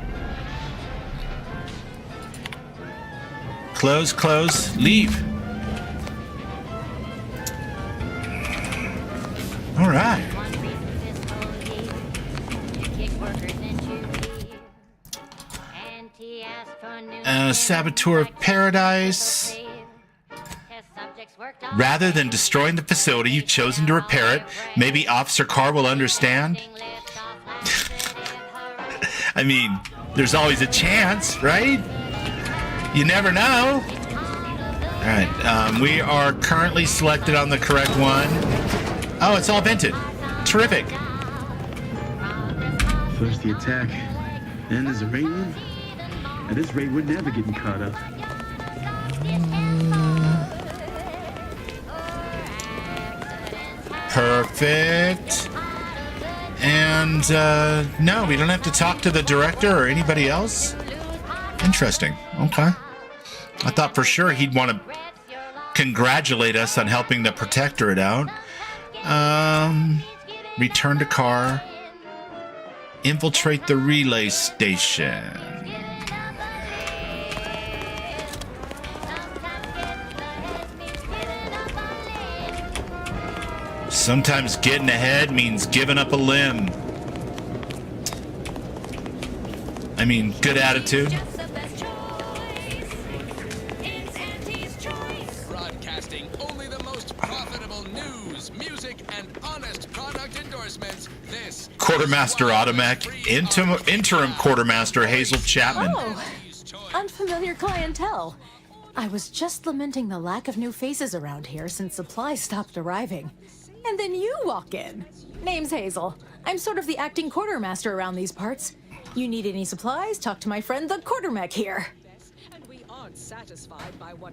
Close, leave. All Saboteur of Paradise. Rather than destroying the facility, you've chosen to repair it. Maybe Officer Carr will understand. I mean, there's always a chance, right? You never know. All right, we are currently selected on the correct one. Oh, it's all vented. Terrific. First the attack, then there's a Iranian. At this rate, we're never getting caught up. Perfect. And no, we don't have to talk to the director or anybody else. Interesting. Okay. I thought for sure he'd want to congratulate us on helping the Protectorate out. Return to car. Infiltrate the relay station. Sometimes getting ahead means giving up a limb. I mean, good attitude. Broadcasting only the most profitable news, music, and honest product endorsements. This Quartermaster Automech, interim Quartermaster Hazel Chapman. Oh, unfamiliar clientele. I was just lamenting the lack of new faces around here since supplies stopped arriving. And then you walk in. Name's Hazel. I'm sort of the acting quartermaster around these parts. You need any supplies? Talk to my friend the Quartermech here.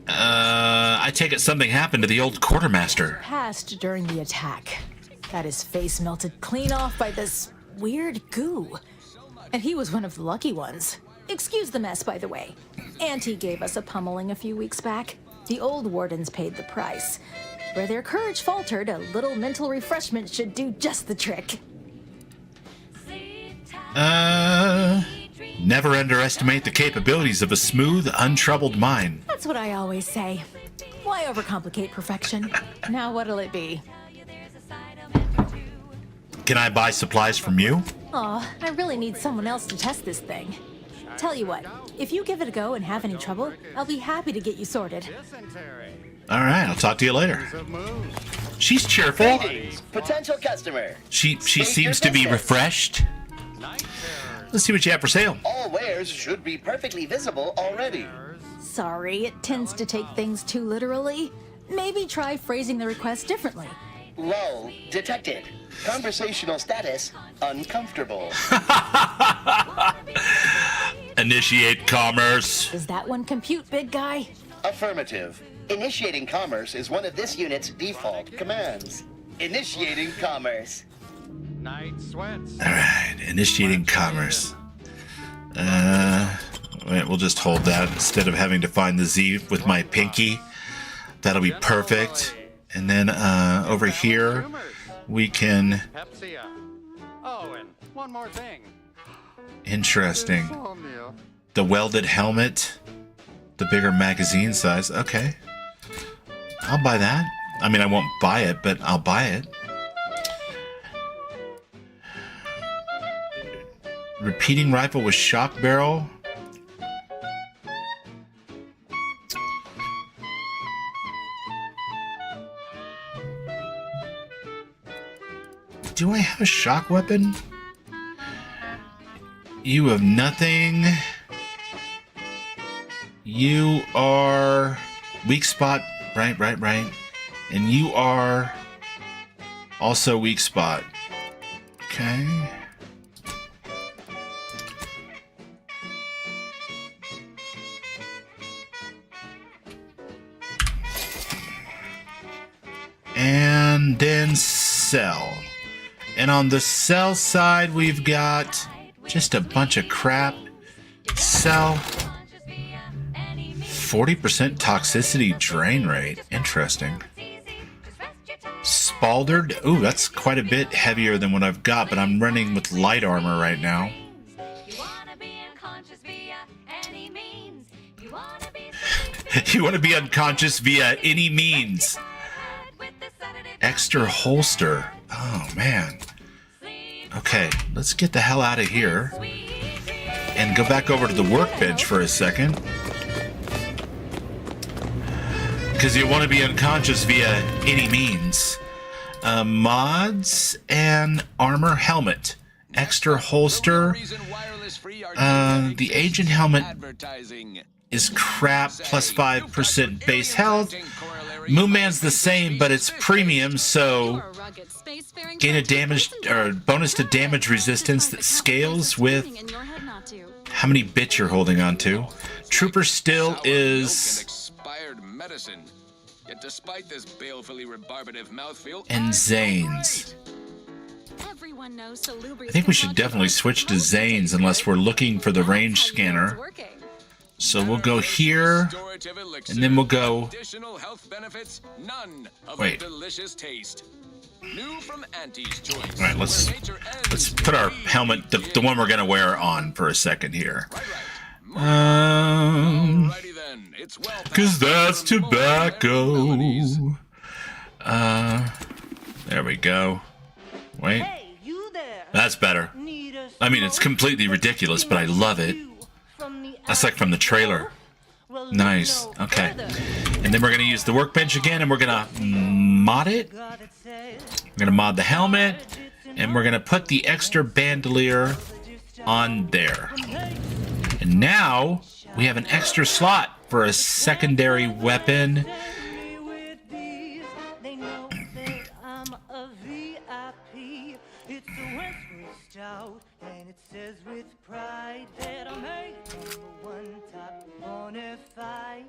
I take it something happened to the old Quartermaster. Passed during the attack. Got his face melted clean off by this weird goo. And he was one of the lucky ones. Excuse the mess, by the way. Auntie gave us a pummeling a few weeks back. The old wardens paid the price. Where their courage faltered, a little mental refreshment should do just the trick. Never underestimate the capabilities of a smooth, untroubled mind. That's what I always say. Why overcomplicate perfection? Now what'll it be? Can I buy supplies from you? Aw, I really need someone else to test this thing. Tell you what, if you give it a go and have any trouble, I'll be happy to get you sorted. All right, I'll talk to you later. She's cheerful. Potential customer. She seems to be refreshed. Let's see what you have for sale. All wares should be perfectly visible already. Sorry, it tends to take things too literally. Maybe try phrasing the request differently. Lull detected. Conversational status uncomfortable. Initiate commerce. Does that one compute, big guy? Affirmative. Initiating commerce is one of this unit's default commands. Initiating commerce. Night sweats. All right, initiating commerce. Wait, we'll just hold that instead of having to find the Z with my pinky. That'll be perfect. And then over here, we can. Pepsia. Oh, and one more thing. Interesting. The welded helmet, the bigger magazine size. Okay. I'll buy that. I mean, I won't buy it, but I'll buy it. Repeating rifle with shock barrel. Do I have a shock weapon? You have nothing. You are weak spot. Right. And you are also weak spot. Okay. And then sell. And on the sell side, we've got just a bunch of crap. Sell. 40% toxicity drain rate. Interesting. Spaldered. Ooh, that's quite a bit heavier than what I've got, but I'm running with light armor right now. You want to be unconscious via any means. Extra holster. Oh, man. Okay, let's get the hell out of here and go back over to the workbench for a second. because you want to be unconscious via any means. Mods and armor helmet. Extra holster. The agent helmet is crap, plus 5% base health. Moonman's the same, but it's premium, so gain a damage or bonus to damage resistance that scales with how many bits you're holding on to. Trooper still is expired medicine. Yet despite this balefully rebarbative mouthfeel, and Zane's. I think we should definitely switch to Zane's unless we're looking for the range scanner. So we'll go here, and then we'll go. Wait. All right, let's put our helmet, the one we're gonna wear, on for a second here. Cause that's tobacco. There we go. Wait. That's better. I mean, it's completely ridiculous, but I love it. That's like from the trailer. Nice. Okay. And then we're going to use the workbench again, and we're going to mod it. We're going to mod the helmet, and we're going to put the extra bandolier on there. And now we have an extra slot for a secondary weapon. And it says with pride that I'm a #1 top bonafide.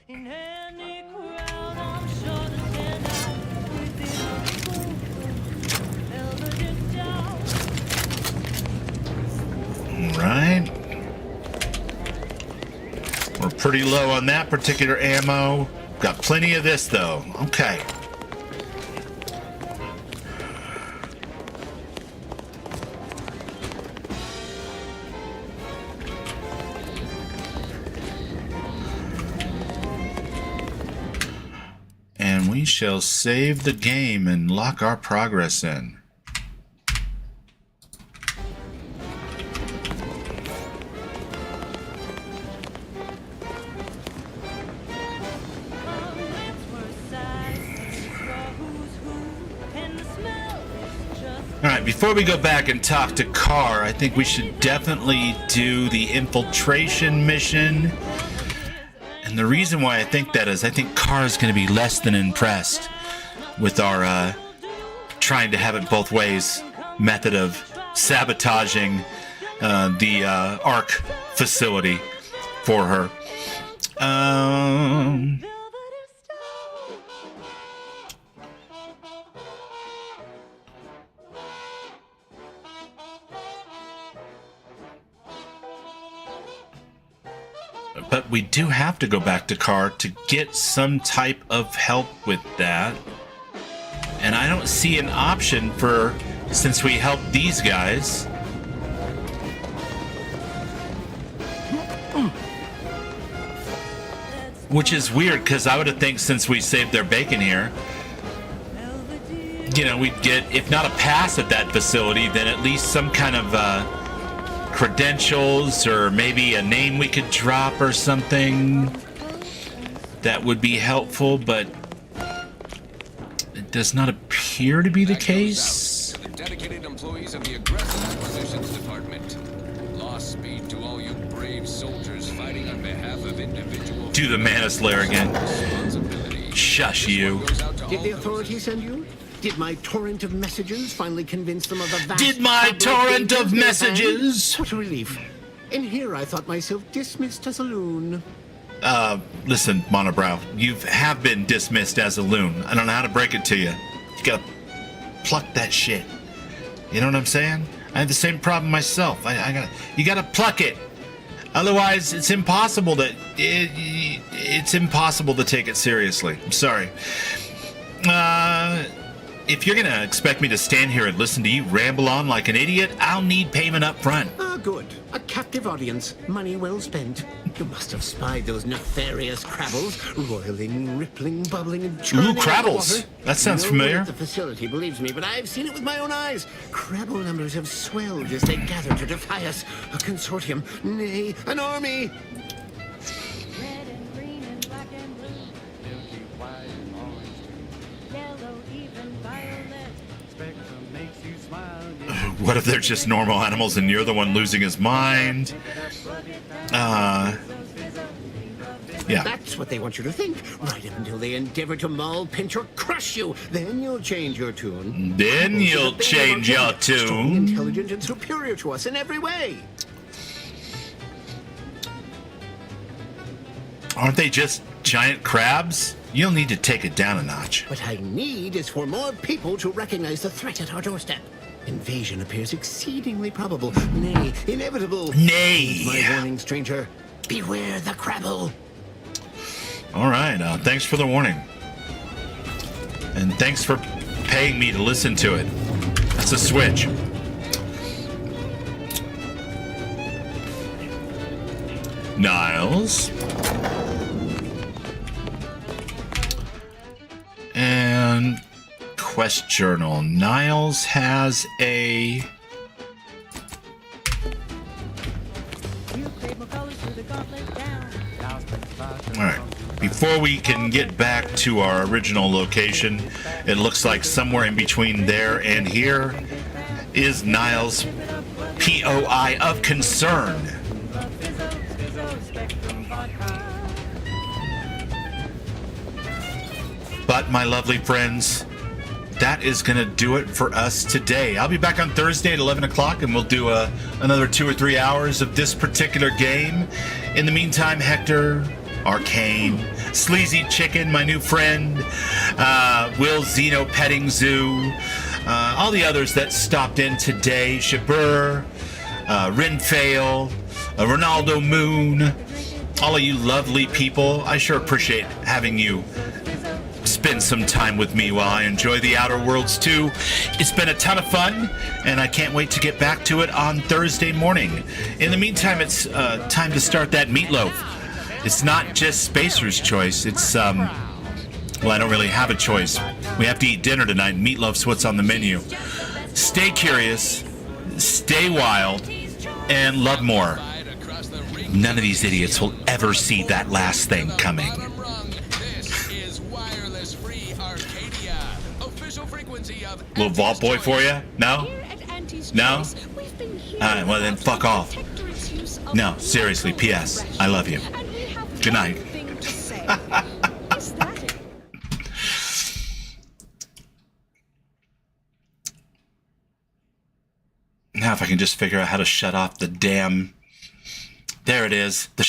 In any crowd, I'm sure to stand out with it. Alright. We're pretty low on that particular ammo. Got plenty of this though. Okay. And we shall save the game and lock our progress in. Alright, before we go back and talk to Carr, I think we should definitely do the infiltration mission. And the reason why I think that is, I think Carr is going to be less than impressed with our trying to have it both ways method of sabotaging the ARC facility for her. But we do have to go back to Carr to get some type of help with that. And I don't see an option for, since we helped these guys. Which is weird, because I would have think since we saved their bacon here, you know, we'd get, if not a pass at that facility, then at least some kind of credentials or maybe a name we could drop or something that would be helpful, but it does not appear to be the case. The dedicated employees of the Aggressive Acquisitions Department. Lost speed to all you brave soldiers fighting on behalf of individual. Do the Manus Lair again. Shush you. Did the authorities send you? Did my torrent of messages finally convince them of the vast... Did my torrent of messages? What a relief. In here, I thought myself dismissed as a loon. Listen, Monobrow, you have been dismissed as a loon. I don't know how to break it to you. You gotta pluck that shit. You know what I'm saying? I have the same problem myself. You gotta pluck it. Otherwise, it's impossible it's impossible to take it seriously. I'm sorry. If you're gonna expect me to stand here and listen to you ramble on like an idiot, I'll need payment up front. Ah, good. A captive audience. Money well spent. You must have spied those nefarious crabbles, roiling, rippling, bubbling, and churning. Ooh, crabbles. That sounds familiar. No one at the facility believes me, but I've seen it with my own eyes. Crabble numbers have swelled as they gather to defy us. A consortium, nay, an army. What if they're just normal animals and you're the one losing his mind? Yeah. That's what they want you to think, right up until they endeavor to maul, pinch, or crush you. Then you'll change your tune. Then you'll change your tune. Strong, intelligent, and superior to us in every way. Aren't they just giant crabs? You'll need to take it down a notch. What I need is for more people to recognize the threat at our doorstep. Invasion appears exceedingly probable, nay, inevitable. Nay. My warning, stranger. Beware the crabble. All right, thanks for the warning. And thanks for paying me to listen to it. That's a switch. Niles. And quest journal. Niles has a... Alright. Before we can get back to our original location, it looks like somewhere in between there and here is Niles' POI of concern. But, my lovely friends, that is going to do it for us today. I'll be back on Thursday at 11 o'clock, and we'll do another 2 or 3 hours of this particular game. In the meantime, Hector, Arcane, Sleazy Chicken, my new friend, Will Zeno Petting Zoo, all the others that stopped in today, Shabur, Rinfail, Ronaldo Moon, all of you lovely people. I sure appreciate having you spend some time with me while I enjoy the Outer Worlds too. It's been a ton of fun, and I can't wait to get back to it on Thursday morning. In the meantime, it's time to start that meatloaf. It's not just Spacer's choice. It's, well, I don't really have a choice. We have to eat dinner tonight. Meatloaf's what's on the menu. Stay curious, stay wild, and love more. None of these idiots will ever see that last thing coming. Little vault boy for you? No? No? Alright, well then fuck off. No, seriously, P.S. I love you. Good night. Now if I can just figure out how to shut off the damn... There it is. The